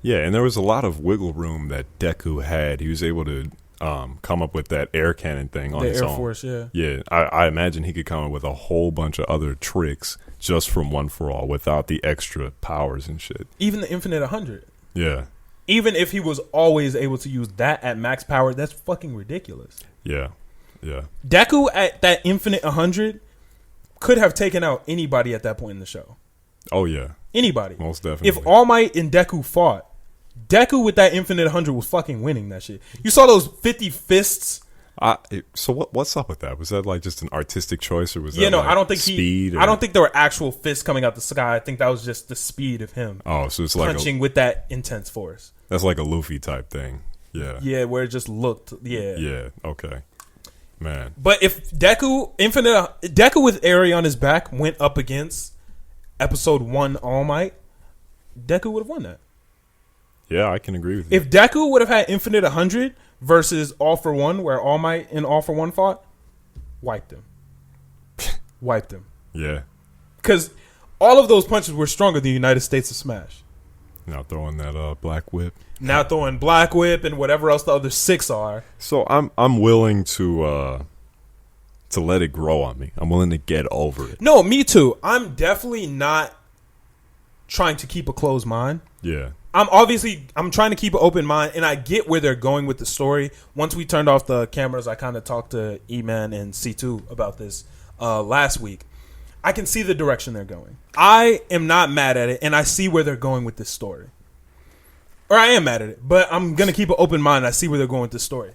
Yeah, and there was a lot of wiggle room that Deku had. He was able to come up with that air cannon thing on his own. The Air Force, yeah. Yeah, I imagine he could come up with a whole bunch of other tricks just from One For All without the extra powers and shit. Even the Infinite 100. Yeah. Even if he was always able to use that at max power, that's fucking ridiculous. Yeah. Yeah. Deku at that Infinite 100 could have taken out anybody at that point in the show. Oh, yeah. Anybody. Most definitely. If All Might and Deku fought, Deku with that Infinite 100 was fucking winning that shit. You saw those 50 fists? So what's up with that? Was that like just an artistic choice, or was that I don't think speed? I don't think there were actual fists coming out the sky. I think that was just the speed of him. Oh, so it's punching with that intense force. That's like a Luffy type thing. Yeah. Yeah, where it just looked. Yeah. Yeah. Okay. Man. But if Deku with Eri on his back went up against Episode 1 All Might, Deku would have won that. Yeah, I can agree with you. If Deku would have had Infinite 100 versus All for One, where All Might and All for One fought, wiped him. Wiped him. Yeah. Because all of those punches were stronger than the United States of Smash. Now throwing that black whip. Now throwing Black Whip and whatever else the other 6 are. So I'm willing to let it grow on me. I'm willing to get over it. No, me too. I'm definitely not trying to keep a closed mind. Yeah. I'm trying to keep an open mind, and I get where they're going with the story. Once we turned off the cameras, I kind of talked to E-Man and C2 about this last week. I can see the direction they're going. I am not mad at it, and I see where they're going with this story. Or I am mad at it, but I'm going to keep an open mind. I see where they're going with this story.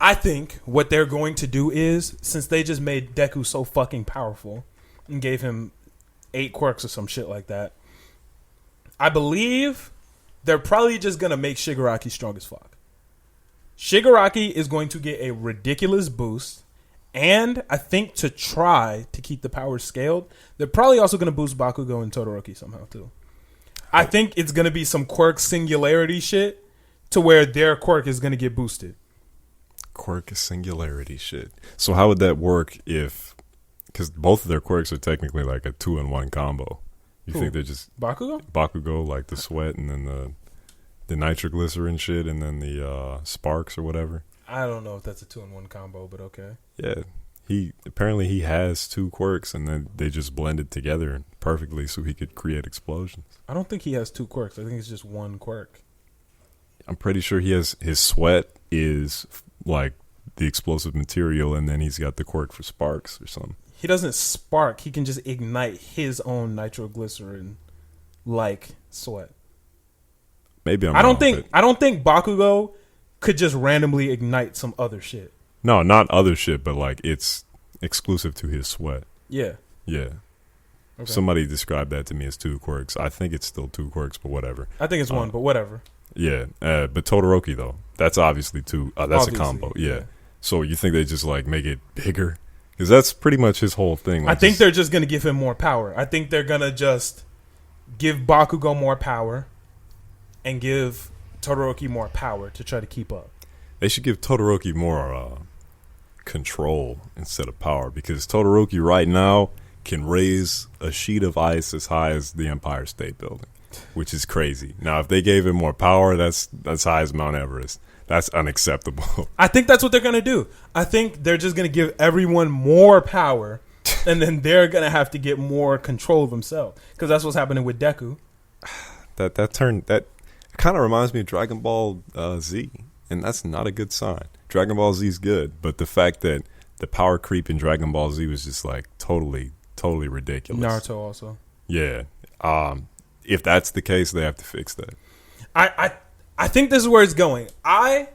I think what they're going to do is, since they just made Deku so fucking powerful and gave him 8 quirks or some shit like that, I believe they're probably just going to make Shigaraki strong as fuck. Shigaraki is going to get a ridiculous boost, and I think to try to keep the power scaled, they're probably also going to boost Bakugo and Todoroki somehow too. I think it's going to be some quirk singularity shit to where their quirk is going to get boosted. Quirk singularity shit. So how would that work if, because both of their quirks are technically like a 2-in-1 combo. You think they're just Bakugo, like the sweat and then the nitroglycerin shit and then the sparks or whatever? I don't know if that's a 2-in-1 combo, but okay. Yeah. He has 2 quirks and then they just blended together perfectly so he could create explosions. I don't think he has 2 quirks. I think it's just 1 quirk. I'm pretty sure he has, his sweat is like the explosive material and then he's got the quirk for sparks or something. He doesn't spark. He can just ignite his own nitroglycerin like sweat. Maybe I'm I don't wrong, think Bakugo could just randomly ignite some other shit. No, not other shit, but like it's exclusive to his sweat. Yeah. Yeah. Okay. Somebody described that to me as 2 quirks. I think it's still 2 quirks, but whatever. I think it's 1, but whatever. Yeah. But Todoroki though, that's obviously 2. That's obviously a combo. Yeah. So you think they just like make it bigger? Because that's pretty much his whole thing. Like I think they're just going to give him more power. I think they're going to just give Bakugo more power and give Todoroki more power to try to keep up. They should give Todoroki more control instead of power, because Todoroki right now can raise a sheet of ice as high as the Empire State Building, which is crazy. Now, if they gave him more power, that's high as Mount Everest. That's unacceptable. I think that's what they're going to do. I think they're just going to give everyone more power, and then they're going to have to get more control of themselves, because that's what's happening with Deku. That kind of reminds me of Dragon Ball Z, and that's not a good sign. Dragon Ball Z is good, but the fact that the power creep in Dragon Ball Z was just like totally ridiculous. Naruto also. Yeah. If that's the case, they have to fix that. I think this is where it's going. I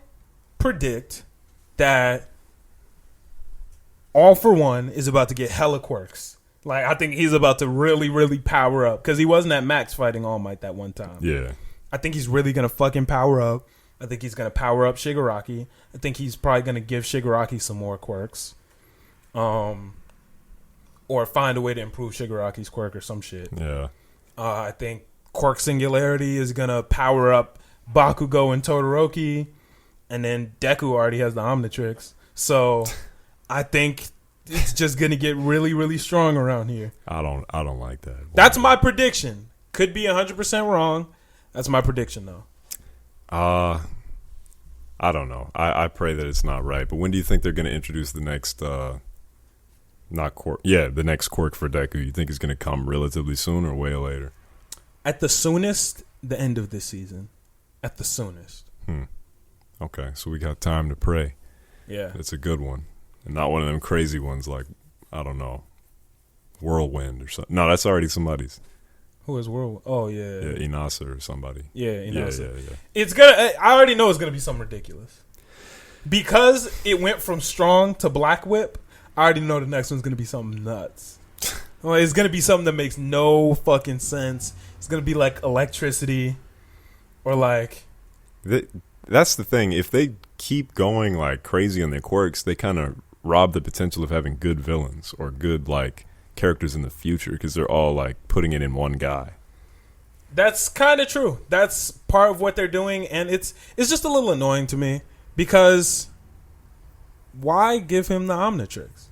predict that All for One is about to get hella quirks. Like, I think he's about to really, really power up, because he wasn't at max fighting All Might that one time. Yeah. I think he's really going to fucking power up. I think he's going to power up Shigaraki. I think he's probably going to give Shigaraki some more quirks. Or find a way to improve Shigaraki's quirk or some shit. Yeah. I think Quirk Singularity is going to power up Bakugo and Todoroki. And then Deku already has the Omnitrix. So I think it's just going to get really, really strong around here. I don't like that. That's my prediction. Could be 100% wrong. That's my prediction, though. I don't know. I pray that it's not right. But when do you think they're going to introduce the next, not quirk? Yeah, the next quirk for Deku. You think it's going to come relatively soon or way later? At the soonest, the end of this season. At the soonest. Okay, so we got time to pray. Yeah. It's a good one. And not one of them crazy ones like, I don't know, Whirlwind or something. No, that's already somebody's. Who is World? Oh, yeah. Yeah, Inasa or somebody. Yeah, Inasa. Yeah. It's gonna. I already know it's gonna be something ridiculous, because it went from strong to Black Whip. I already know the next one's gonna be something nuts. Well, it's gonna be something that makes no fucking sense. It's gonna be like electricity, or like. That's the thing. If they keep going like crazy on their quirks, they kind of rob the potential of having good villains or good like characters in the future, because they're all like putting it in one guy. That's kind of true. That's part of what they're doing, and it's just a little annoying to me because why give him the Omnitrix?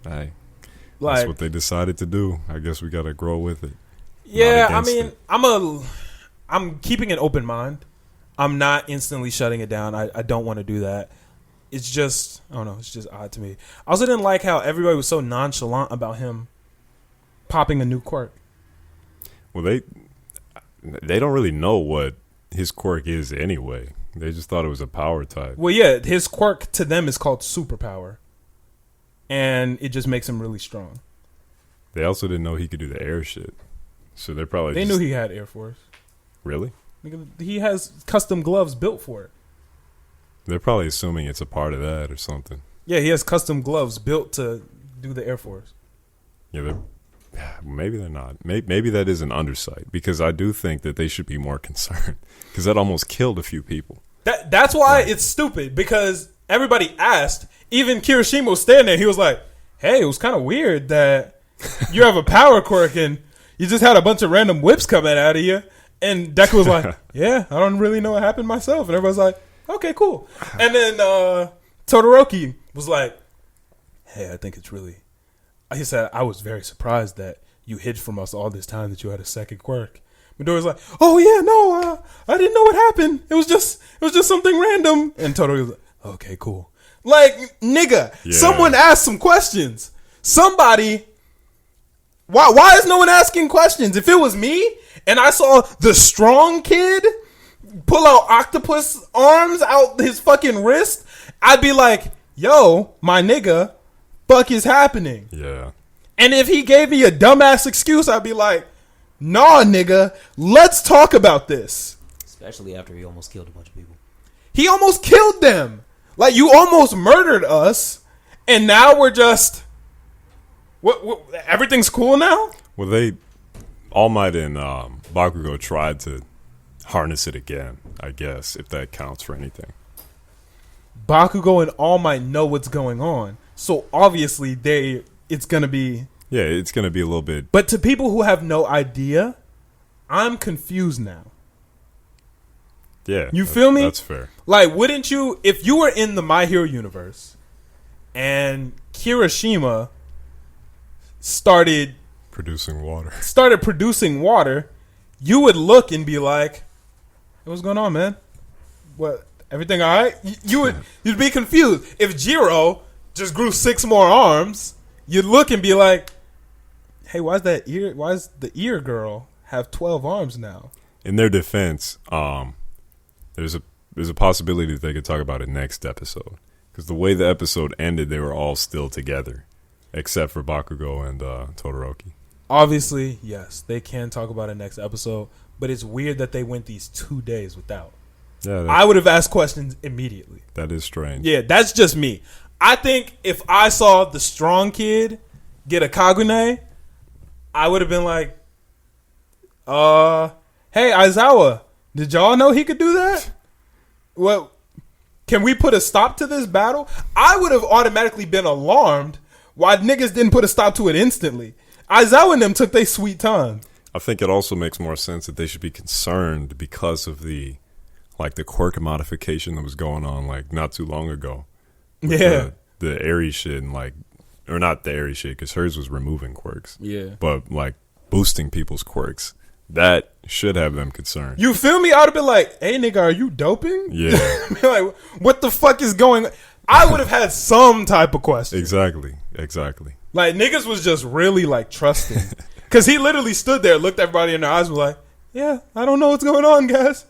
Hey, Like, that's what they decided to do. I guess we got to grow with it. yeah, I against mean, it. I'm keeping an open mind. I'm not instantly shutting it down. I don't want to do that. It's just, I don't know, it's just odd to me. I also didn't like how everybody was so nonchalant about him popping a new quirk. Well, they don't really know what his quirk is anyway. They just thought it was a power type. Well, yeah, his quirk to them is called superpower. And it just makes him really strong. They also didn't know he could do the air shit. So they're probably They knew he had Air Force. Really? He has custom gloves built for it. They're probably assuming it's a part of that or something. Yeah, he has custom gloves built to do the Air Force. Yeah, maybe they're not. Maybe that is an undersight because I do think that they should be more concerned because that almost killed a few people. That's why it's stupid because everybody asked. Even Kirishima was standing there. He was like, "Hey, it was kind of weird that you have a power quirk and you just had a bunch of random whips coming out of you." And Deku was like, "Yeah, I don't really know what happened myself." And everybody's like, "Okay, cool." And then Todoroki was like, "Hey, I think it's really." He said, "I was very surprised that you hid from us all this time that you had a second quirk." Midoriya's like, "Oh yeah, no, I didn't know what happened. It was just something random." And Todoroki was like, "Okay, cool." Like, nigga, someone asked some questions. Somebody. Why is no one asking questions? If it was me and I saw the strong kid pull out octopus arms out his fucking wrist, I'd be like, "Yo, my nigga, fuck is happening?" Yeah. And if he gave me a dumbass excuse, I'd be like, "Nah, nigga, let's talk about this." Especially after he almost killed a bunch of people. He almost killed them. Like, you almost murdered us, and now we're just... What everything's cool now? Well, All Might and Bakugo tried to harness it again, I guess, if that counts for anything. Bakugo and All Might know what's going on. So, obviously, it's going to be... Yeah, it's going to be a little bit... But to people who have no idea, I'm confused now. Yeah. You feel me? That's fair. Like, wouldn't you... If you were in the My Hero universe, and Kirishima started producing water, you would look and be like, "Hey, what's going on, man? What, everything all right?" You'd be confused. If Jiro just grew 6 more arms, you'd look and be like, "Hey, why does the ear girl have 12 arms now?" In their defense, there's a possibility that they could talk about it next episode because the way the episode ended, they were all still together. Except for Bakugo and Todoroki. Obviously, yes, they can talk about it next episode, but it's weird that they went these 2 days without. Yeah, I would have asked questions immediately. That is strange. Yeah, that's just me. I think if I saw the strong kid get a Kagune, I would have been like, "Hey, Aizawa, did y'all know he could do that? Well, can we put a stop to this battle?" I would have automatically been alarmed why niggas didn't put a stop to it instantly. Aizawa and them took their sweet time. I think it also makes more sense that they should be concerned because of the quirk modification that was going on not too long ago. Yeah. The Aerie shit and or not the Aerie shit because hers was removing quirks. Yeah. But boosting people's quirks. That should have them concerned. You feel me? I would have been like, "Hey nigga, are you doping?" Yeah. Like, what the fuck is going on? I would have had some type of question. Exactly. Like, niggas was just really, trusting. Because he literally stood there, looked everybody in their eyes, and was like, "Yeah, I don't know what's going on, guys.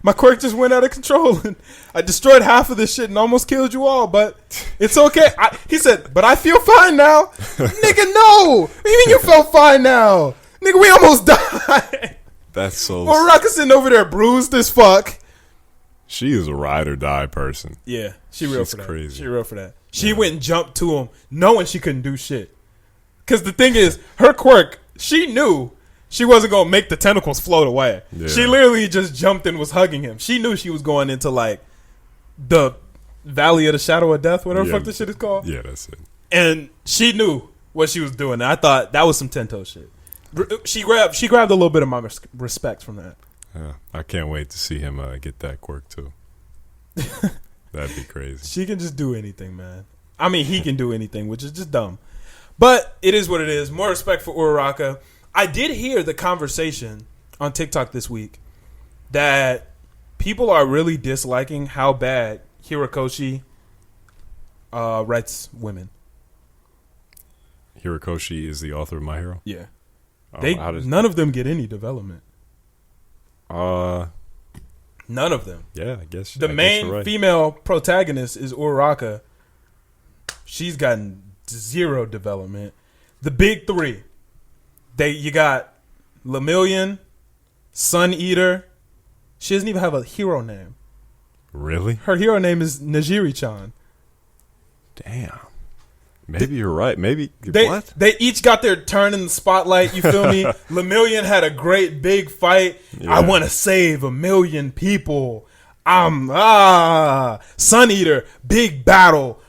My quirk just went out of control, and I destroyed half of this shit and almost killed you all, but it's okay." He said, "But I feel fine now." Nigga, no! What do you mean you felt fine now? Nigga, we almost died. That's so... Well, Ruckus sitting over there bruised as fuck. She is a ride or die person. Yeah, she's real for that. Crazy. She real for that. She went and jumped to him knowing she couldn't do shit. Because the thing is, her quirk, she knew she wasn't going to make the tentacles float away. Yeah. She literally just jumped and was hugging him. She knew she was going into the Valley of the Shadow of Death, whatever the fuck this shit is called. Yeah, that's it. And she knew what she was doing. And I thought that was some Tento shit. She grabbed a little bit of my respect from that. Yeah, I can't wait to see him get that quirk too. That'd be crazy. She can just do anything, man. I mean, he can do anything, which is just dumb. But it is what it is. More respect for Uraraka. I did hear the conversation on TikTok this week that people are really disliking how bad Hirokoshi writes women. Hirokoshi is the author of My Hero? Yeah. Oh, none of them get any development. None of them. Yeah, I guess. The main female protagonist is Uraraka. She's gotten 0 development. The big 3. You got Vermillion, Sun Eater. She doesn't even have a hero name. Really? Her hero name is Najiri-chan. Damn. Maybe you're right. Maybe what? They each got their turn in the spotlight. You feel me? Vermillion had a great big fight. Yeah. I want to save 1 million people. Sun Eater, big battle.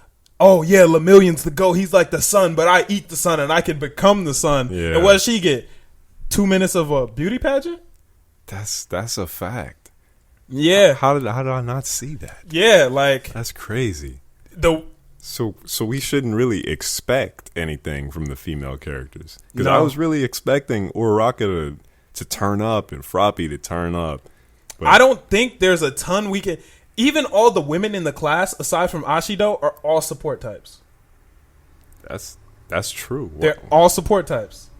Oh yeah, Vermillion's the GOAT. He's like the sun, but I eat the sun and I can become the sun. Yeah. And what does she get? 2 minutes of a beauty pageant? That's a fact. Yeah. How did I not see that? Yeah, like that's crazy. So we shouldn't really expect anything from the female characters, because I was really expecting Uraraka to turn up and Froppy to turn up. But I don't think there's a ton we can. Even all the women in the class, aside from Ashido, are all support types. That's true. They're all support types.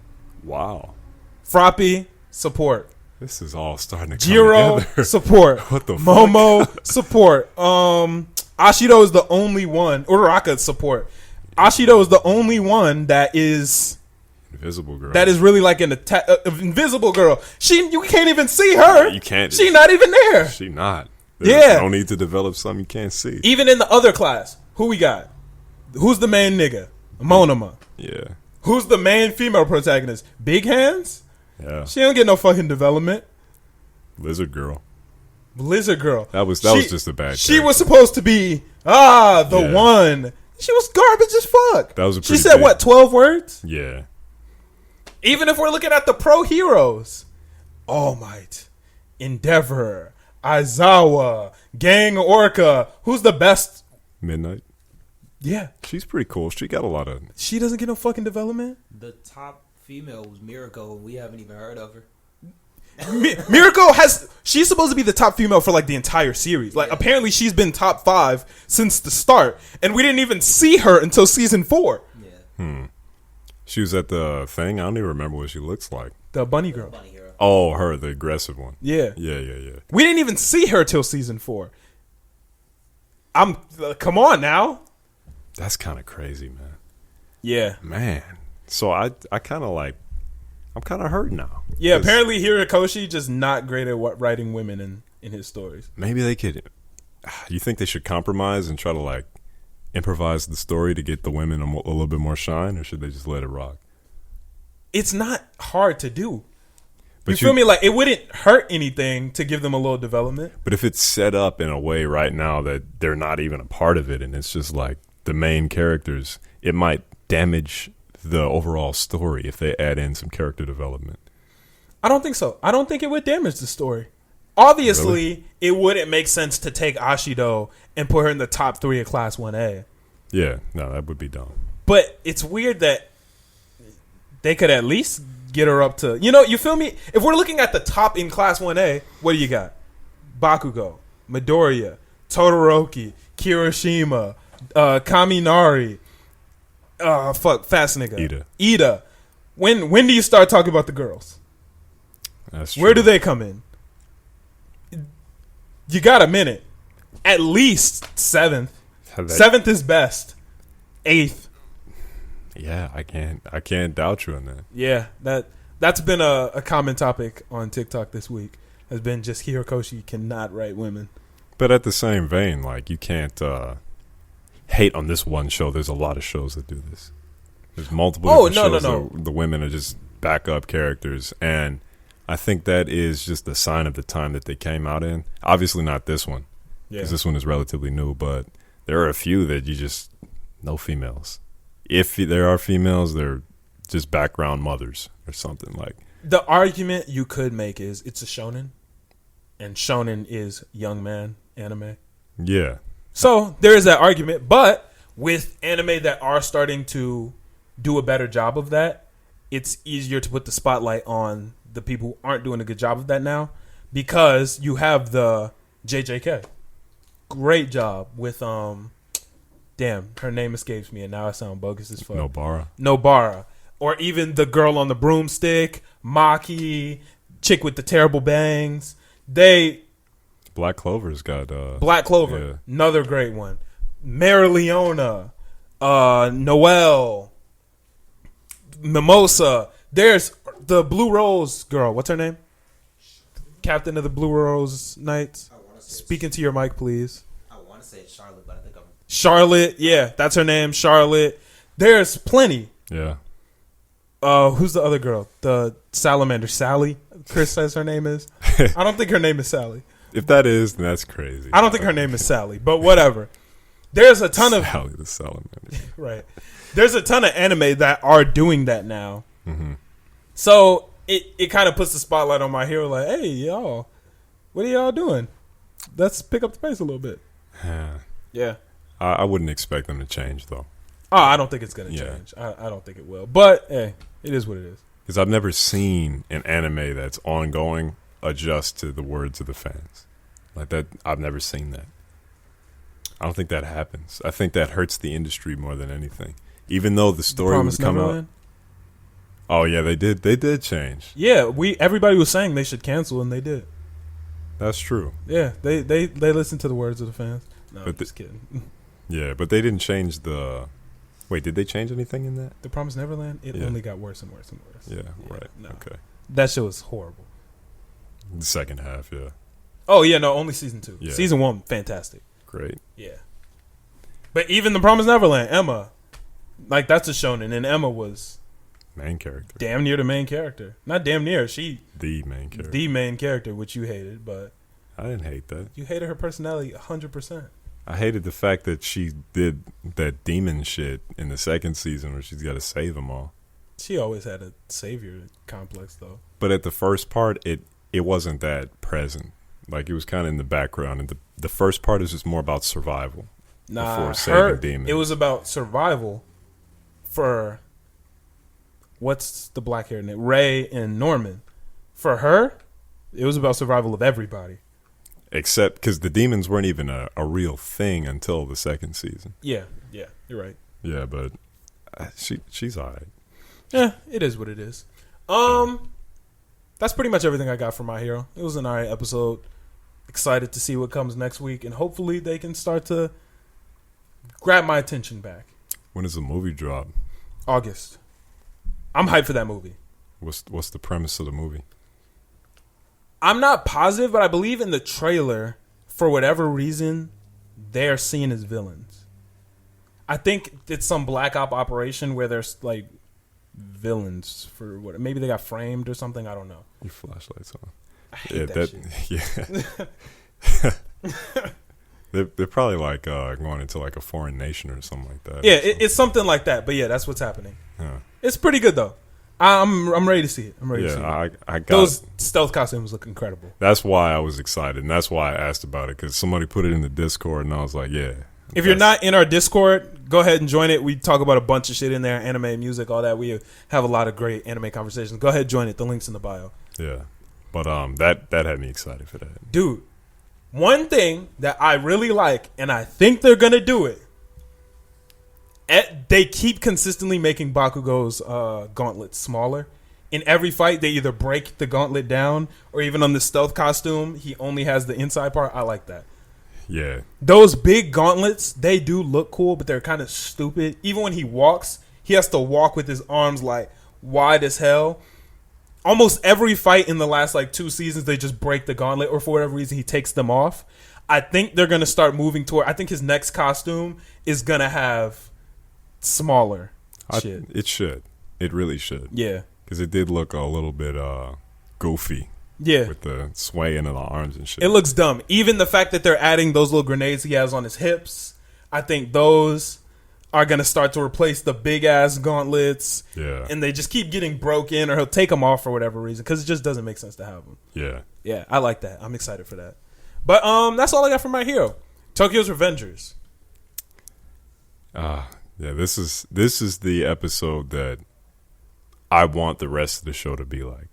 Wow. Froppy, support. This is all starting to come Jiro, together. Support. What the Momo, fuck? support. Ashido is the only one. Uraraka, support. Ashido is the only one that is Invisible Girl. That is really like an Invisible Girl. You can't even see her. You can't. She not even there. She not. There's no need to develop something you can't see. Even in the other class, who we got? Who's the main nigga? Monoma. Yeah. Who's the main female protagonist? Big Hands? Yeah. She don't get no fucking development. Lizard Girl. That was just a bad She character. was supposed to be the one. She was garbage as fuck. That was a She said big, what, 12 words? Yeah. Even if we're looking at the pro heroes, All Might, Endeavor, Aizawa, Gang Orca, who's the best? Midnight. Yeah. She's pretty cool. She got a lot of... She doesn't get no fucking development? The top female was Miracle, and we haven't even heard of her. Miracle she's supposed to be the top female for like the entire series. Like apparently she's been top 5 since the start, and we didn't even see her until season 4. Yeah. She was at the thing. I don't even remember what she looks like. The bunny girl. Oh, her, the aggressive one. Yeah. Yeah. We didn't even see her till season 4. Come on now. That's kind of crazy, man. Yeah. Man. So I kind of like, I'm kind of hurt now. Yeah, apparently Hirokoshi just not great at writing women in his stories. Maybe they could. You think they should compromise and try to like improvise the story to get the women a little bit more shine, or should they just let it rock? It's not hard to do. But you feel me? Like it wouldn't hurt anything to give them a little development. But if it's set up in a way right now that they're not even a part of it, and it's just like the main characters, it might damage the overall story if they add in some character development. I don't think so. I don't think it would damage the story. Obviously, really? It wouldn't make sense to take Ashido and put her in the top 3 of Class 1A. Yeah, no, that would be dumb. But it's weird that they could at least get her up to... you feel me? If we're looking at the top in Class 1A, what do you got? Bakugo, Midoriya, Todoroki, Kirishima, Kaminari... fast nigga. Ida. When do you start talking about the girls? That's true. Where do they come in? You got a minute. At least 7th. 7th is best. 8th. Yeah, I can't doubt you on that. Yeah, that's been a common topic on TikTok this week. Has been just Hirokoshi cannot write women. But at the same vein, like you can't hate on this one show. There's a lot of shows that do this. There's multiple different shows. The women are just backup characters, and I think that is just a sign of the time that they came out in. Obviously not this one, because this one is relatively new, but there are a few that you just, no females. If there are females, they're just background mothers or something like. The argument you could make is it's a shonen, and shonen is young man anime. Yeah. So there is that argument, but with anime that are starting to do a better job of that, it's easier to put the spotlight on the people who aren't doing a good job of that now, because you have the JJK. Great job with damn, her name escapes me and now I sound bogus as fuck. Nobara. Or even the girl on the broomstick, Maki, chick with the terrible bangs. Black Clover's got Black Clover, another great one. Marileona, Noelle, Mimosa. There's the Blue Rose girl. What's her name? Captain of the Blue Rose Knights. Speak into your mic, please. I want to say it's Charlotte, but I think I'm... Charlotte, yeah, that's her name, Charlotte. There's plenty. Yeah. Who's the other girl? The salamander, Sally. Chris says her name is. I don't think her name is Sally. If that is, then that's crazy. I don't think her name is Sally, but whatever. There's a ton of Sally the salamander. Right. There's a ton of anime that are doing that now. Mm-hmm. So it kind of puts the spotlight on My Hero. Like, hey, y'all, what are y'all doing? Let's pick up the pace a little bit. Yeah. I wouldn't expect them to change, though. Oh, I don't think it's going to change. I don't think it will. But, hey, it is what it is. Because I've never seen an anime that's ongoing adjust to the words of the fans. Like that, I've never seen that. I don't think that happens. I think that hurts the industry more than anything. Even though the story would come out. Oh, yeah, they did. They did change. Yeah, everybody was saying they should cancel, and they did. That's true. Yeah, they listened to the words of the fans. No, but I'm just kidding. Yeah, but they didn't change the... Wait, did they change anything in that? The Promised Neverland? It only got worse and worse and worse. Yeah, right. No. Okay. That show was horrible. The second half, yeah. Oh, yeah, no, only season 2. Yeah. Season 1, fantastic. Great. Yeah. But even The Promised Neverland, Emma, like, that's a shonen, and Emma was... Main character. Damn near the main character. Not damn near, The main character. The main character, which you hated, but... I didn't hate that. You hated her personality 100%. I hated the fact that she did that demon shit in the second season where she's got to save them all. She always had a savior complex, though. But at the first part, it wasn't that present. Like, it was kind of in the background. And the first part is just more about survival. Before saving demons. It was about survival for... What's the black hair name? Ray and Norman. For her, it was about survival of everybody. Except because the demons weren't even a real thing until the second season. Yeah, you're right. Yeah, but she's all right. Yeah, it is what it is. That's pretty much everything I got for My Hero. It was an all right episode. Excited to see what comes next week, and hopefully they can start to grab my attention back. When does the movie drop? August. I'm hyped for that movie. What's the premise of the movie? I'm not positive, but I believe in the trailer, for whatever reason, they're seen as villains. I think it's some black op operation where there's like villains for what? Maybe they got framed or something. I don't know. Your flashlight's on. I hate that shit. Yeah. They're probably like going into like a foreign nation or something like that. Yeah, it's something like that. But yeah, that's what's happening. Yeah. It's pretty good though. I'm ready to see it. I'm ready to see it. I got those stealth costumes look incredible. That's why I was excited, and that's why I asked about it, because somebody put it in the Discord, and I was like, yeah. If you're not in our Discord, go ahead and join it. We talk about a bunch of shit in there, anime, music, all that. We have a lot of great anime conversations. Go ahead and join it. The link's in the bio. Yeah. But that had me excited for that. Dude, one thing that I really like, and I think they're going to do it, they keep consistently making Bakugo's gauntlet smaller. In every fight, they either break the gauntlet down, or even on the stealth costume, he only has the inside part. I like that. Yeah. Those big gauntlets, they do look cool, but they're kind of stupid. Even when he walks, he has to walk with his arms like wide as hell. Almost every fight in the last like 2 seasons, they just break the gauntlet, or for whatever reason, he takes them off. I think they're going to start moving toward... I think his next costume is going to have smaller shit. It should. It really should. Yeah. Because it did look a little bit goofy. Yeah. With the swaying of the arms and shit. It looks dumb. Even the fact that they're adding those little grenades he has on his hips, I think those... are going to start to replace the big ass gauntlets. Yeah. And they just keep getting broken, or he'll take them off for whatever reason because it just doesn't make sense to have them. Yeah. Yeah, I like that. I'm excited for that. But that's all I got for My Hero. Tokyo's Revengers. Yeah, this is the episode that I want the rest of the show to be like.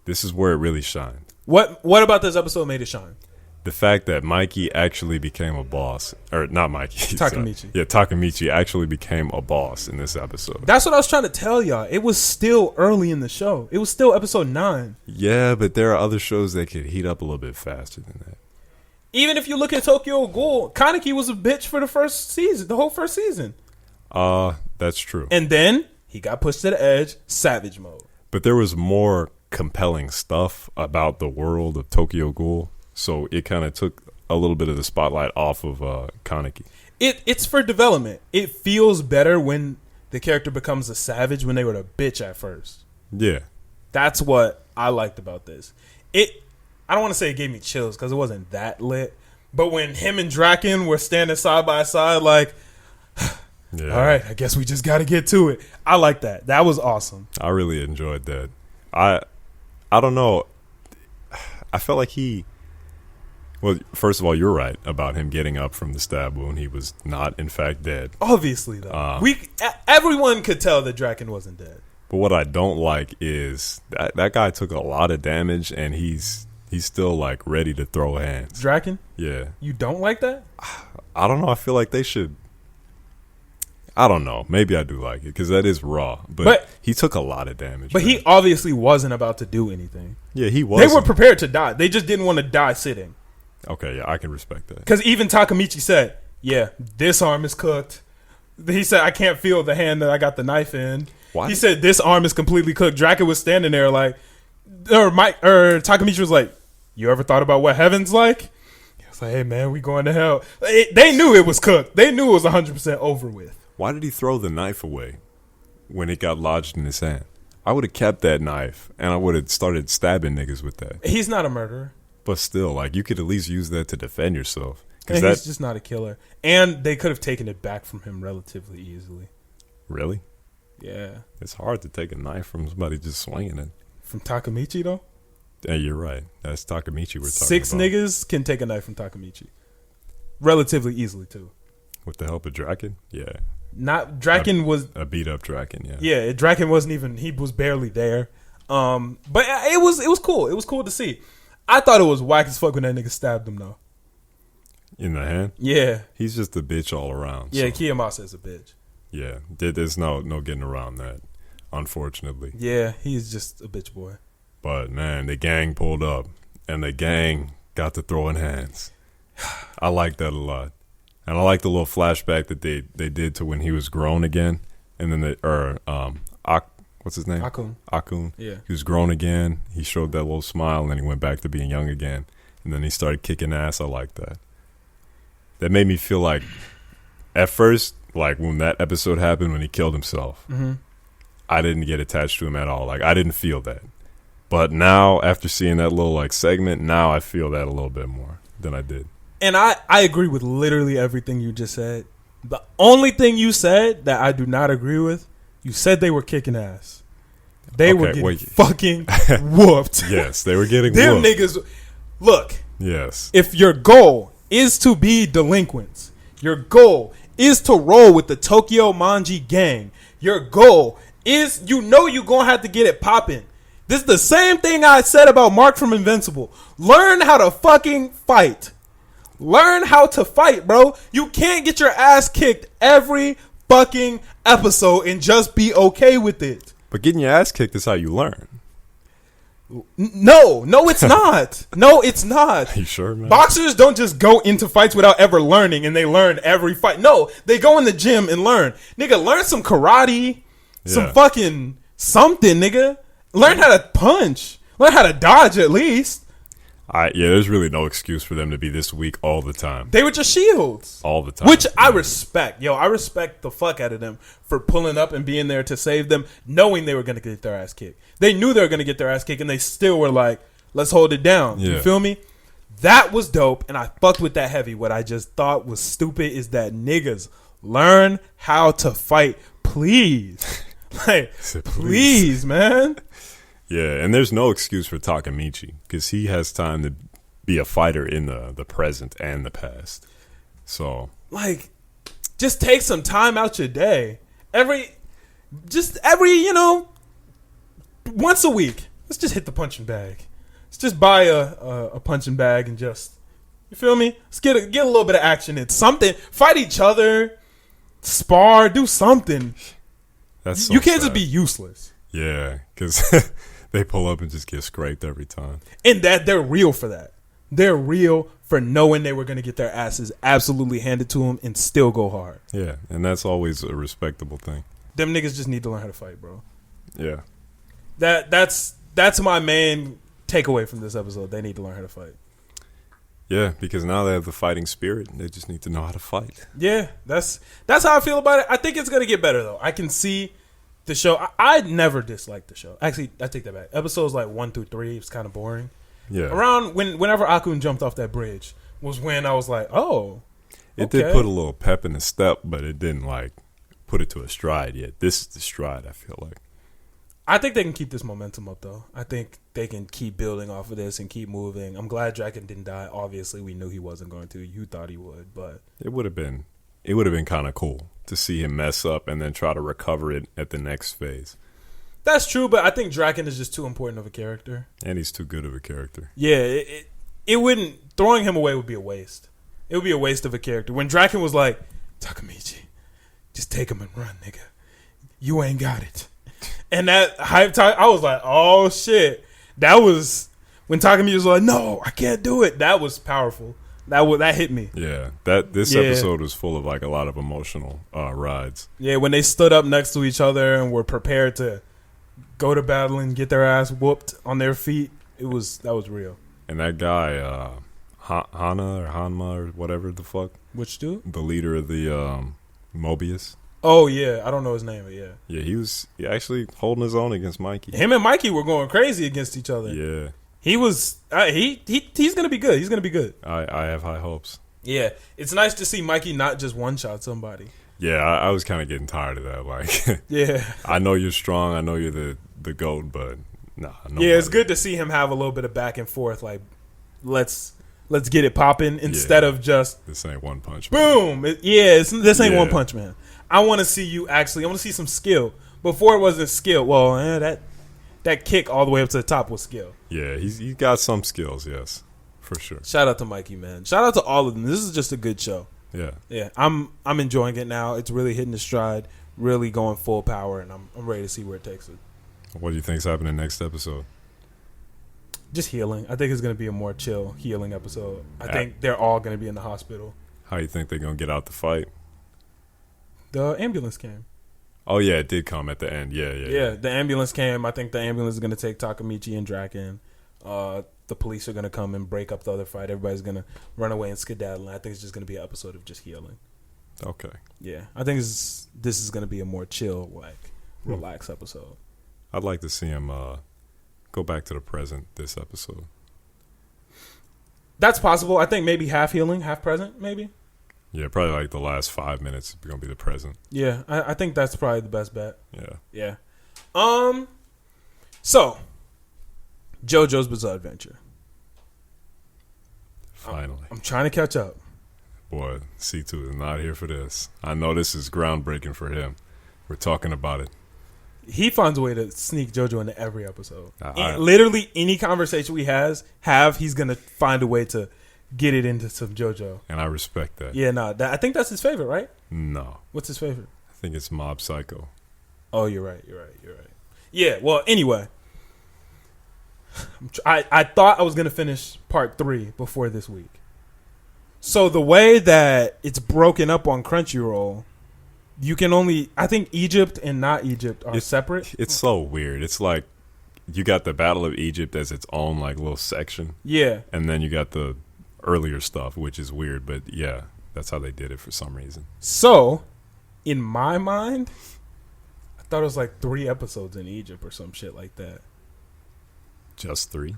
This is where it really shined. What about this episode made it shine? The fact that Mikey actually became a boss, or not Mikey, Takemichi. sorry. Yeah, Takemichi actually became a boss in this episode. That's what I was trying to tell y'all. It was still early in the show. It was still episode 9. Yeah, but there are other shows that could heat up a little bit faster than that. Even if you look at Tokyo Ghoul, Kaneki was a bitch for the first season, the whole first season. That's true. And then he got pushed to the edge, savage mode. But there was more compelling stuff about the world of Tokyo Ghoul, so it kind of took a little bit of the spotlight off of Kaneki. It's for development. It feels better when the character becomes a savage when they were a bitch at first. Yeah. That's what I liked about this. I don't want to say it gave me chills because it wasn't that lit, but when him and Draken were standing side by side, like, Yeah. all right, I guess we just got to get to it. I like that. That was awesome. I really enjoyed that. I don't know. I felt like well, first of all, you're right about him getting up from the stab wound. He was not, in fact, dead. Obviously, though. Everyone could tell that Draken wasn't dead. But what I don't like is that guy took a lot of damage, and he's still, like, ready to throw hands. Draken? Yeah. You don't like that? I don't know. I feel like they should. I don't know. Maybe I do like it because that is raw. But he took a lot of damage. But man. he obviously wasn't about to do anything. Yeah, he was. They were prepared to die. They just didn't want to die sitting. Okay, yeah, I can respect that. Because even Takemichi said, yeah, this arm is cooked. He said, I can't feel the hand that I got the knife in. Why? He said, this arm is completely cooked. Draken was standing there like, or Takemichi was like, you ever thought about what heaven's like? He was like, hey, man, we going to hell. They knew it was cooked. They knew it was 100% over with. Why did he throw the knife away when it got lodged in his hand? I would have kept that knife, and I would have started stabbing niggas with that. He's not a murderer. But still, like, you could at least use that to defend yourself. And he's just not a killer. And they could have taken it back from him relatively easily. Really? Yeah. It's hard to take a knife from somebody just swinging it. From Takemichi, though? Yeah, you're right. That's Takemichi we're talking Six about. niggas can take a knife from Takemichi. Relatively easily, too. With the help of Draken? Yeah. Not Draken was A beat-up Draken, yeah. yeah. Draken wasn't even. He was barely there. But it was cool. It was cool to see. I thought it was whack as fuck when that nigga stabbed him though. In the hand? Yeah, He's just a bitch all around. yeah. So, Kiyomasa is a bitch. yeah. There's no getting around that, unfortunately. Yeah, he's just a bitch boy. But, man, the gang pulled up, and the gang got to throwing hands. I like that a lot. And I like the little flashback that they did to when he was grown again. And then what's his name? Akun. Yeah. He was grown again. He showed that little smile, and then he went back to being young again. And then he started kicking ass. I like that. That made me feel like, at first, like when that episode happened, when he killed himself, I didn't get attached to him at all. Like, I didn't feel that. But now, after seeing that little like segment, now I feel that a little bit more than I did. And I agree with literally everything you just said. The only thing you said that I do not agree with, you said they were kicking ass. They were getting fucking whooped. Yes, they were getting Them whooped. niggas. Look, Yes. if your goal is to be delinquents, your goal is to roll with the Tokyo Manji gang, your goal is, you're going to have to get it popping. This is the same thing I said about Mark from Invincible. Learn how to fucking fight. Learn how to fight, bro. You can't get your ass kicked every fucking episode and just be okay with it. But getting your ass kicked is how you learn. No, it's not. No, it's not. You sure, man? Boxers don't just go into fights without ever learning and they learn every fight. No, they go in the gym and learn. Nigga, learn some karate, some fucking something, nigga. Learn how to punch. Learn how to dodge at least. There's really no excuse for them to be this weak all the time. They were just shields. All the time. Which I respect. Yo, I respect the fuck out of them for pulling up and being there to save them, knowing they were going to get their ass kicked. They knew they were going to get their ass kicked, and they still were like, let's hold it down. Yeah. You feel me? That was dope, and I fucked with that heavy. What I just thought was stupid is that niggas learn how to fight, please. Like, please, man. Yeah, and there's no excuse for Takamichi because he has time to be a fighter in the present and the past. So, like, just take some time out your day. Every, once a week. Let's just hit the punching bag. Let's just buy a punching bag and just, you feel me? Let's get a little bit of action. It's something. Fight each other, spar, do something. that's so You can't sad. just be useless. Yeah, because they pull up and just get scraped every time. And that they're real for that. They're real for knowing they were going to get their asses absolutely handed to them and still go hard. Yeah, and that's always a respectable thing. Them niggas just need to learn how to fight, bro. Yeah. That's my main takeaway from this episode. They need to learn how to fight. Yeah, because now they have the fighting spirit. They just need to know how to fight. Yeah, that's how I feel about it. I think it's going to get better, though. I can see the show. I never disliked the show. Actually, I take that back. Episodes like 1 through 3 was kind of boring. Yeah. Around whenever Akun jumped off that bridge was when I was like, oh, It okay. did put a little pep in the step, but it didn't like put it to a stride yet. This is the stride, I feel like. I think they can keep this momentum up, though. I think they can keep building off of this and keep moving. I'm glad Draken didn't die. Obviously, we knew he wasn't going to. You thought he would, but It would have been kind of cool to see him mess up and then try to recover it at the next phase. that's true. But I think Draken is just too important of a character. And he's too good of a character. Yeah, it wouldn't. Throwing him away would be a waste. It would be a waste of a character. When Draken was like, Takamichi, just take him and run, nigga. You ain't got it. And that hype time, I was like, oh shit. That was when Takamichi was like, no, I can't do it. That was powerful. That hit me. Yeah, this episode was full of like a lot of emotional rides. Yeah, when they stood up next to each other and were prepared to go to battle and get their ass whooped on their feet, that was real. And that guy, Hana or Hanma or whatever the fuck, Which dude? the leader of the Mobius. Oh yeah, I don't know his name, but yeah. Yeah, he was actually holding his own against Mikey. Him and Mikey were going crazy against each other. Yeah, He was he's gonna be good. He's gonna be good. I have high hopes. Yeah, it's nice to see Mikey not just one shot somebody. Yeah, I was kind of getting tired of that. Like, Yeah, I know you're strong. I know you're the GOAT, but nah. yeah, it's good to see him have a little bit of back and forth. Like, let's get it popping instead of just This ain't One Punch Man. boom. This ain't Yeah. One Punch Man. I want to see you actually. I want to see some skill. Before it wasn't skill. Well, that kick all the way up to the top was skill. Yeah, he's got some skills. Yes, for sure. Shout out to Mikey, man. Shout out to all of them. This is just a good show. Yeah, Yeah, I'm enjoying it now. It's really hitting the stride, really going full power, and I'm ready to see where it takes it. what do you think's happening next episode? Just healing. I think it's going to be a more chill healing episode. I think they're all going to be in the hospital. How you think they're gonna get out the fight? The ambulance came. Oh yeah, it did come at the end. Yeah. The ambulance came. I think the ambulance is going to take Takamichi and Draken. The police are going to come and break up the other fight. Everybody's going to run away and skedaddle. And I think it's just going to be an episode of just healing. Okay. Yeah, I think this is going to be a more chill, like, relaxed episode. I'd like to see him go back to the present this episode. That's possible. I think maybe half healing, half present, maybe. Yeah, probably like the last 5 minutes is gonna be the present. Yeah, I think that's probably the best bet. Yeah. Yeah. So, JoJo's Bizarre Adventure. Finally. I'm trying to catch up. Boy, C2 is not here for this. I know this is groundbreaking for him. We're talking about it. He finds a way to sneak JoJo into every episode. I- Literally any conversation we he's gonna find a way to get it into some JoJo. And I respect that. Yeah, no, I think that's his favorite, right? No. What's his favorite? I think it's Mob Psycho. Oh, you're right. Yeah. Well, anyway, I thought I was gonna finish part 3 before this week. So the way that it's broken up on Crunchyroll, you can only, I think Egypt and not Egypt are separate. It's so weird. It's like you got the Battle of Egypt as its own like little section, Yeah. and then you got the earlier stuff, which is weird, but yeah, that's how they did it for some reason. So, in my mind, I thought it was like 3 episodes in Egypt or some shit like that. Just 3?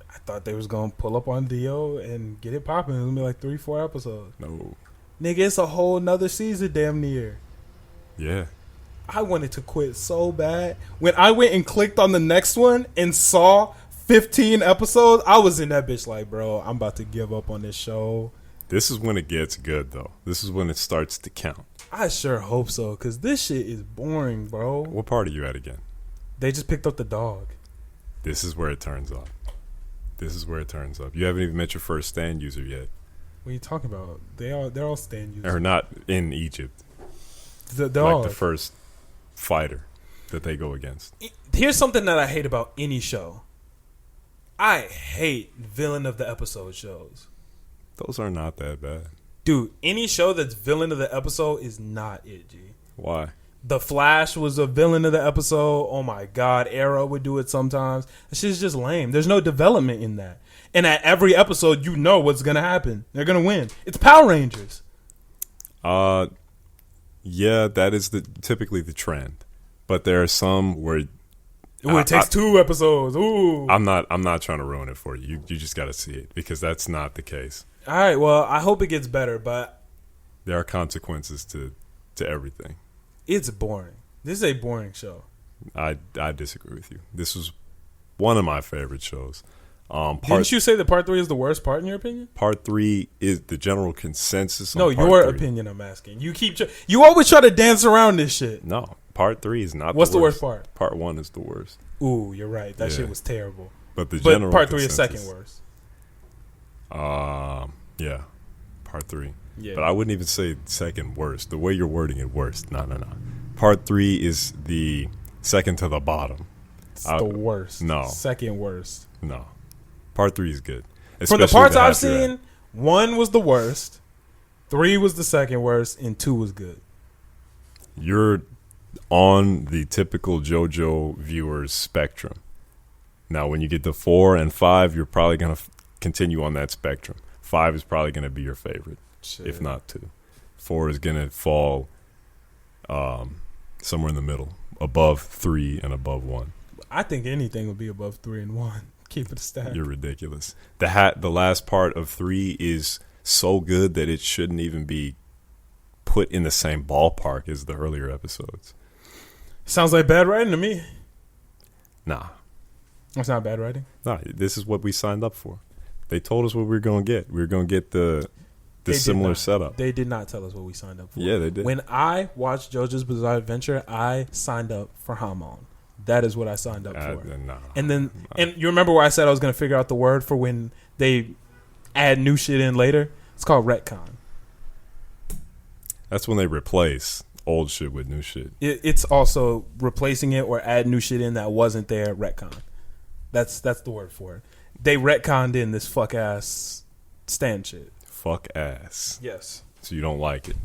I thought they was gonna pull up on Dio and get it popping. It was gonna be like 3-4 episodes. No. Nigga, it's a whole nother season damn near. Yeah. I wanted to quit so bad. When I went and clicked on the next one and saw 15 episodes, I was in that bitch like, bro, I'm about to give up on this show. This is when it gets good, though. This is when it starts to count. I sure hope so, because this shit is boring, bro. What part are you at again? They just picked up the dog. This is where it turns up. This is where it turns up. You haven't even met your first stand user yet. What are you talking about? They're all stand users. Or not in Egypt. The Like dog. the first fighter that they go against. Here's something that I hate about any show. I hate villain of the episode shows. Those are not that bad. Dude, any show that's villain of the episode is not it, G. Why? The Flash was a villain of the episode. Oh my God, Arrow would do it sometimes. That shit's just lame. There's no development in that. And at every episode, you know what's gonna happen. They're gonna win. It's Power Rangers. Yeah, that is typically the trend. But there are some where Ooh, it takes 2 episodes. Ooh. I'm not trying to ruin it for you. You just got to see it because that's not the case. All right, well, I hope it gets better, but There are consequences to everything. it's boring. This is a boring show. I disagree with you. This was one of my favorite shows. Didn't you say that part 3 is the worst part in your opinion? Part 3 is the general consensus. No, on part your 3. opinion. I'm asking. You always try to dance around this shit. No, part 3 is not. What's the worst part? Part 1 is the worst. Ooh, you're right. That Yeah. shit was terrible. But But general part 3 is consensus- second worst. Yeah, part 3. Yeah. But I wouldn't even say second worst. The way you're wording it, worst. No. Part 3 is the second to the bottom. It's the worst. no. Second worst. No, part 3 is good. From the Especially parts I've after that. seen, 1 was the worst, 3 was the second worst, and 2 was good. You're on the typical JoJo viewer's spectrum. Now, when you get to 4 and 5, you're probably going to continue on that spectrum. 5 is probably going to be your favorite, Shit. if not 2. 4 is going to fall somewhere in the middle, above 3 and above 1. I think anything would be above 3 and 1. Keep it a stack. You're ridiculous. The last part of 3 is so good that it shouldn't even be put in the same ballpark as the earlier episodes. Sounds like bad writing to me. Nah, That's not bad writing. this is what we signed up for. They told us what we were going to get. We were going to get the They did similar not. setup. They did not tell us what we signed up for. Yeah, they did. When I watched JoJo's Bizarre Adventure, I signed up for Hamon. That is what I signed up for. Nah. And then, and you remember where I said I was going to figure out the word for when they add new shit in later? It's called retcon. That's when they replace old shit with new shit. It's also replacing it or add new shit in that wasn't there. Retcon. That's the word for it. They retconned in this fuck ass stand shit. Fuck ass. Yes. So you don't like it.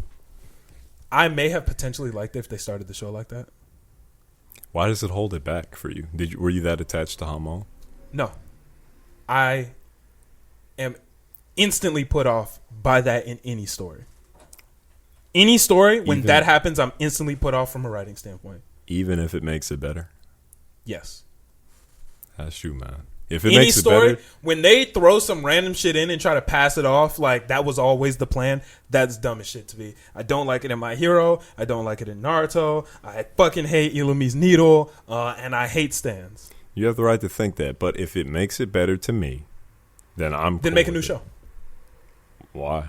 I may have potentially liked it if they started the show like that. Why does it hold it back for you? Were you that attached to Hamon? No. I am instantly put off by that in any story. Any story, when Even- that happens, I'm instantly put off from a writing standpoint. Even if it makes it better? Yes. That's you, man. If it Any makes it story, better, when they throw some random shit in and try to pass it off like that was always the plan, that's dumb as shit to me. I don't like it in My Hero. I don't like it in Naruto. I fucking hate Ilumi's Needle. And I hate stands. you have the right to think that. But if it makes it better to me, then I'm Then cool make a with new it. show. Why?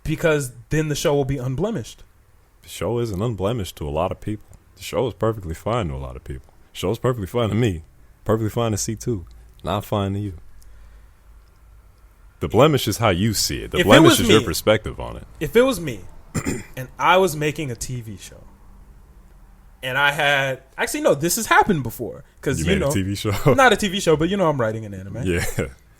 Because then the show will be unblemished. The show isn't unblemished to a lot of people. The show is perfectly fine to a lot of people. The show is perfectly fine to me. Perfectly fine to C2. Not fine to you. The blemish is how you see it. The If it blemish was is me- your perspective on it. If it was me and I was making a TV show and I had actually no, this has happened before because You you made know a TV show? not a TV show, but you know I'm writing an anime, Yeah.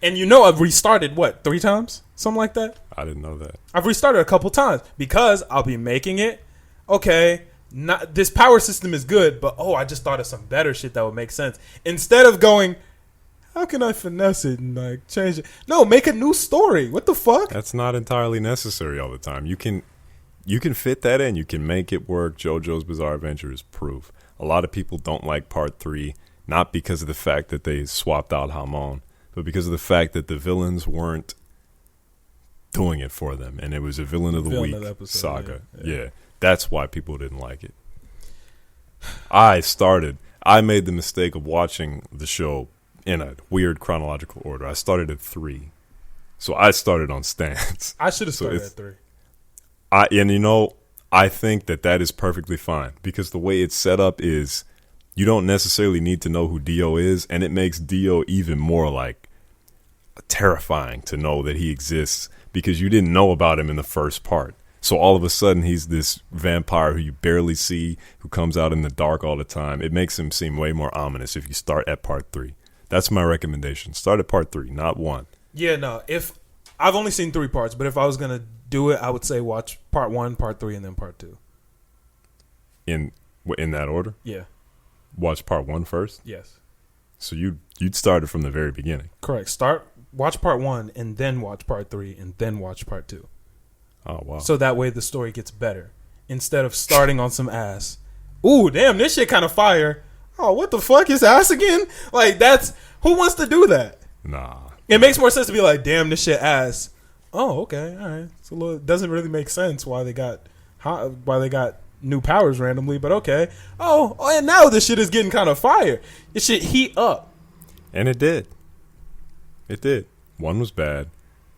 and you know I've restarted what 3 times, something like that. I didn't know that. I've restarted a couple times because I'll be making it. Okay, not this power system is good, but I just thought of some better shit that would make sense. Instead of going, how can I finesse it and like change it? No, make a new story. What the fuck? That's not entirely necessary all the time. You can fit that in. You can make it work. JoJo's Bizarre Adventure is proof. A lot of people don't like part 3, not because of the fact that they swapped out Hamon, but because of the fact that the villains weren't doing it for them, and it was a villain of the Villain week of the episode, saga. yeah. Yeah, that's why people didn't like it. I made the mistake of watching the show in a weird chronological order. I started at 3, so I started on Stans. I should have So started it's- at 3. I think that is perfectly fine because the way it's set up is you don't necessarily need to know who Dio is, and it makes Dio even more like terrifying to know that he exists because you didn't know about him in the first part. So all of a sudden he's this vampire who you barely see, who comes out in the dark all the time. It makes him seem way more ominous if you start at part 3. That's my recommendation. Start at part 3, not 1. Yeah, no. If I've only seen 3 parts, but if I was gonna do it, I would say watch part 1, part 3, and then part 2. In that order? Yeah. Watch part 1 first? Yes. So you'd started from the very beginning. Correct. Watch part 1, and then watch part 3, and then watch part 2. Oh, wow. So that way the story gets better instead of starting on some ass. Ooh, damn, this shit kind of fire. Oh, what the fuck is ass again? Like, that's who wants to do that? Nah. It makes more sense to be like, damn, this shit ass. Oh, okay, all right. So it doesn't really make sense why they got new powers randomly, but okay. Oh, and now this shit is getting kind of fire. It should heat up. And it did. It did. 1 was bad.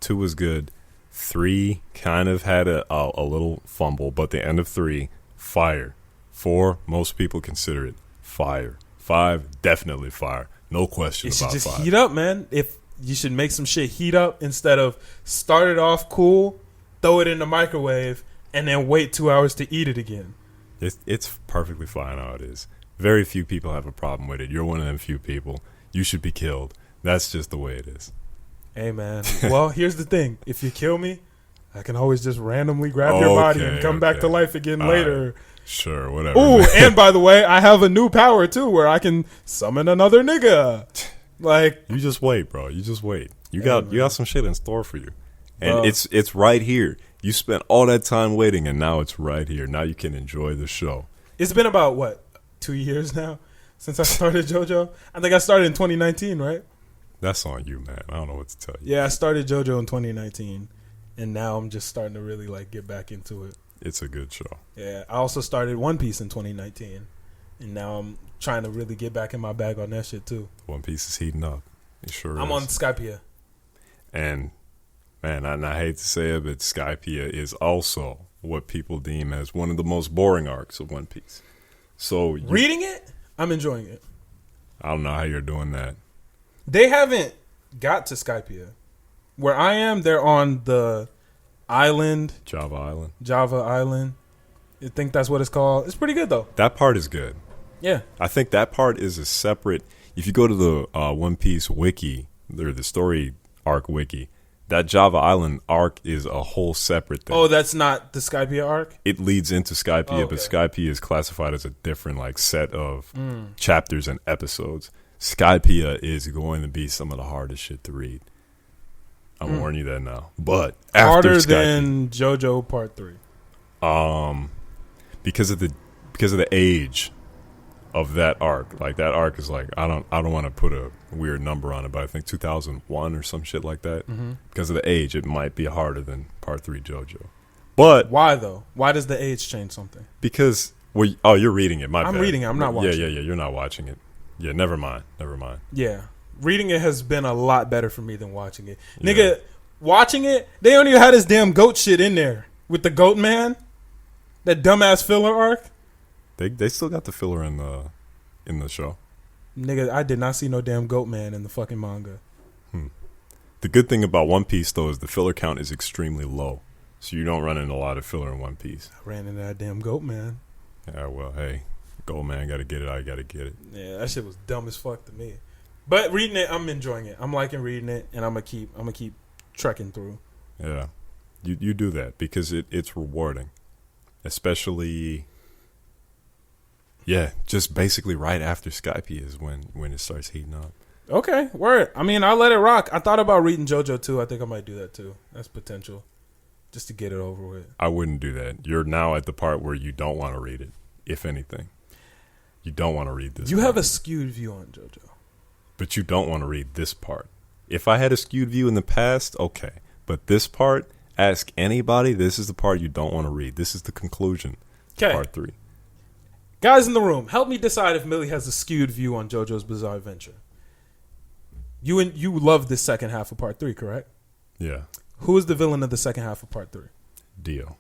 2 was good. 3 kind of had a little fumble, but the end of 3, fire. 4, most people consider it fire. 5, definitely fire. No question It should about just 5. heat up, man. If you should make some shit heat up instead of start it off cool, throw it in the microwave, and then wait 2 hours to eat it again. It's perfectly fine how it is. Very few people have a problem with it. You're one of them few people. You should be killed. That's just the way it is. Hey, man. Well, here's the thing. If you kill me, I can always just randomly grab your body and come back to life again later. Right. Sure, whatever. Ooh, and by the way, I have a new power, too, where I can summon another nigga. Like, You just wait, bro. You just wait. You got some shit in store for you. And Bro. it's right here. You spent all that time waiting, and now it's right here. Now you can enjoy the show. it's been about, what, 2 years now since I started JoJo? I think I started in 2019, right? That's on you, man. I don't know what to tell you. Yeah, I started JoJo in 2019, and now I'm just starting to really, like, get back into it. It's a good show. Yeah, I also started One Piece in 2019, and now I'm trying to really get back in my bag on that shit, too. One Piece is heating up. It sure I'm is. on Skypea. And, man, I hate to say it, but Skypea is also what people deem as one of the most boring arcs of One Piece. So Reading it, I'm enjoying it. I don't know how you're doing that. They haven't got to Skypea. Where I am, they're on the island, Java Island. Java Island. I think that's what it's called. It's pretty good, though. That part is good. Yeah. I think that part is a separate. If you go to the One Piece wiki, or the story arc wiki, that Java Island arc is a whole separate thing. Oh, that's not the Skypea arc? It leads into Skypea, Oh, okay. but Skypea is classified as a different like set of chapters and episodes. Skypea is going to be some of the hardest shit to read. I'm warning you that now. But after Harder Skypea, than JoJo Part 3. because of the age of that arc. Like that arc is like I don't want to put a weird number on it, but I think 2001 or some shit like that. Because of the age, it might be harder than Part 3 JoJo. But Why, though? Why does the age change something? because you're reading it. I'm reading it. I'm not watching Yeah. You're not watching it. Yeah, never mind. Yeah. Reading it has been a lot better for me than watching it. Yeah. Nigga, watching it, they don't even have this damn goat shit in there. With the goat man. That dumbass filler arc. They still got the filler in the show. Nigga, I did not see no damn goat man in the fucking manga. The good thing about One Piece though is the filler count is extremely low, so you don't run into a lot of filler in One Piece. I ran into that damn goat man. Yeah, well, hey, Gold Man, gotta get it. I gotta get it. Yeah, that shit was dumb as fuck to me. But reading it, I'm enjoying it. I'm liking reading it, and I'm gonna keep trekking through. Yeah, you do that because it's rewarding, especially. Yeah, just basically right after Skype is when it starts heating up. Okay, word. I mean, I'll let it rock. I thought about reading JoJo too. I think I might do that too. That's potential, just to get it over with. I wouldn't do that. You're now at the part where you don't want to read it. If anything, you don't want to read this. You part. have a skewed view on JoJo. But you don't want to read this part. If I had a skewed view in the past, okay. But this part, ask anybody, this is the part you don't want to read. This is the conclusion. Okay. Part 3. Guys in the room, help me decide if Millie has a skewed view on JoJo's Bizarre Adventure. You love this second half of part 3, correct? Yeah. Who is the villain of the second half of part 3? Dio.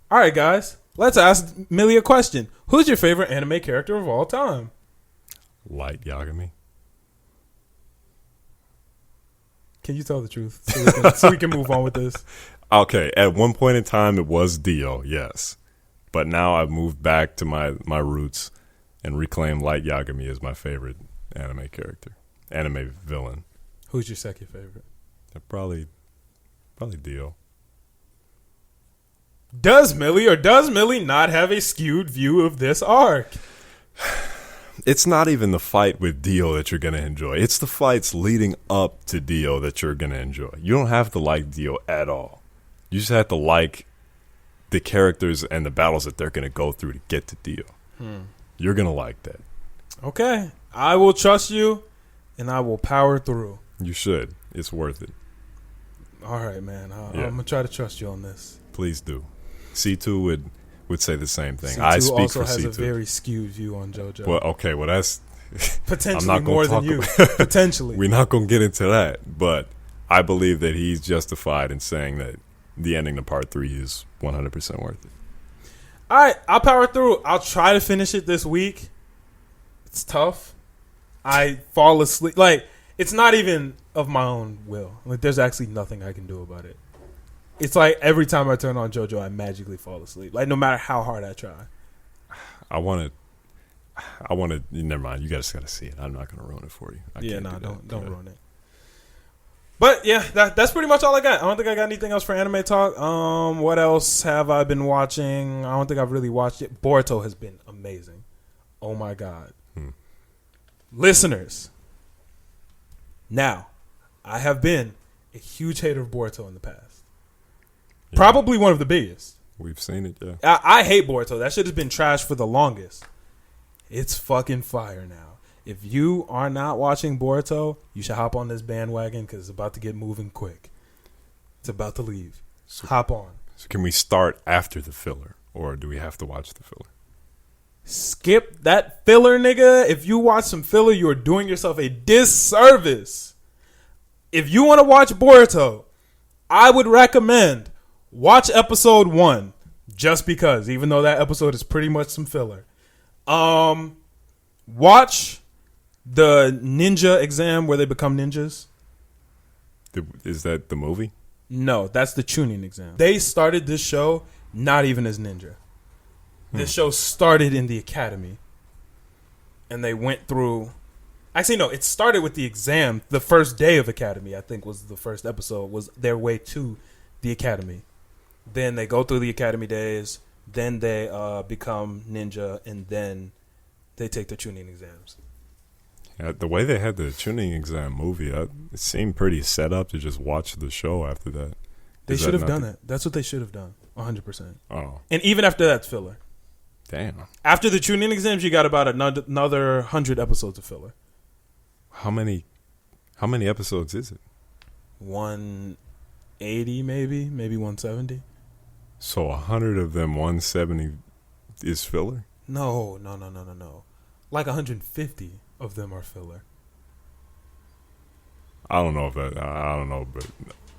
All right, guys. Let's ask Millie a question. Who's your favorite anime character of all time? Light Yagami. Can you tell the truth so we can move on with this? Okay, at one point in time it was Dio, yes. But now I've moved back to my roots and reclaimed Light Yagami as my favorite anime character. Anime villain. Who's your second favorite? Probably Dio. Does Millie not have a skewed view of this arc? It's not even the fight with Dio that you're going to enjoy. It's the fights leading up to Dio that you're going to enjoy. You don't have to like Dio at all. You just have to like the characters and the battles that they're going to go through to get to Dio. You're going to like that. Okay. I will trust you, and I will power through. You should. It's worth it. All right, man. I'm Yeah. going to try to trust you on this. Please do. C2 would say the same thing. C2 I speak also for has C2. a very skewed view on JoJo. Well, okay, well that's Potentially I'm not more gonna than talk you. Potentially. we're not going to get into that, but I believe that he's justified in saying that the ending to part 3 is 100% worth it. All right, I'll power through. I'll try to finish it this week. It's tough. I fall asleep. Like, it's not even of my own will. Like, there's actually nothing I can do about it. It's like every time I turn on JoJo, I magically fall asleep. Like, no matter how hard I try. I want to. Never mind. You guys got to see it. I'm not going to ruin it for you. Don't ruin it. But yeah, that's pretty much all I got. I don't think I got anything else for anime talk. What else have I been watching? I don't think I've really watched it. Boruto has been amazing. Oh my god. Listeners, now I have been a huge hater of Boruto in the past. Yeah. Probably one of the biggest. We've seen it, yeah. I hate Boruto. That shit has been trash for the longest. It's fucking fire now. If you are not watching Boruto, you should hop on this bandwagon because it's about to get moving quick. It's about to leave. Hop on. So can we start after the filler, or do we have to watch the filler? Skip that filler, nigga. If you watch some filler, you are doing yourself a disservice. If you want to watch Boruto, I would recommend watch episode 1, just because, even though that episode is pretty much some filler. Watch the ninja exam where they become ninjas. Is that the movie? No, that's the Chunin exam. They started this show not even as ninja. This show started in the academy. And they went through... Actually, no, it started with the exam. The first day of academy, I think, was the first episode, was their way to the academy. Then they go through the academy days. Then they become ninja. And then they take the Chunin exams. Yeah, the way they had the tuning exam movie, it seemed pretty set up to just watch the show after that. They should have done that. That's what they should have done. 100%. Oh. And even after that's filler. Damn. After the Chunin exams, you got about another 100 episodes of filler. How many episodes is it? 180 maybe 170. So 100 of them, 170 is filler? No. Like 150 of them are filler. I don't know, but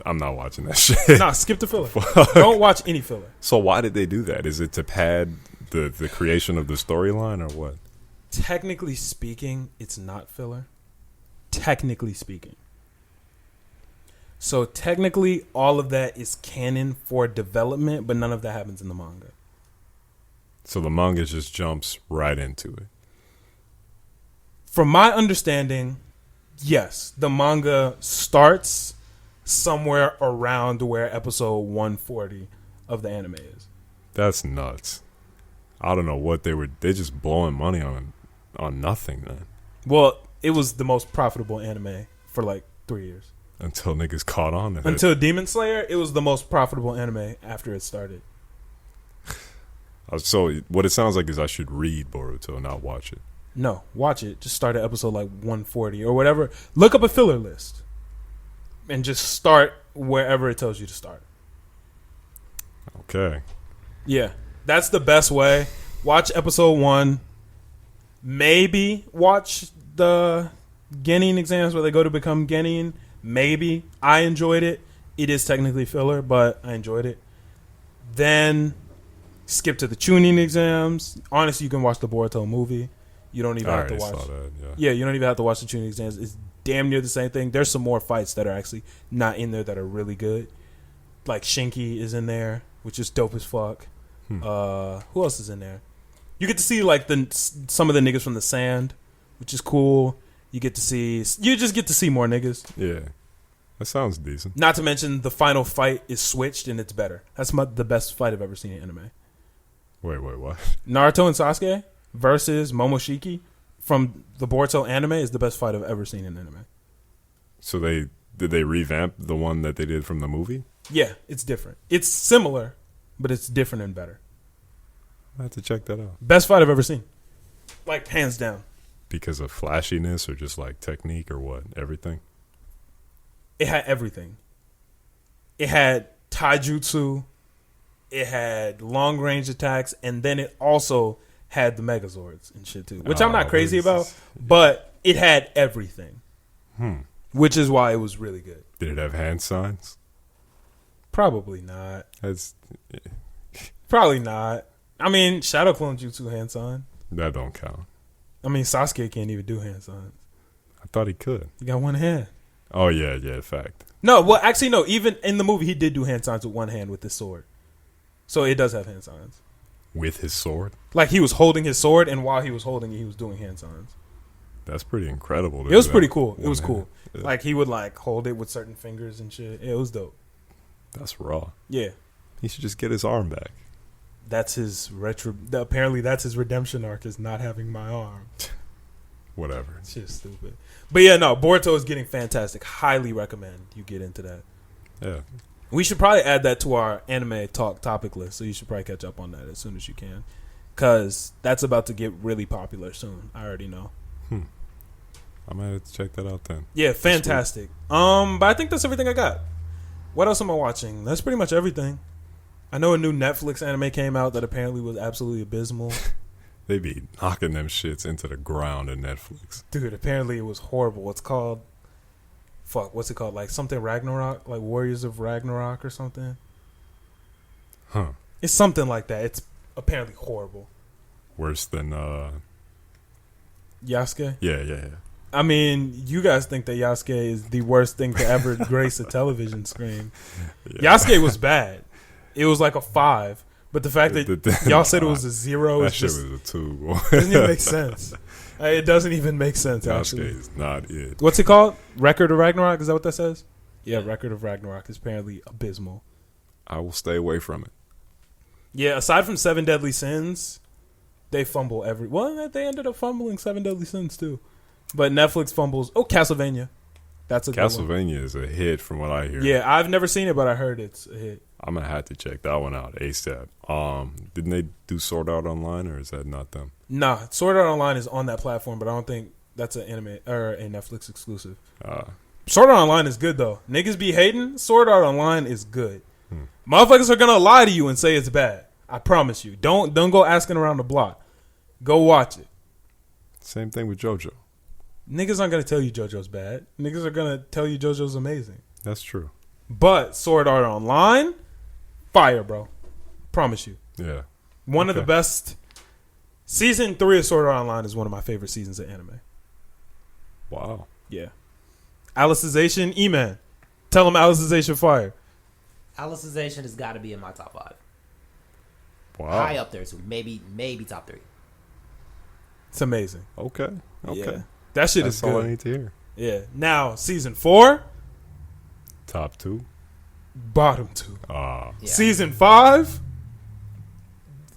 I'm not watching that shit. Nah, skip the filler. Don't watch any filler. So why did they do that? Is it to pad the creation of the storyline or what? Technically speaking, it's not filler. Technically speaking. So technically, all of that is canon for development, but none of that happens in the manga. So the manga just jumps right into it. From my understanding, yes, the manga starts somewhere around where episode 140 of the anime is. That's nuts. I don't know what they just blowing money on nothing, man. Well, it was the most profitable anime for like 3 years. Until niggas caught on to it. Until Demon Slayer, it was the most profitable anime after it started. So what it sounds like is I should read Boruto, not watch it. No, watch it. Just start at episode like 140 or whatever. Look up a filler list. And just start wherever it tells you to start. Okay. Yeah, that's the best way. Watch episode 1. Maybe watch the Genin exams where they go to become Genin. Maybe. I enjoyed it. It is technically filler, but I enjoyed it. Then skip to the Chunin exams. Honestly, you can watch the Boruto movie. You don't even have to watch. Saw that, Yeah, you don't even have to watch the Chunin exams. It's damn near the same thing. There's some more fights that are actually not in there that are really good. Like Shinki is in there, which is dope as fuck. Who else is in there? You get to see like some of the niggas from the sand, which is cool. You just get to see more niggas. Yeah. That sounds decent. Not to mention the final fight is switched and it's better. That's the best fight I've ever seen in anime. Wait, what? Naruto and Sasuke versus Momoshiki from the Boruto anime is the best fight I've ever seen in anime. So did they revamp the one that they did from the movie? Yeah, it's different. It's similar, but it's different and better. I have to check that out. Best fight I've ever seen. Like, hands down. Because of flashiness or just like technique or what? Everything? It had everything. It had taijutsu. It had long range attacks. And then it also had the Megazords and shit too. Which I'm not crazy about. But it had everything. Which is why it was really good. Did it have hand signs? Probably not. That's Probably not. I mean, Shadow Clone Jutsu hand sign. that don't count. I mean, Sasuke can't even do hand signs. I thought he could. He got one hand. Oh yeah, fact. No, well, actually, no. Even in the movie, he did do hand signs with one hand with his sword. So it does have hand signs. With his sword? Like, he was holding his sword, and while he was holding it, he was doing hand signs. That's pretty incredible. It was pretty cool. It was hand. cool. Yeah. Like, he would, like, hold it with certain fingers and shit. It was dope. That's raw. Yeah. He should just get his arm back. That's his apparently that's his redemption arc, is not having my arm. Whatever. It's just stupid. But yeah, no, Boruto is getting fantastic. Highly recommend you get into that. Yeah. We should probably add that to our anime talk topic list, so you should probably catch up on that as soon as you can, because that's about to get really popular soon. I already know. I might have to check that out then. Yeah, fantastic. But I think that's everything I got. What else am I watching? That's pretty much everything. I know a new Netflix anime came out that apparently was absolutely abysmal. They be knocking them shits into the ground in Netflix. Dude, apparently it was horrible. It's called... what's it called? Like something Ragnarok? Like Warriors of Ragnarok or something? Huh. It's something like that. It's apparently horrible. Worse than Yasuke? Yeah. I mean, you guys think that Yasuke is the worst thing to ever grace a television screen. Yeah. Yasuke was bad. It was like a 5. But the fact that y'all said it was a 0 that is shit just... was a 2. doesn't even make sense. It doesn't even make sense, Yasuke actually. is not it. What's it called? Record of Ragnarok? Is that what that says? Yeah, Record of Ragnarok is apparently abysmal. I will stay away from it. Yeah, aside from 7 Deadly Sins, they fumble well, they ended up fumbling 7 Deadly Sins, too. But Netflix fumbles... Oh, Castlevania. That's a good one. Castlevania is a hit from what I hear. Yeah, I've never seen it, but I heard it's a hit. I'm going to have to check that one out ASAP. Didn't they do Sword Art Online, or is that not them? Nah, Sword Art Online is on that platform, but I don't think that's an anime or a Netflix exclusive. Sword Art Online is good, though. Niggas be hating. Sword Art Online is good. Motherfuckers are gonna lie to you and say it's bad. I promise you. Don't go asking around the block. Go watch it. Same thing with JoJo. Niggas aren't gonna tell you JoJo's bad. Niggas are gonna tell you JoJo's amazing. That's true. But Sword Art Online, fire, bro. Promise you. Yeah. One of the best. Season 3 of Sword Art Online is one of my favorite seasons of anime. Wow. Yeah. Alicization, E-Man. Tell him Alicization fire. Alicization has got to be in my top 5. Wow. High up there too. Maybe top 3. It's amazing. Okay. Yeah. That shit That's is all I good. need to hear. Yeah. Now, season 4, Top 2. bottom 2. Yeah. Season 5,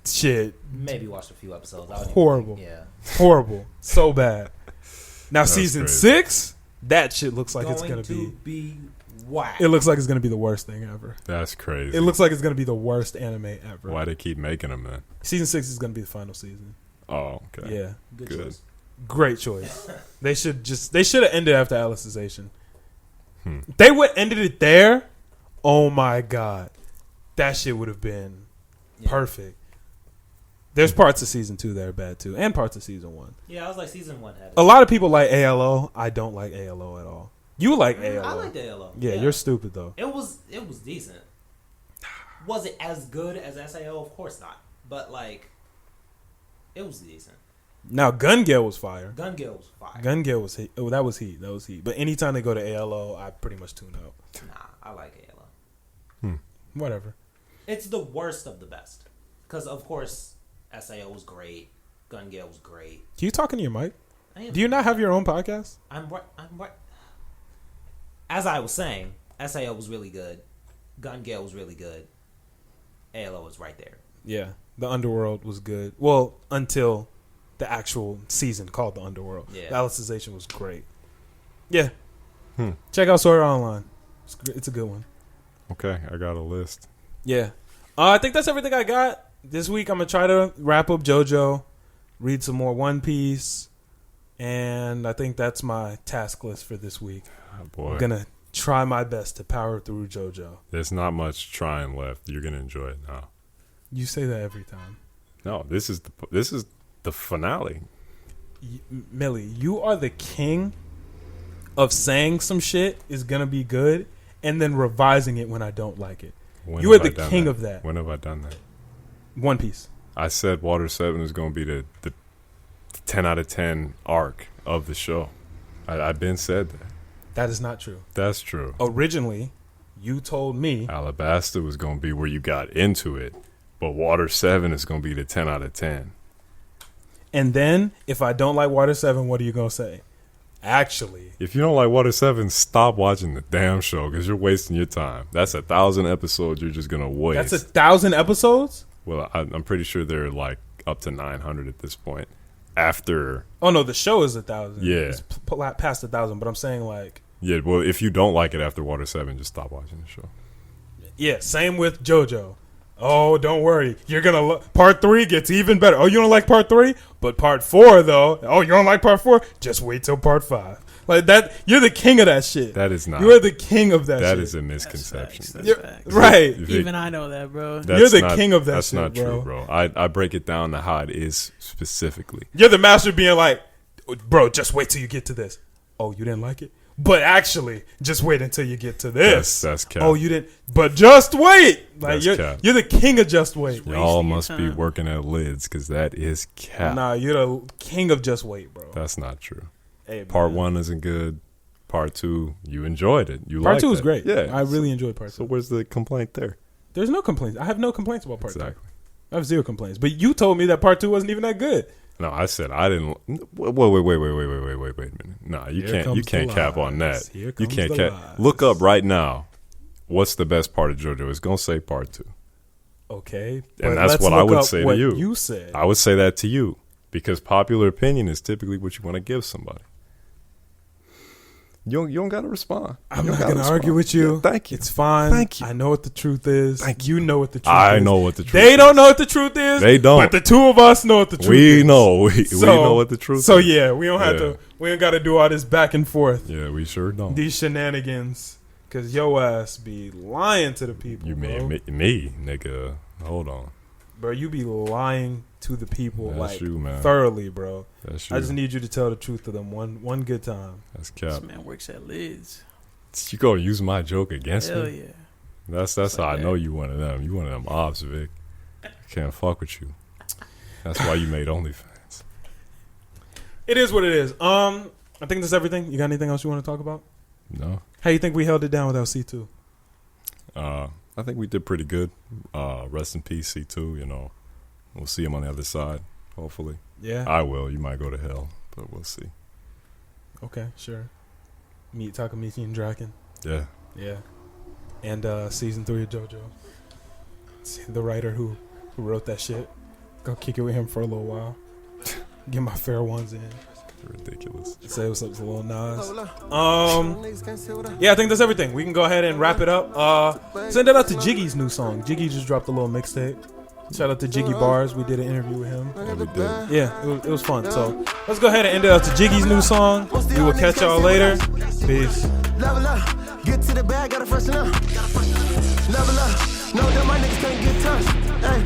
shit. Maybe watched a few episodes. Horrible. Yeah. Horrible. So bad. Now, That's season crazy. 6, that shit looks like it's going to be whack. It looks like it's going to be the worst thing ever. That's crazy. It looks like it's going to be the worst anime ever. Why they keep making them then? Season 6 is going to be the final season. Oh, okay. Yeah. Good Good. choice. Great choice. They should have ended after Alicization. They would ended it there. Oh my god. that shit would have been Yeah. perfect. There's parts of season 2 that are bad too, and parts of season 1. Yeah, I was like season 1 had it. A lot of people like ALO. I don't like ALO at all. You like ALO? I like the ALO. Yeah, you're stupid though. It was decent. Was it as good as SAO? Of course not. But like, it was decent. Now Gun Gale was fire. Gun Gale was fire. Gun Gale was heat. Oh, that was heat. That was heat. But anytime they go to ALO, I pretty much tune out. Nah, I like ALO. Whatever. It's the worst of the best. Because of course, SAO was great. Gun Gale was great. Can you talk into your mic? I am. Do you not have your own podcast? I'm right. As I was saying, SAO was really good. Gun Gale was really good. ALO was right there. Yeah. The Underworld was good. Well, until the actual season called The Underworld. Yeah. The Alicization was great. Yeah. Check out Sword Art Online. It's a good one. Okay, I got a list. Yeah. I think that's everything I got. This week I'm going to try to wrap up JoJo, read some more One Piece, and I think that's my task list for this week. Oh, boy. I'm going to try my best to power through JoJo. There's not much trying left. You're gonna enjoy it now. You say that every time. No, this is the finale. Millie, you are the king of saying some shit is going to be good and then revising it when I don't like it. When You are have I the done king that? of that. When have I done that? One Piece. I said Water 7 is going to be the 10 out of 10 arc of the show. I've been said that. That is not true. That's true. Originally, you told me Alabasta was going to be where you got into it, but Water 7 is going to be the 10 out of 10. and then if I don't like Water 7, what are you going to say? Actually, If you don't like Water 7, stop watching the damn show because you're wasting your time. That's 1,000 episodes you're just going to waste. that's 1,000 episodes? Well, I'm pretty sure they're like up to 900 at this point. After, Oh, no, the show is 1,000. Yeah. It's past 1,000, but I'm saying like, yeah, well, if you don't like it after Water 7, just stop watching the show. yeah, same with JoJo. Oh, don't worry. You're going to part 3 gets even better. Oh, you don't like part 3? But part 4 though. Oh, you don't like part 4? Just wait till part 5. Like that, you're the king of that shit. That is not. You are the king of that shit. That is a That's misconception. facts. That's You're- facts. right. Even I know that, bro. You're the king of that That's shit, not bro. true, bro. I break it down to how it is specifically. You're the master of being like, bro, just wait till you get to this. Oh, you didn't like it? But actually, just wait until you get to this. That's cap. Oh, you didn't. But just wait. Like That's cap. you're the king of just wait. Y'all wasting your must be time. working at lids because that is cap. Nah, you're the king of just wait, bro. That's not true. Hey, Part man. 1 isn't good. Part 2, you enjoyed it. You Part liked 2 was it. great. Yeah, I really enjoyed part 2. So where's the complaint there? There's no complaints. I have no complaints about part 2. Exactly. I have 0 complaints. But you told me that part 2 wasn't even that good. No, I said I didn't. Wait a minute. Nah, you Here can't. You comes can't the cap on lies. that. Here You comes can't the cap. lies. Look up right now. What's the best part of JoJo? It's gonna say part 2. Okay. And but that's let's what I look would up say to what you. You said. I would say that to you because popular opinion is typically what you want to give somebody. You don't got to respond. I'm You not don't going to gotta argue respond. with you. Yeah, thank you. It's fine. Thank you. I know what the truth is. Thank you. know what the truth is. I know what the truth They is. don't know what the truth is. They don't. But the two of us know what the truth is. We know. We know what the truth So is. yeah, we don't have Yeah. to. We ain't got to do all this back and forth. Yeah, we sure don't. These shenanigans, cause yo ass be lying to the people. You bro. mean me, nigga? Hold on. Bro, you be lying to the people That's like you, man. thoroughly, bro. That's I you. just need you to tell the truth to them one good time. That's This cap. man works at lids. You gonna use my joke against Hell me? yeah. That's Like how I that. know you one of them. You one of them ops, Vic. Can't fuck with you. That's why you made OnlyFans. It is what it is. I think that's everything. You got anything else you want to talk about? No. How you think we held it down without C2? I think we did pretty good. Rest in peace, C2. You know, we'll see him on the other side. Hopefully, Yeah. I will. You might go to hell, but we'll see. Okay, sure. Meet Takamichi and Draken. Yeah. Yeah. And season 3 of JoJo. The writer who wrote that shit. Go kick it with him for a little while. Get my fair ones in. Ridiculous. Say what's up to Lil Nas. Yeah, I think that's everything. We can go ahead and wrap it up. Send it out to Jiggy's new song. Jiggy just dropped a little mixtape. Shout out to Jiggy Bars. We did an interview with him. Yeah, we did. Yeah, it was fun. So let's go ahead and end it out to Jiggy's new song. We will catch y'all later. Peace. Level up, get to the bag, gotta freshen up. Level up. know that my niggas can't get touched. Ay,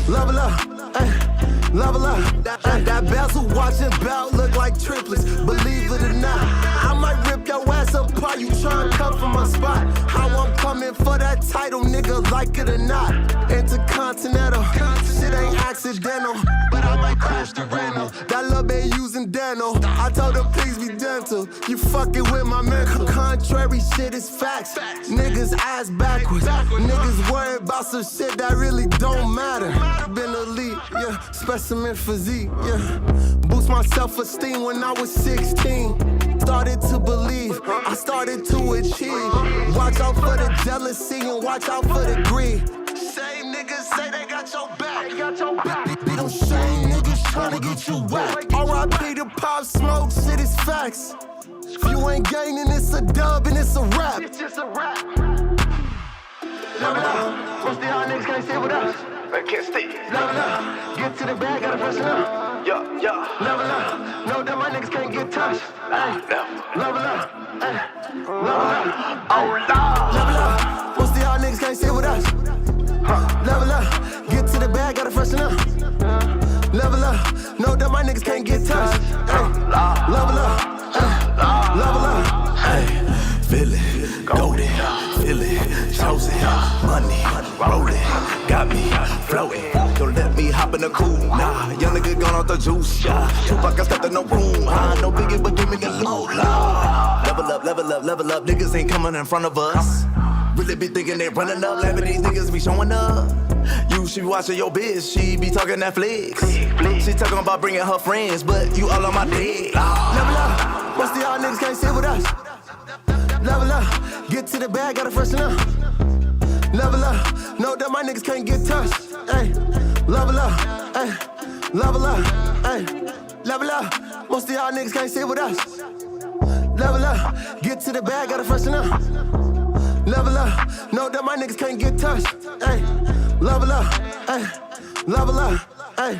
level up, ay, level up. That bezel watching belt look like triplets. Believe it or not, I might rip your ass apart. You tryna come from my spot. How I'm coming for that title, nigga, like it or not. Intercontinental, shit ain't accidental, but I might crash the rental. That lil' babe using dental. I told her please be dental. You fucking with my mental. Contrary shit is facts. Niggas ass backwards. Niggas worried about some shit that really don't matter. Been elite, yeah, specimen physique, yeah. Boost my self-esteem when I was 16. Started to believe, I started to achieve. Watch out for the jealousy and watch out for the greed. Same niggas say they got your back. Be them same niggas tryna get you whacked. R.I.P. to Pop Smoke, shit is facts. If you ain't gaining, it's a dub and it's a rap. It's just a rap. Level up, most of y'all niggas can't stay with us. I can't stay. Level up, get to the bag, gotta freshen up. Yeah. Level up, know that my niggas can't get touched. Ay, level up, ay, level up. Oh Lord. Level up, most of y'all niggas can't stay with us. Level up, get to the bag, gotta freshen up. Level up, know that my niggas can't get touched. Ay, level up, ay, level up. Hey, feel it, golden, feel it, chosen, money, rolling, got me floating. Don't let me hop in the coupe, nah. Young nigga gone off the juice, yeah. Tupac, I stepped in no room, no biggie, but give me the loot, lah. Level up, niggas ain't coming in front of us. Really be thinking they running up, laughing these niggas be showing up. You should be watching your bitch, she be talking Netflix. She talking about bringing her friends, but you all on my dick. Level up, most of y'all niggas can't stay with us. Level up, get to the bag, gotta freshen up. Level up, know that my niggas can't get touched. Ay, level up, ay, level up, ay, level up, most of y'all niggas can't stay with us. Level up, get to the bag, gotta freshen up. Level up, know that my niggas can't get touched. Ay, level up, ay, level up, ay.